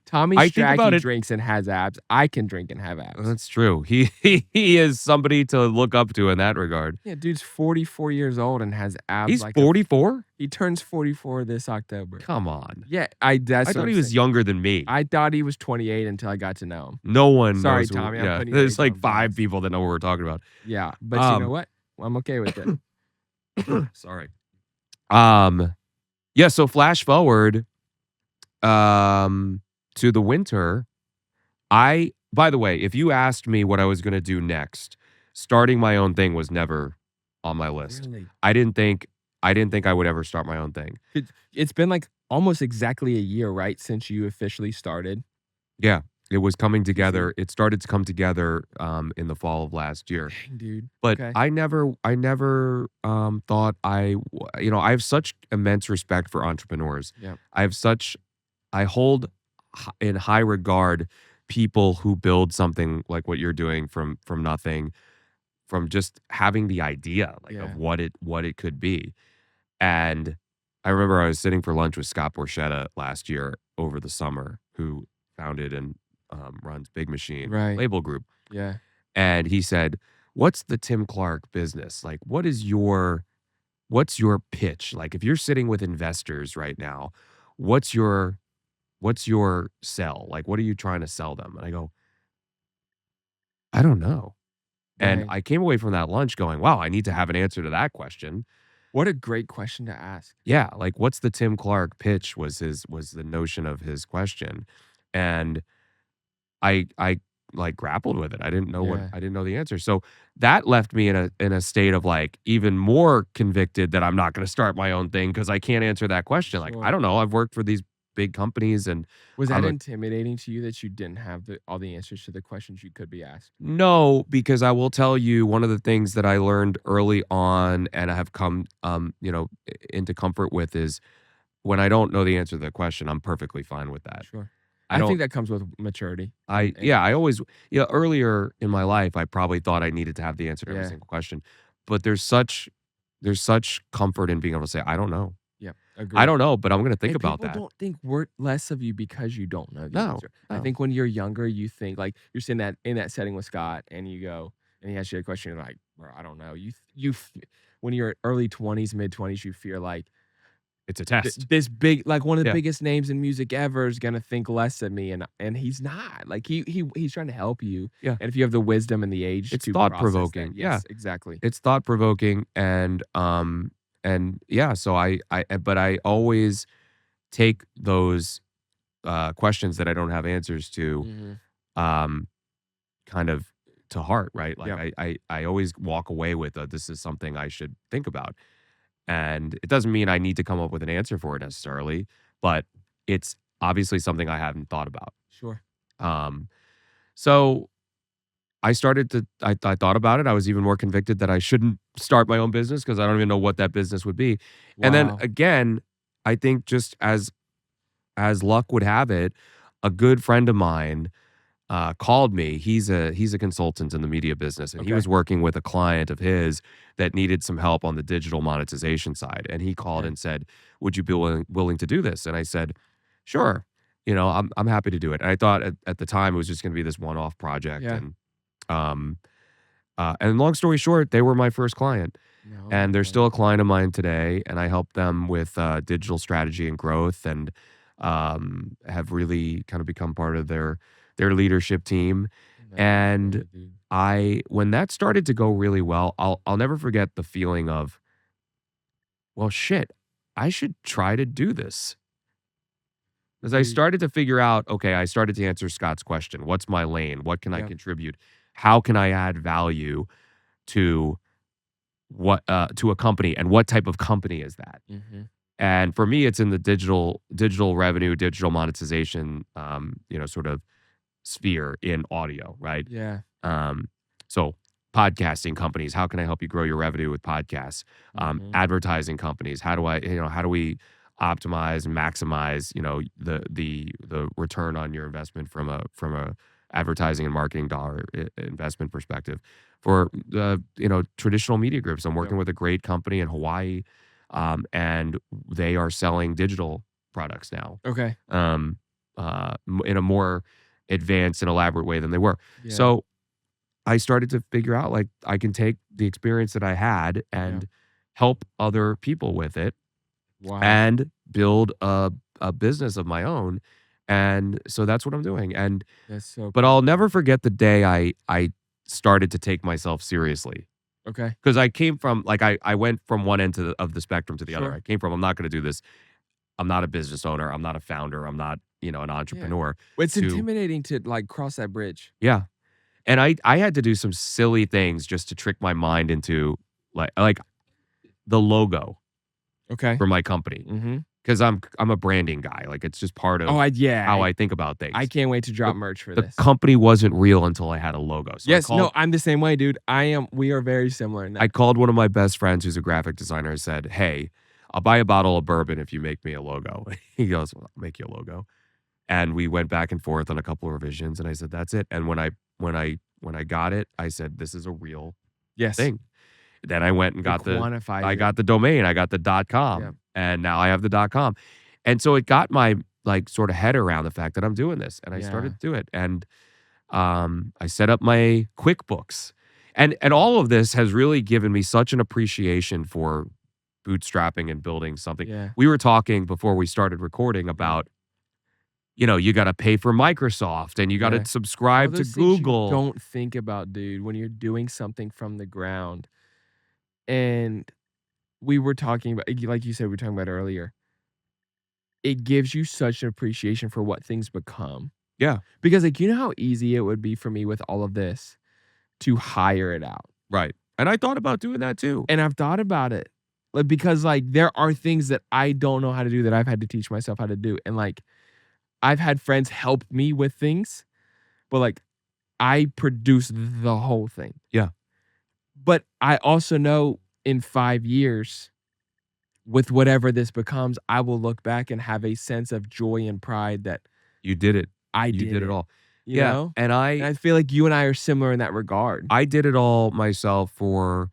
Tommy I think about Strachey it. drinks and has abs. I can drink and have abs. That's true. He is somebody to look up to in that regard. Yeah, dude's 44 years old and has abs He's like a f 44? he turns 44 this October. Come on. Yeah, I that's what thought I'm he was saying. younger than me. I thought he was 28 until I got to know him. No one Sorry, knows who Tommy, I'm yeah, putting your there's age like on 5 blast. people that know what we're talking about. Yeah, but you know Um, what? I'm okay with it. sorry. Um, yeah, so flash forward, to the winter, by the way, if you asked me what I was gonna do next, starting my own thing was never on my list. Really? I didn't think I didn't think I would ever start my own thing. It's been, like, almost exactly a year, right, since you officially started Yeah, it was coming PC? together. It started to come together, in the fall of last year. Dang, dude. But Okay. I never thought I have such immense respect for entrepreneurs. Yeah. I have such I hold in high regard people who build something like what you're doing from nothing, from just having the idea like of Yeah. what it could be. And I remember I was sitting for lunch with Scott Borchetta last year over the summer, who founded and runs Big Machine Right. Label Group. Yeah. And he said, "What's the Tim Clarke business? Like, what's your pitch? Like, if you're sitting with investors right now, what's your sell? Like, what are you trying to sell them?" And I go, "I don't know." And Right. I came away from that lunch going, "Wow, I need to have an answer to that question." What a great question to ask. Yeah, like what's the Tim Clarke pitch was the notion of his question. And I like grappled with it. Yeah. I didn't know the answer. So that left me in a state of like even more convicted that I'm not going to start my own thing because I can't answer that question. Like I Sure. don't know. I've worked for these big companies and Was that I'm a intimidating to you that you didn't have all the answers to the questions you could be asked? no, because I will tell you one of the things that I learned early on and I have come into comfort with is when I don't know the answer to the question, I'm perfectly fine with that. Sure. I I think don't that comes with maturity I and yeah, I always earlier in my life, I probably thought I needed to have the answer to every yeah. single question, but there's such comfort in being able to say, "I don't know. Yeah. I Agreed. don't know, but I'm gonna think And about people that." don't think less of you because you don't know the No, answer. I no. think when you're younger, you think like you're sitting that in that setting with Scott and you go, and he asks you a question, you're like, "Bro, I don't know." When you're early 20s, mid-20s, you fear like It's a test. this big like one of the Yeah. biggest names in music ever is gonna think less of me, and he's not. Like he's trying to help you, Yeah. and if you have the wisdom and the age It's to process that, thought-provoking. Yeah. yes, exactly. It's thought-provoking and yeah, so but I always take those, questions that I don't have answers to, Mhm. um, kind of to heart, right? Like, Yep. I always walk away with a, "This is something I should think about." And it doesn't mean I need to come up with an answer for it necessarily, but it's obviously something I haven't thought about. Sure. Um, so I thought about it. I was even more convicted that I shouldn't start my own business because I don't even know what that business would be. And then Wow. again, I think just as luck would have it, a good friend of mine called me. He's a consultant in the media business, and he Okay. was working with a client of his that needed some help on the digital monetization side. And he called Okay. and said, "Would you be willing to do this?" And I said, "Sure. I'm happy to do it." And I thought at the time it was just going to be this one-off project. Yeah. Um, and long story short, they were my first client, No and they're way. still a client of mine today. And I help them with digital strategy and growth, and have really kind of become part of their leadership team. No And way, dude. when that started to go really well, I'll never forget the feeling of, well, shit, I should try to do this. As I Dude. started to figure out, okay, I started to answer Scott's question. What's my lane? What can I Yep. contribute? How can I add value to to a company, and what type of company is that? Mhm. And for me, it's in the digital revenue, digital monetization, sort of sphere in audio, right? Yeah. Um, so podcasting companies, how can I help you grow your revenue with podcasts? Mhm. Advertising companies, how do we optimize and maximize, the return on your investment from a advertising and marketing dollar investment perspective. For the, traditional media groups, I'm Yep. working with a great company in Hawaii, and they are selling digital products now, Okay. um, in a more advanced and elaborate way than they were. Yeah. So I started to figure out, like, I can take the experience that I had Yeah. and help other people with it Wow. and build a business of my own. And so that's what I'm doing. And That's so but cool. I'll never forget the day I started to take myself seriously. Okay. Because I came from, like, I went from one end of the spectrum to the other. I Sure. came from, I'm not going to do this. I'm not a business owner. I'm not a founder. I'm not, an Yeah. entrepreneur. Well, it's To intimidating to, like, cross that bridge. Yeah. And I had to do some silly things just to trick my mind into, like the logo Okay. for my company, Mhm. because I'm a branding guy. Like, it's just part Oh, of how I I think about I things. can't wait to The drop merch for the this. company wasn't real until I had a logo. So Yes, no, I'm the same way, dude. We are very similar in I that. called one of my best friends who's a graphic designer and said, "Hey, I'll buy a bottle of bourbon if you make me a logo." He goes, "Well, I'll make you a logo." And we went back and forth on a couple of revisions, and I said, "That's it." And when I got it, I said, "This is a real Yes. thing." Then I went and It I quantifies it. got the domain, I got the Yeah. .com, and now I have the .com. And so it got my, like, sort of head around the fact that I'm doing this, and I Yeah. started to do it. And I set up my QuickBooks. And all of this has really given me such an appreciation for bootstrapping and building something. Yeah. We were talking before we started recording Yeah. about, you gotta pay for Microsoft, and you gotta Yeah. All subscribe to those things you Google. don't think about, dude, when you're doing something from the ground. And we were talking about like you said, we were talking about earlier, it gives you such an appreciation for what things become. Yeah, Because, like, you know how easy it would be for me with all of this to hire it out? right. And I thought about doing that too. And I've thought about it. Like, because, like, there are things that I don't know how to do that I've had to teach myself how to do. And, like, I've had friends help me with things, but, like, I produce the whole thing. Yeah, But I also know in 5 years, with whatever this becomes, I will look back and have a sense of joy and pride that you did it. I You did did it it, all. you Yeah, know? and And I feel like you and I are similar in that regard. I did it all myself for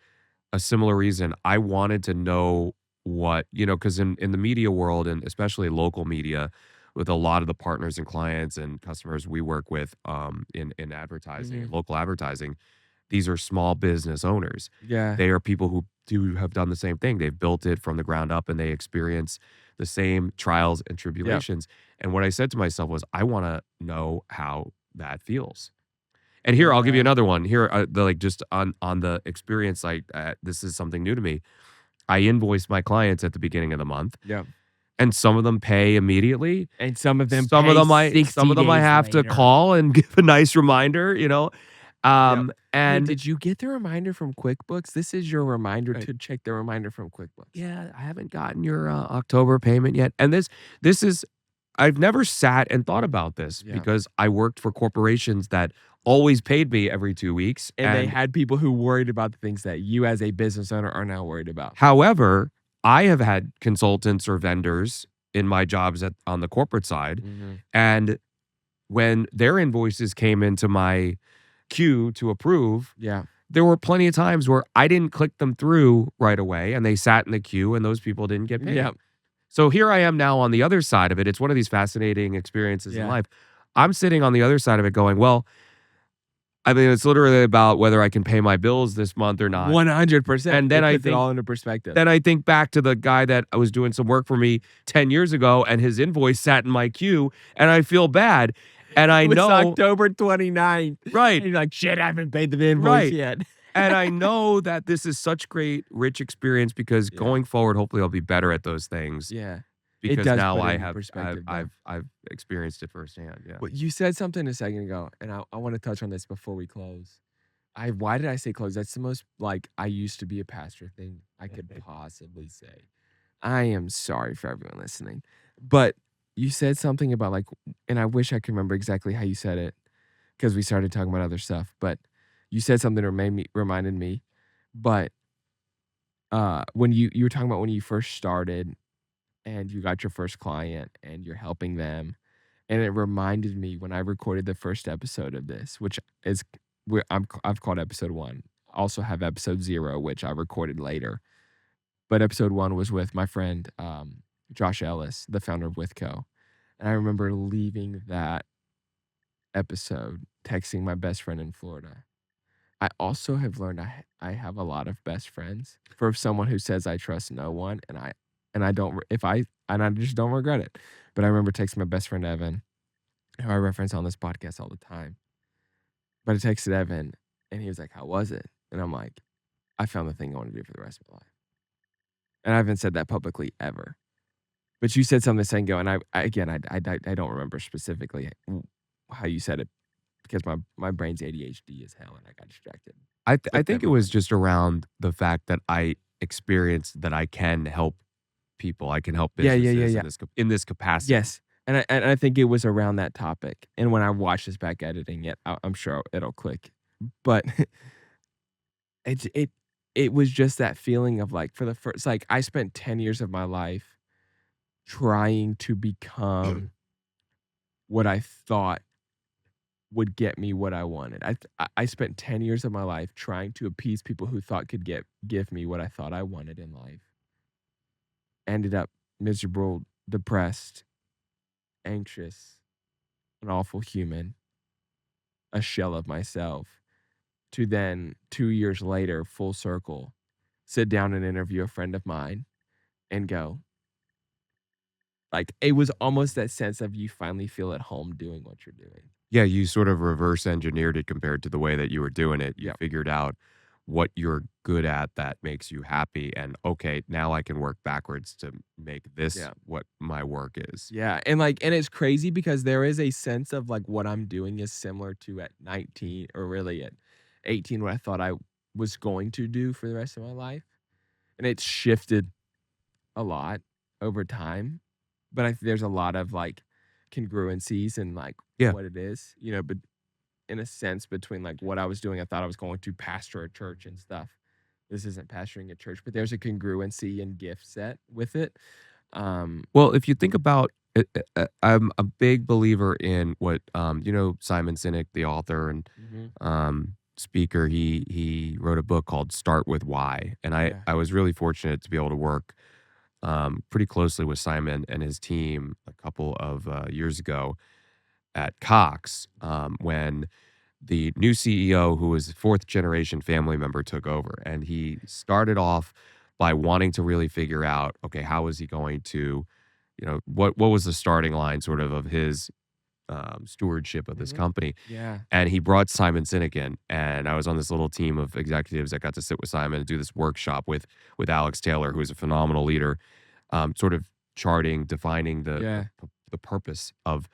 a similar reason. I wanted to know what, because in the media world, and especially local media, with a lot of the partners and clients and customers we work with, in advertising and Mhm. local advertising, these are small business owners. Yeah. They are people who have done the same thing. They've built it from the ground up and they experience the same trials and Yep. tribulations. And what I said to myself was, I want to know how that feels. And here, I'll give you Yeah. another one. Here, just on the experience, this is something new to me. I invoice my clients at the beginning of the month, Yep. and some of them pay immediately. And some of them Some of pay them I 60 days have to later. call and give a nice reminder, Yep. Hey, and did you get the reminder from QuickBooks? This is your reminder to check the reminder from QuickBooks. yeah, I haven't gotten your October payment yet. And this is I've never sat and thought about this Yeah. because I worked for corporations that always paid me every 2 weeks. And they had people who worried about the things that you as a business owner are now worried about. However, I have had consultants or vendors in my jobs on the corporate side, and when their invoices came into my queue to approve, Yeah. there were plenty of times where I didn't click them through right away, and they sat in the queue, and those people didn't get paid. Yeah. So here I am now on the other side of it. It's one of these fascinating experiences in Yeah. life. I'm sitting on the other side of it going, well, I mean, it's literally about whether I can pay my bills this month or not. 100%. And then It I puts it think all into perspective. Then I think back to the guy that was doing some work for me 10 years ago, and his invoice sat in my queue, and I feel bad. And I It was know October 29th. Right. And you're like, shit, I haven't paid the invoice Right. yet. And I know that this is such great, rich experience because Yeah. going forward, hopefully I'll be better at those things. Yeah. Because does now put it I into have perspective, though. I've experienced it firsthand. Yeah. Well, you said something a second ago, and I want to touch on this before we close. Why did I say close? That's the most like I used to be a pastor thing I could possibly say. I am sorry for everyone listening, but you said something about like, and I wish I could remember exactly how you said it because we started talking about other stuff. But you said something that reminded me. But when you were talking about when you first started and you got your first client and you're helping them. And it reminded me when I recorded the first episode of this, which is where I've called episode 1. Also have episode 0, which I recorded later. But episode 1 was with my friend Josh Ellis, the founder of Withco. And I remember leaving that episode, texting my best friend in Florida. I also have learned I have a lot of best friends for someone who says I trust no one, and I don't and I just don't regret it. But I remember texting my best friend Evan, who I reference on this podcast all the time. But I texted Evan, and he was like, "How was it?" And I'm like, "I found the thing I want to do for the rest of my life." And I haven't said that publicly ever. But you said something a second ago, and I don't remember specifically how you said it because my brain's ADHD is hell, and I got distracted. I But think that it was reminded me. just around the fact that I experienced that I can help people. I can help Yeah. businesses in this capacity. Yes. And I think it was around that topic. And when I watch this back editing it, I'm sure it'll click. But it was just that feeling of like for the first like I spent 10 years of my life trying to become what I thought would get me what I wanted. I spent 10 years of my life trying to appease people who thought could give me what I thought I wanted in life. Ended up miserable, depressed, anxious, an awful human, a shell of myself, to then 2 years later, full circle, sit down and interview a friend of mine and go, like, it was almost that sense of you finally feel at home doing what you're doing. Yeah, you sort of reverse engineered it compared to the way that you were doing it. You Yep. figured out what you're good at that makes you happy, and okay, now I can work backwards to make this Yeah. what my work is. Yeah, and it's crazy because there is a sense of like what I'm doing is similar to at 19 or really at 18 what I thought I was going to do for the rest of my life. And it's shifted a lot over time. But there's a lot of like congruencies and like Yeah. what it is, but in a sense between like what I was doing, I thought I was going to pastor a church and stuff. This isn't pastoring a church, but there's a congruency and gift set with it. Well, if you think about it, I'm a big believer in what Simon Sinek, the author and Mhm. speaker. He wrote a book called Start with Why, and Yeah. I was really fortunate to be able to work pretty closely with Simon and his team a couple of years ago at Cox when the new CEO, who was a fourth generation family member, took over, and he started off by wanting to really figure out, okay, how is he going to, what was the starting line sort of his stewardship of this Mhm. company. Yeah. And he brought Simon Sinek in, and I was on this little team of executives that got to sit with Simon and do this workshop with Alex Taylor, who is a phenomenal leader, sort of charting, defining Yeah. the purpose of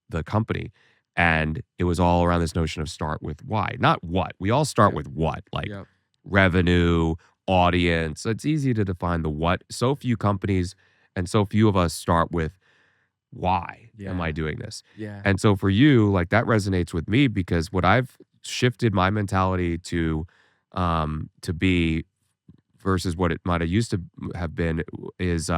the company. And it was all around this notion of start with why, not what. We all start Yep. with what, like Yep. revenue, audience. It's easy to define the what. So few companies and so few of us start with why am I Yeah. doing this? Yeah. And so for you, like that resonates with me because what I've shifted my mentality to be versus what it might have used to have been is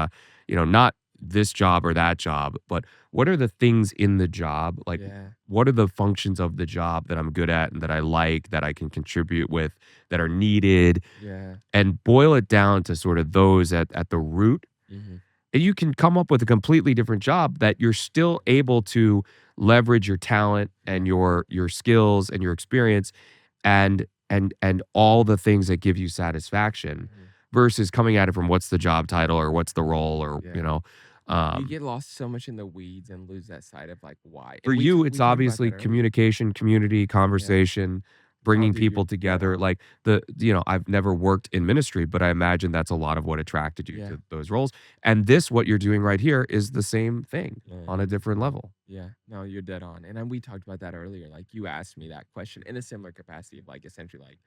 not this job or that job, but what are the things in the job? Like Yeah. what are the functions of the job that I'm good at and that I like, that I can contribute with, that are needed, Yeah. and boil it down to sort of those at the root. Mhm. And you can come up with a completely different job that you're still able to leverage your talent and your skills and your experience and all the things that give you satisfaction Mhm. versus coming at it from what's the job title or what's the role or Yeah. You um get lost so much in the weeds and lose that sight of like why. for And you we it's talked about obviously that earlier. communication, community, Yeah. conversation, Oh, bringing dude, you're people dead together. on. Like I've never worked in ministry, but I imagine that's a lot of what attracted you Yeah. to those roles. And this, what you're doing right here, is the same thing Yeah. on a different level. Yeah. No, you're dead on. And then we talked about that earlier. Like you asked me that question in a similar capacity of like essentially like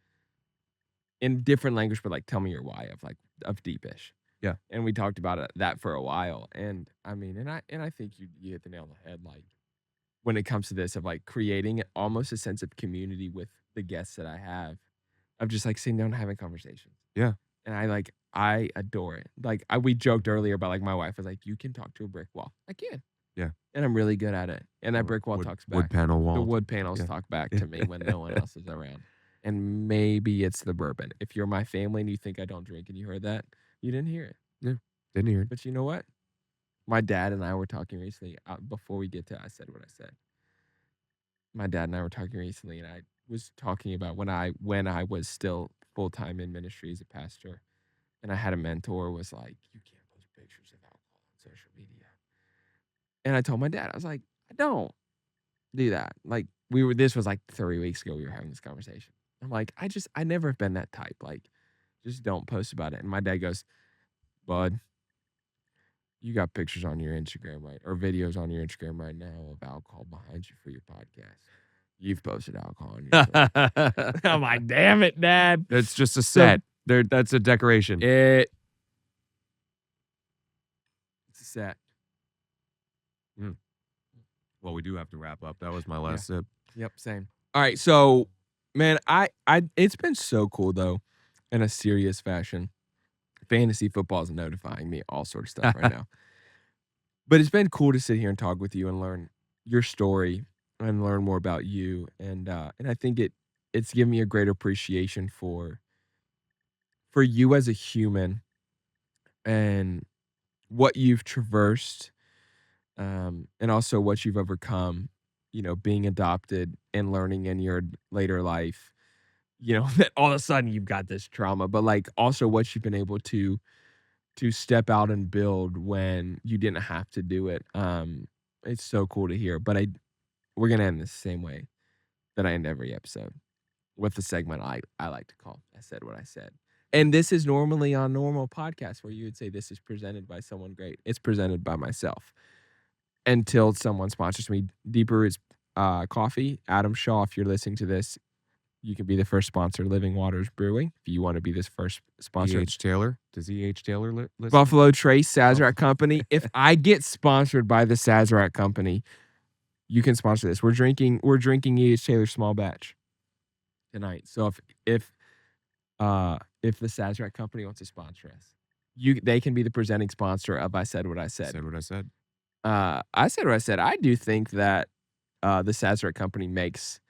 in different language, but like tell me your why of like of deepish. Yeah. And we talked about that for a while. And I mean, and I think you hit the nail on the head. Like when it comes to this of like creating almost a sense of community with the guests that I have, of just like sitting down and having conversations. Yeah. And I adore it. Like we joked earlier about like my wife was like, you can talk to a brick wall. I can. Yeah. And I'm really good at it. And that brick wall talks Wood back. panel The wall. wood panels Yeah. talk back to me when no one else is around. And maybe it's the bourbon. If you're my family and you think I don't drink and you heard that, you didn't hear it. Yeah. Didn't hear it. But you know what? My dad and I were talking recently. Before we get to I said what I said. My dad and I were talking recently, and I was talking about when I was still full time in ministry as a pastor, and I had a mentor was like, "You can't post pictures of alcohol on social media." And I told my dad, I was like, "I don't do that." Like this was like 3 weeks ago. We were having this conversation. I'm like, I never have been that type. Like, just don't post about it. And my dad goes, "Bud, you got pictures on your Instagram, right? Or videos on your Instagram right now of alcohol behind you for your podcast. You've posted alcohol on your story." I'm like, damn it, Dad. It's just a So set. That's a decoration. it's a set. Mm. Well, we do have to wrap up. That was my Yeah. last sip. Yep, same. All right, so man, I it's been so cool though, in a serious fashion. Fantasy football is notifying me all sort of stuff right now. But it's been cool to sit here and talk with you and learn your story and learn more about you. And I think it's given me a great appreciation for you as a human and what you've traversed, and also what you've overcome, being adopted and learning in your later life, that all of a sudden you've got this trauma, but like also what you've been able to step out and build when you didn't have to do it. It's so cool to hear. But we're gonna end this the same way that I end every episode with the segment I like to call I said what I said. And this is normally on normal podcasts where you would say this is presented by someone great. It's presented by myself until someone sponsors me. Deeper is coffee. Adam Shaw, if you're listening to this, you can be the first sponsor. Living Waters Brewing, if you want to be this first sponsor. E.H. Taylor. Does E.H. Taylor listen? Buffalo Trace Sazerac Company. If I get sponsored by the Sazerac Company, you can sponsor this. We're drinking E.H. Taylor small batch tonight. So if the Sazerac Company wants to sponsor us, they can be the presenting sponsor of I Said What I Said. Said what I said. I said what I said. I do think that the Sazerac Company makes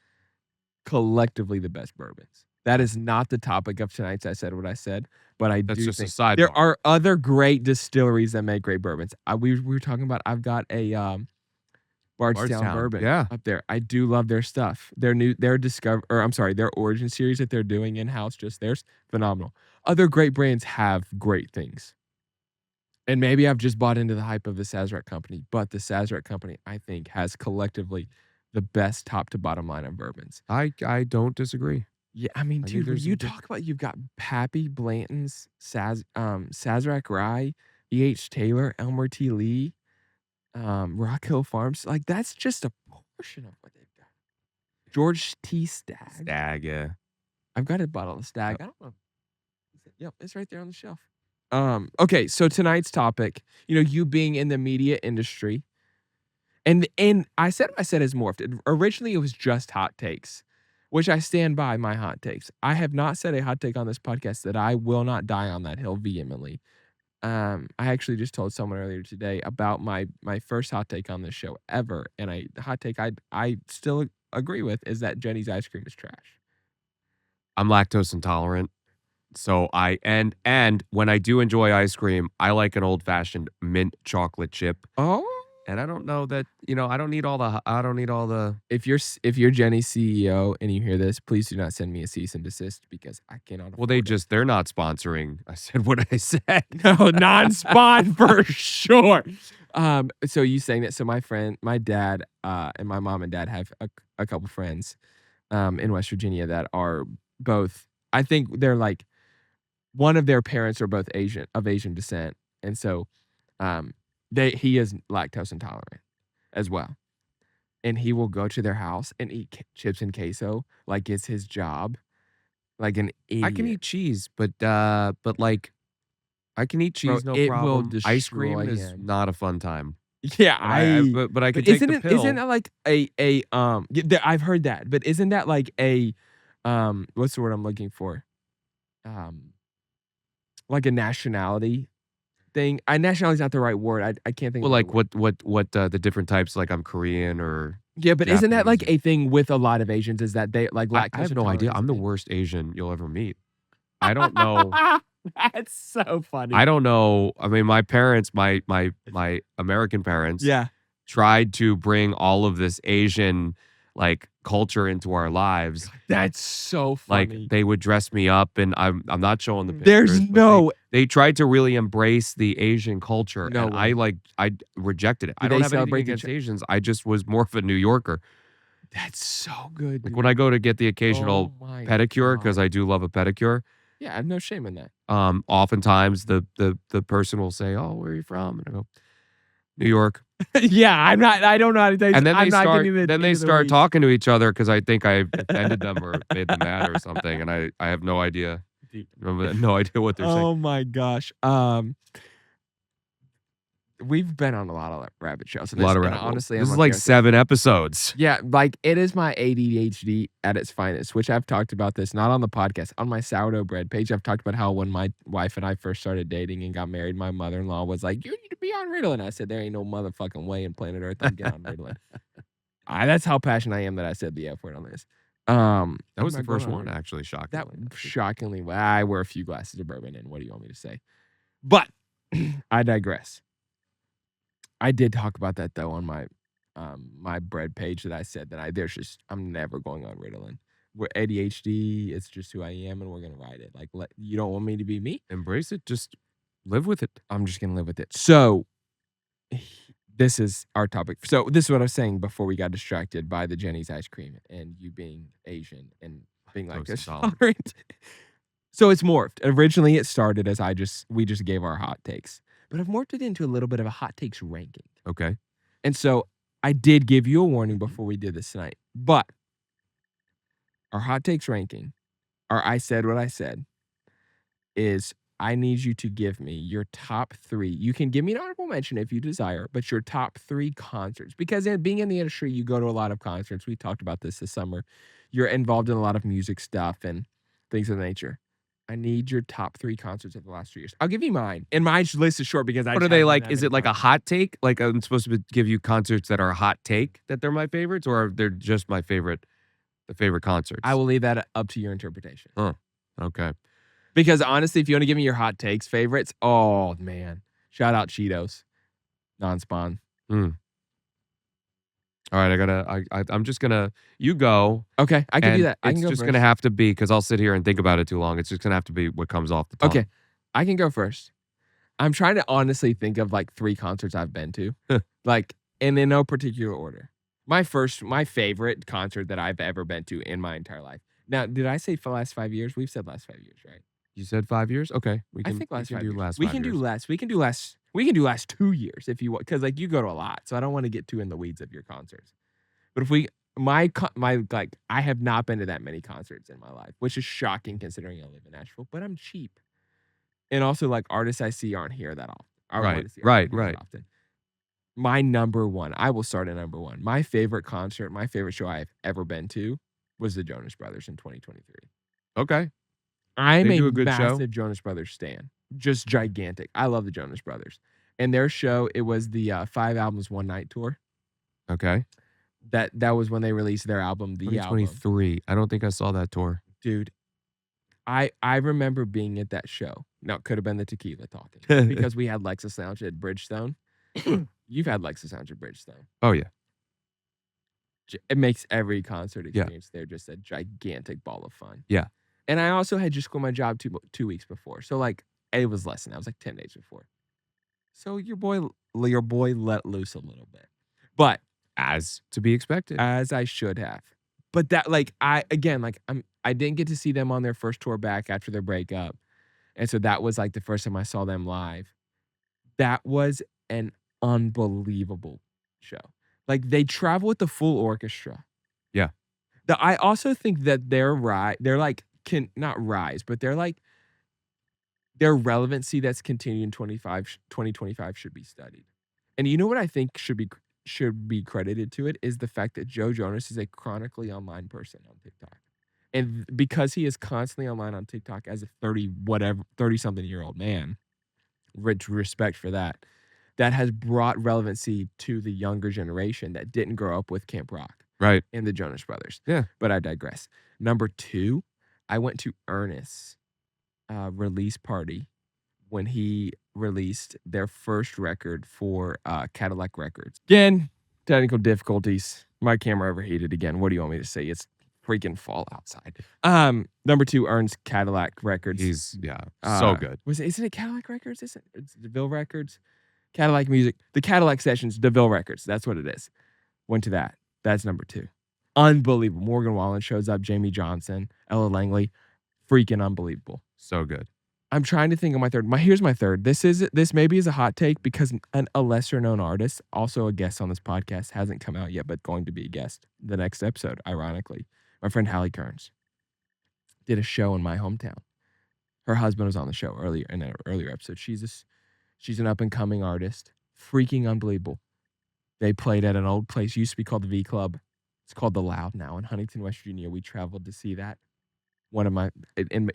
collectively the best bourbons. That is not the topic of tonight's I Said What I Said, but That's do just a think sidebar. there are other great distilleries that make great bourbons. We were talking about, I've got Bardstown Bardstown, Bourbon yeah. up there. I do love their stuff. Their origin series that they're doing in-house, just theirs, phenomenal. Other great brands have great things. And maybe I've just bought into the hype of the Sazerac company, but the Sazerac company, I think, has collectively the best top to bottom line of bourbons. I don't disagree. Yeah, I mean, I think dude, when there's you some good talk about you've got Pappy, Blanton's, Sazerac Rye, E.H. Taylor, Elmer T. Lee, Rock Hill Farms, like, that's just a portion of what they've got. George T. Stagg. Stag, yeah. I've got a bottle of Stagg. Yep. I don't know. Yep, it's right there on the shelf. Okay, so tonight's topic, you being in the media industry, and I said what I said has morphed. Originally, it was just hot takes, which I stand by my hot takes. I have not said a hot take on this podcast that I will not die on that hill vehemently. I actually just told someone earlier today about my first hot take on this show ever, and the hot take I still agree with is that Jenny's ice cream is trash. I'm lactose intolerant. So and when I do enjoy ice cream, I like an old fashioned mint chocolate chip. Oh, And I don't know that, I don't need all the if you're Jenny's CEO and you hear this, please do not send me a cease and desist because I cannot afford well, it. they're not sponsoring. I said what I said. No, non-spawn for sure. So you saying that? So my dad, and my mom and dad have a couple friends, in West Virginia that are both. I think they're like one of their parents are both of Asian descent, and so, he is lactose intolerant as well, and he will go to their house and eat chips and queso like it's his job, like an idiot. I can eat cheese, but like I can eat Bro, cheese, no it will problem. Ice cream destroy is him. not a fun time. Yeah, But I but could take the pill. isn't that like I've heard that, but isn't that like what's the word I'm looking for? Um, like a nationality thing. Nationality is not the right word. I can't think Well, of the like word. what the different types, like I'm Korean or Yeah, but isn't that like Japanese. a thing with a lot of Asians is that they like I lactose have no idea. intolerance? I'm the worst Asian you'll ever meet. I don't know. That's so funny. I don't know. I mean, my parents, my American parents, Yeah. tried to bring all of this Asian like culture into our lives. That's so Like funny. they would dress me up, and I'm not showing the There's pictures. But no they tried to really embrace the Asian culture, No and way. I rejected it. Do I don't they have anything celebrate against Asians. I just was more of a New Yorker. That's so good, Like dude. when I go to get the occasional Oh my pedicure, because God. I do love a pedicure. Yeah, I have no shame in that. Oftentimes the person will say, "Oh, where are you from?" And I go, "New York." Yeah, I don't know how to tell you. And then I'm they not start getting into the start weeds. talking to each other because I think I offended them or made them mad or something, and I have no idea. No idea what they're saying. Oh my gosh. We've been on a lot of rabbit trails. A lot of and rabbit. honestly, This I'm is gonna like be honest. 7 episodes. Yeah, like it is my ADHD at its finest, which I've talked about this not on the podcast, on my sourdough bread page. I've talked about how when my wife and I first started dating and got married, my mother-in-law was like, "You need to be on Ritalin." I said, "There ain't no motherfucking way in planet Earth I'd get on Ritalin." That's how passionate I am that I said the F word on this. That was am I the first going one, on? actually, That shockingly. shockingly well. I wear a few glasses of bourbon in. What do you want me to say? But I digress. I did talk about that though on my bread page that I said that I'm never going on Ritalin. We're ADHD, it's just who I am, and we're gonna ride it. Like you don't want me to be me? Embrace it. Just live with it. I'm just gonna live with it. So this is our topic. So this is what I was saying before we got distracted by the Jenny's ice cream and you being Asian and being like this. So it's morphed. Originally, it started as we just gave our hot takes, but I've morphed it into a little bit of a hot takes ranking. Okay. And so I did give you a warning before we did this tonight, but our hot takes ranking, or I said what I said, is I need you to give me your top 3. You can give me an honorable mention if you desire, but your top 3 concerts. Because being in the industry, you go to a lot of concerts. We talked about this summer. You're involved in a lot of music stuff and things of that nature. I need your top 3 concerts of the last 3 years. I'll give you mine. And my list is short because What are they like? Is it like a hot take? Like I'm supposed to give you concerts that are a hot take that they're my favorites, or they're just my favorite concerts? I will leave that up to your interpretation. Okay. Because honestly, if you want to give me your hot takes favorites, oh man, shout out Cheetos, non-spawn. All right, I'm just gonna you go, Okay, I can do and that. I can it's go just gonna first. have to be because I'll sit here and think about it too long. It's just gonna have to be what comes off the tongue. Okay, I can go first. I'm trying to honestly think of, like, 3 concerts I've been to, like, and in no particular order. My favorite concert that I've ever been to in my entire life. Now, did I say for the last 5 years? We've said last 5 years, right? You said 5 years? Okay, I think we last can 5 do years. last We 5 can do years. less. We can do last 2 years if you want, because like, you go to a lot, so I don't wanna get too in the weeds of your concerts. But if we like, I have not been to that many concerts in my life, which is shocking considering I live in Nashville, but I'm cheap. And also, like, artists I see aren't here that often. Or Right, artists aren't right, here that right. often. My number one, I will start at number one. My favorite concert, my favorite show I've ever been to was the Jonas Brothers in 2023. Okay, I'm they a do a good show. massive Jonas Brothers stan, just gigantic. I love the Jonas Brothers. And their show, it was the 5 albums, 1 night tour. Okay, That was when they released their album, The Album. 2023. I don't think I saw that tour. Dude, I remember being at that show. Now, it could have been the tequila talking because we had Lexus Lounge at Bridgestone. You've had Lexus Lounge at Bridgestone. Oh, yeah. It makes every concert Yeah. experience there just a gigantic ball of fun. Yeah. And I also had just quit my job 2 weeks before. So, like, it was less than that. It was like 10 days before. So your boy let loose a little bit. But As to be expected. as I should have. But that, like, I didn't get to see them on their first tour back after their breakup. And so that was like the first time I saw them live. That was an unbelievable show. Like, they travel with the full orchestra. Yeah. I also think that they're like, can not rise, but they're like, their relevancy that's continued in 2025 should be studied. And you know what I think should be credited to it is the fact that Joe Jonas is a chronically online person on TikTok. And because he is constantly online on TikTok as a 30 something year old man, rich respect for that, that has brought relevancy to the younger generation that didn't grow up with Camp Rock Right. and the Jonas Brothers. Yeah. But I digress. Number 2, I went to Ernest's release party when he released their first record for Cadillac Records. Again, technical difficulties. My camera overheated again. What do you want me to say? It's freaking fall outside. Number 2, Ernest Cadillac Records. He's, so good. Isn't it Cadillac Records? It's DeVille Records? Cadillac Music. The Cadillac Sessions, DeVille Records. That's what it is. Went to that. That's number 2. Unbelievable. Morgan Wallen shows up, Jamie Johnson, Ella Langley. Freaking unbelievable. So good. I'm trying to think of my third. Here's my third. This maybe is a hot take because a lesser known artist, also a guest on this podcast, hasn't come out yet, but going to be a guest the next episode, ironically. My friend Hallie Kearns did a show in my hometown. Her husband was on the show earlier in an earlier episode. She's an up and coming artist. Freaking unbelievable. They played at an old place, used to be called the V Club. It's called The Loud now in Huntington, West Virginia. We traveled to see that.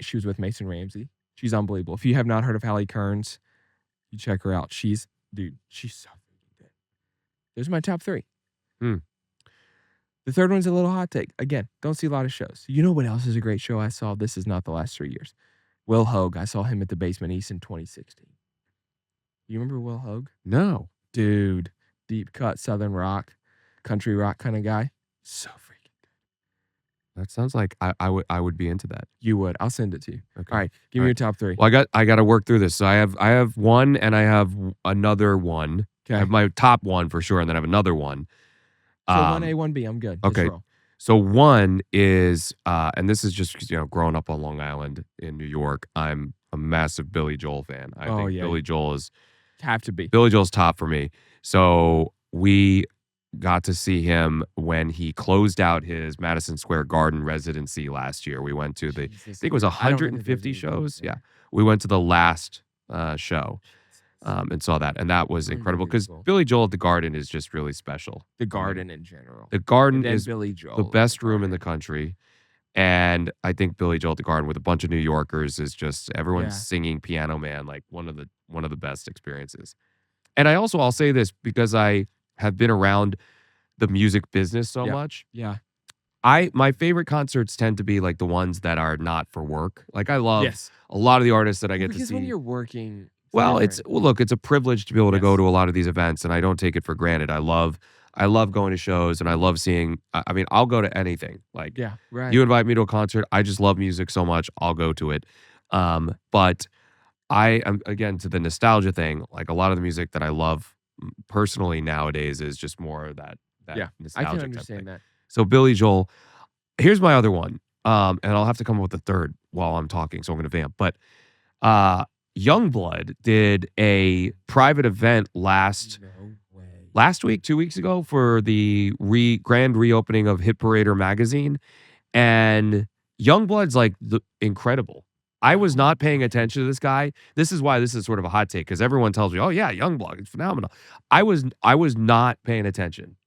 She was with Mason Ramsey. She's unbelievable. If you have not heard of Hallie Kearns, you check her out. She's so freaking good. Those are my top 3. Hmm. The third one's a little hot take. Again, don't see a lot of shows. You know what else is a great show I saw? This is not the last 3 years. Will Hoge. I saw him at the Basement East in 2016. You remember Will Hoge? No. Dude, deep cut Southern rock, country rock kind of guy. So freaking good. That sounds like I would be into that. You would. I'll send it to you. Okay. All right, give me your top 3. Well, I got to work through this. So I have one and I have another one. Okay. I have my top one for sure, and then I have another one. So 1A, 1B, I'm good. Let's Okay. roll. So one is, and this is just growing up on Long Island in New York. I'm a massive Billy Joel fan. I think yeah. Billy Joel's top for me. So we got to see him when he closed out his Madison Square Garden residency last year. We went to I think it was 150 shows. Yeah, we went to the last show. And saw that, and that was incredible because Billy Joel at the Garden is just really special. The Garden in general. The Garden And is Billy Joel the at best the room in Garden. the country, and I think Billy Joel at the Garden with a bunch of New Yorkers is just everyone's Yeah. singing Piano Man, like one of the best experiences. And I'll say this because I have been around the music business so Yeah. much. Yeah. My favorite concerts tend to be like the ones that are not for work. Like I love Yes. a lot of the artists that I get to Because see. when you're working, Well, different. look, it's a privilege to be able to go Yes. to a lot of these events, and I don't take it for granted. I love I love going to shows and I love seeing. I mean, I'll go to anything. Like Yeah, right. you invite me to a concert, I just love music so much, I'll go to it. But I am again to the nostalgia thing. Like a lot of the music that I love personally nowadays is just more of that Yeah, I can nostalgic type thing. understand that. So Billy Joel. Here's my other one. And I'll have to come up with a third while I'm talking, so I'm gonna vamp. But uh Youngblood did a private event No way. last week, 2 weeks ago for the grand reopening of Hit Parader magazine. And Youngblood's like incredible. I was No not paying way. attention to this guy. This is why this is sort of a hot take because everyone tells me, "Oh yeah, Youngblood, it's phenomenal." I was not paying attention,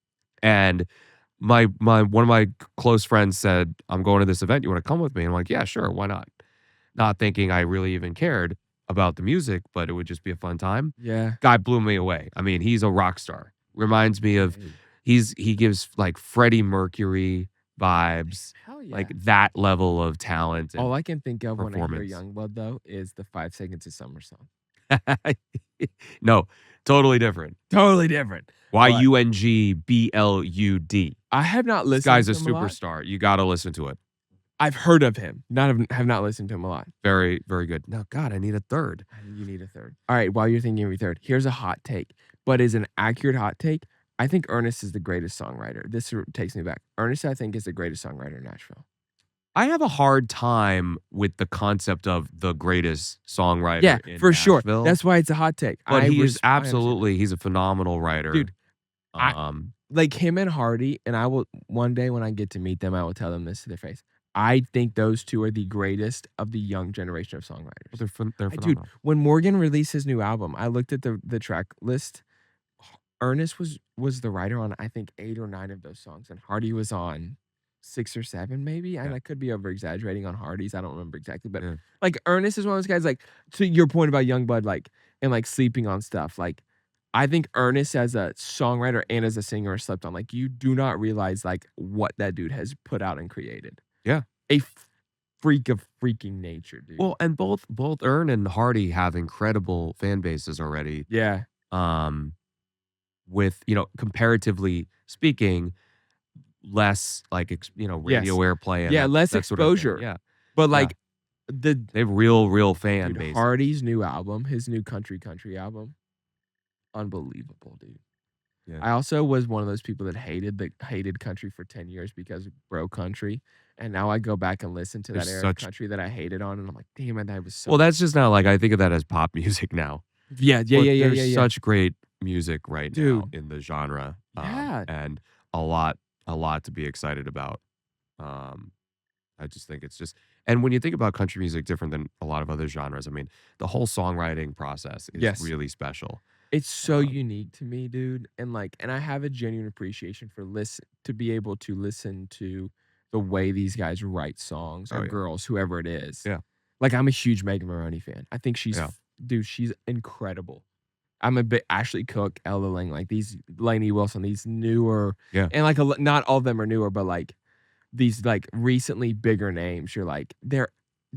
and my one of my close friends said, "I'm going to this event. You want to come with me?" And I'm like, "Yeah, sure, why not?" Not thinking I really even cared about the music, but it would just be a fun time. Yeah. Guy blew me away. I mean, he's a rock star. Reminds me of Hey, he gives like Freddie Mercury vibes, hell like yeah. that level of talent All and I can think of when I hear performance. Youngblood, though, is the 5 Seconds of Summer song. No, totally different. Totally different. But Youngblud. I have not This listened guy's a to him a lot. superstar. You got to listen to it. I've heard of him, have not listened to him a lot. Very, very good. Now, God, I need a third. You need a third. All right, while you're thinking of your third, here's a hot take, but is an accurate hot take. I think Ernest is the greatest songwriter. This takes me back. Ernest, I think, is the greatest songwriter in Nashville. I have a hard time with the concept of the greatest songwriter Yeah, in for sure. Nashville. That's why it's a hot take. But he is I understand that. absolutely he's a phenomenal writer. Dude, I Um, like him and Hardy, and I will one day when I get to meet them, I will tell them this to their face. I think those two are the greatest of the young generation of songwriters. they're Dude, phenomenal. when Morgan released his new album, I looked at the track list. Ernest was the writer on I think 8 or 9 of those songs, and Hardy was on 6 or 7 maybe. And Yeah. I could be over exaggerating on Hardy's. I don't remember exactly, but Yeah. like Ernest is one of those guys. Like to your point about Youngblood, like and like sleeping on stuff. Like I think Ernest as a songwriter and as a singer slept on. Like you do not realize like what that dude has put out and created. Yeah. A freak of freaking nature, dude. Well, and both Ern and Hardy have incredible fan bases already. Yeah. With, comparatively speaking, less like radio airplay and Yeah, less that sort of thing. exposure. Yeah. But Yeah. like the They have real fan dude, base. Hardy's new album, his new country album, unbelievable, dude. Yeah. I also was one of those people that hated country for 10 years because of bro country. And now I go back and listen to that There's era of such country that I hated on, and I'm like, damn it, that was so Well, that's just now like I think of that as pop music now. yeah, But yeah, yeah, yeah, there's yeah, yeah. such great music right now Dude. in the genre. Yeah. And a lot to be excited about. I just think it's just and when you think about country music different than a lot of other genres, I mean, the whole songwriting process is Yes. really special. It's so Um, unique to me, dude. And I have a genuine appreciation for to be able to listen to the way these guys write songs Oh, or yeah. girls, whoever it is. Yeah. Like I'm a huge Megan Maroney fan. I think she's Yeah. dude, she's incredible. I'm a bit Ashley Cook, Ella Lang, like these Lainey Wilson, these newer Yeah. and like not all of them are newer, but like these like recently bigger names. You're like their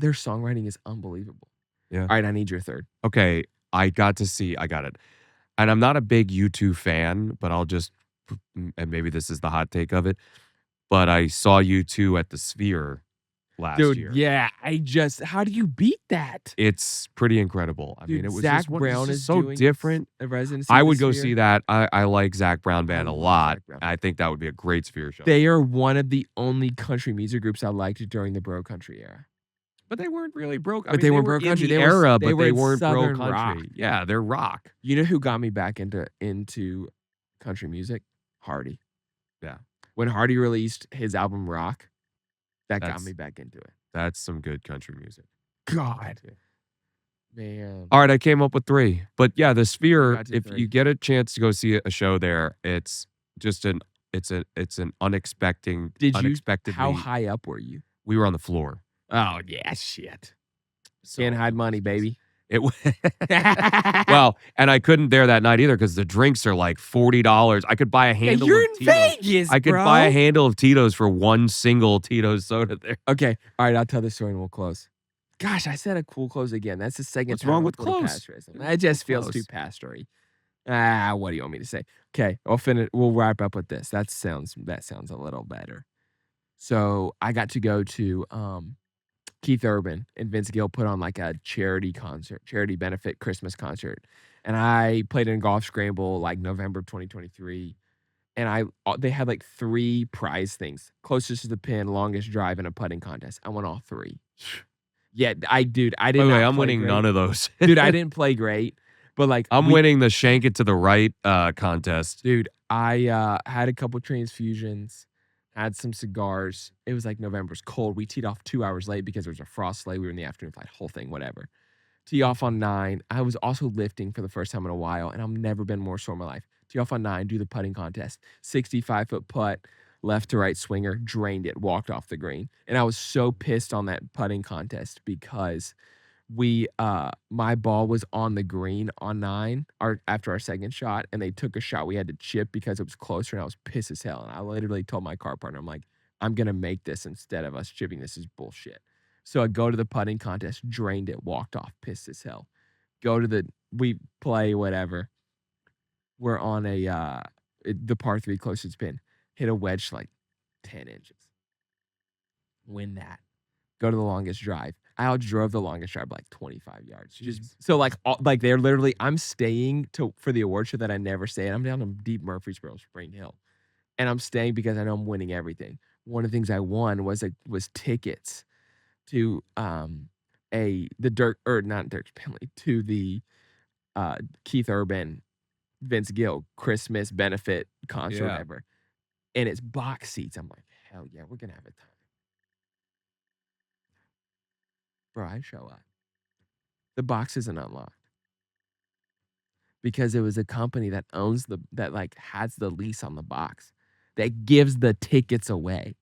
songwriting is unbelievable. Yeah. All right, I need your third. Okay, I got it. And I'm not a big U2 fan, but I'll just and maybe this is the hot take of it, but I saw U2 at the Sphere last Dude, year. yeah, how do you beat that? It's pretty incredible. I Dude, mean, it was Zach just Brown is so doing different. a residency I at the would go Sphere. see that. I like Zach Brown Band a love lot. Zac Brown. I think that would be a great Sphere show. They are one of the only country music groups I liked during the bro country era. But they weren't really broke. But they weren't bro in country. the They were era, they but were they in weren't bro Southern country. rock. Yeah, they're rock. You know who got me back into country music? Hardy. Yeah. When Hardy released his album Rock, that got That's- me back into it. That's some good country music. God. Man. All right, I came up with 3. But yeah, the Sphere, got you if 3. you get a chance to go see a show there, it's just an unexpectedly How high up were you? we were on the floor. Oh yeah, shit. So Can't hide money, baby. it w- well, and I couldn't there that night either because the drinks are like $40. I could buy a Yeah, handle you're of in Tito's. Vegas, I could bro. buy a handle of Tito's for one single Tito's soda there. Okay, all right. I'll tell the story and we'll close. Gosh, I said a cool close again. That's the second What's time wrong I've with pulled a close? pastorism. It just feels Close. too pastory. What do you want me to say? Okay, we'll wrap up with this. That sounds a little better. So I got to go to Keith Urban and Vince Gill put on like a charity benefit Christmas concert. And I played in a golf scramble like November of 2023. And they had like 3 prize things: closest to the pin, longest drive, and a putting contest. I won all 3. Yeah, I By did the way, not I'm play winning great. none of those. Dude, I didn't play great, but like I'm winning the shank it to the right contest. dude, I had a couple transfusions, had some cigars. It was like November, it's cold. We teed off 2 hours late because there was a frost delay. We were in the afternoon flight, whole thing, whatever. Tee off on 9. I was also lifting for the first time in a while, and I've never been more sore in my life. Tee off on 9, do the putting contest. 65-foot putt, left to right swinger, drained it, walked off the green. And I was so pissed on that putting contest because my ball was on the green on 9 after our second shot, and they took a shot we had to chip because it was closer, and I was pissed as hell. And I literally told my car partner, I'm like, I'm gonna make this instead of us chipping. This is bullshit. So I go to the putting contest, drained it, walked off, pissed as hell. We play whatever. We're on the par 3 closest pin. Hit a wedge like 10 inches. Win that. Go to the longest drive. I outdrove the longest drive by like 25 yards. Just so like they're literally, I'm staying for the award show that I never stay. And I'm down in deep Murfreesboro, Spring Hill. And I'm staying because I know I'm winning everything. One of the things I won was tickets to the Dirk, or not Dirk Bentley, to the Keith Urban Vince Gill Christmas benefit concert, Yeah. whatever. And it's box seats. I'm like, hell yeah, we're gonna have a time. Bro, I show up. The box isn't unlocked because it was a company that has the lease on the box that gives the tickets away.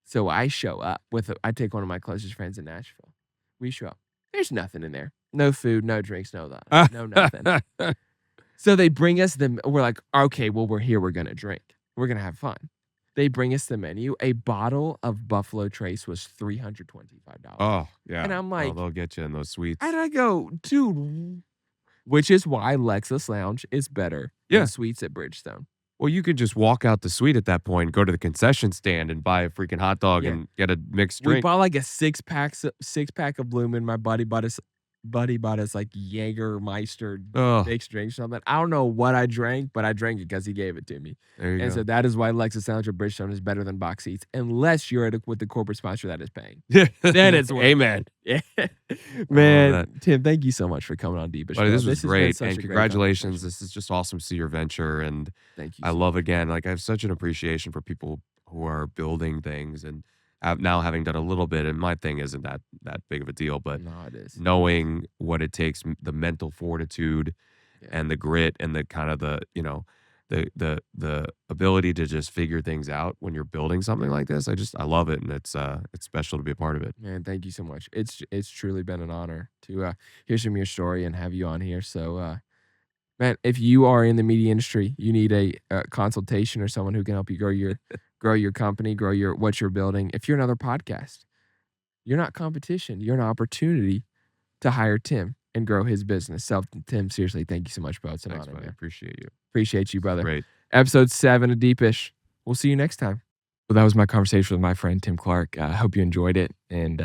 So I show up I take one of my closest friends in Nashville. We show up. There's nothing in there. No food, no drinks, no nothing. So they bring us we're like, okay, well, we're here. We're going to drink. We're going to have fun. They bring us the menu. A bottle of Buffalo Trace was $325. Oh, yeah. And I'm like, they'll get you in those suites. and I go, dude, which is why Lexus Lounge is better Yeah. than suites at Bridgestone. Well, you could just walk out the suite at that point, go to the concession stand and buy a freaking hot dog Yeah. and get a mixed We drink. bought like a six pack of Blue Moon. My buddy bought us like Jägermeister Oh, mixed drink or something. I don't know what I drank, but I drank it because he gave it to me. there you And go. so that is why Lexus Lounge at Bridgestone is better than box seats, unless you're with the corporate sponsor that is paying. Then it's worth it. Amen. Yeah. that. Man, Tim, thank you so much for coming on Deepish. Buddy, this was has been great. such And a great congratulations. conversation. This is just awesome to see your venture. And Thank you. I love, again, like I have such an appreciation for people who are building things, and now having done a little bit, and my thing isn't that big of a deal, but No, it is. knowing what it takes, the mental fortitude Yeah. and the grit and the kind of the ability to just figure things out when you're building something like this. I love it, and it's special to be a part of it. Man, thank you so much. It's truly been an honor to hear some of your story and have you on here. So, man, if you are in the media industry, you need a consultation or someone who can help you grow your company, grow what you're building. If you're another podcast, you're not competition. You're an opportunity to hire Tim and grow his business. So, Tim, seriously, thank you so much, bro. It's an Thanks, honor, buddy. man. Appreciate you. Appreciate you, brother. Great. Episode 7 of Deepish. We'll see you next time. Well, that was my conversation with my friend Tim Clarke. I hope you enjoyed it. And,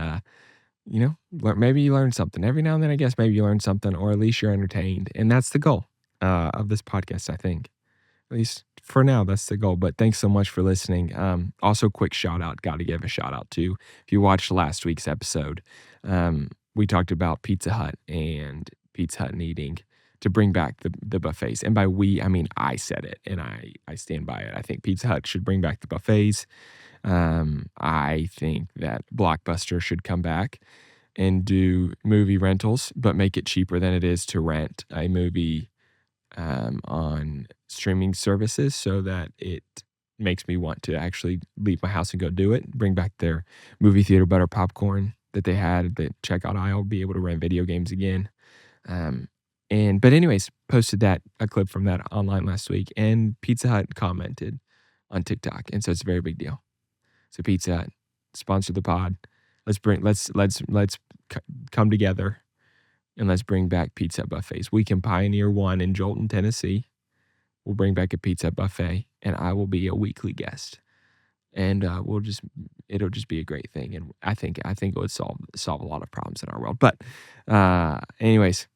maybe you learned something. Every now and then, I guess, maybe you learned something, or at least you're entertained. And that's the goal of this podcast, I think. At least for now, that's the goal. But thanks so much for listening. Also, quick shout out. Got to give a shout out to, if you watched last week's episode, we talked about Pizza Hut needing to bring back the buffets. And by we, I mean I said it, and I stand by it. I think Pizza Hut should bring back the buffets. I think that Blockbuster should come back and do movie rentals, but make it cheaper than it is to rent a movie on streaming services, so that it makes me want to actually leave my house and go do it. Bring back their movie theater butter popcorn that they had at the checkout aisle, be able to rent video games again. But anyways, posted a clip from that online last week, and Pizza Hut commented on TikTok, and so it's a very big deal. So Pizza Hut, sponsor the pod. Let's come together and let's bring back pizza buffets. We can pioneer one in Jolton, Tennessee. We'll bring back a pizza buffet, and I will be a weekly guest. And it'll just be a great thing. And I think it would solve a lot of problems in our world. But anyways,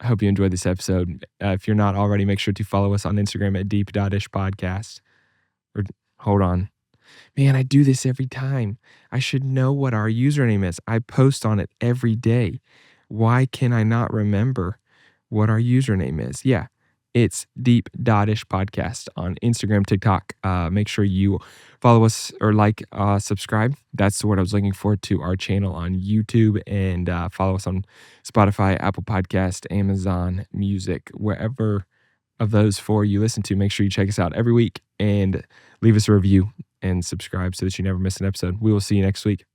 I hope you enjoyed this episode. If you're not already, make sure to follow us on Instagram at deep.ishpodcast. Or hold on. Man, I do this every time. I should know what our username is. I post on it every day. Why can I not remember what our username is? Yeah, it's deep.ishpodcast on Instagram, TikTok. Make sure you follow us or subscribe. That's what I was looking for, to our channel on YouTube, and follow us on Spotify, Apple Podcast, Amazon Music, wherever of those four you listen to. Make sure you check us out every week and leave us a review and subscribe so that you never miss an episode. We will see you next week.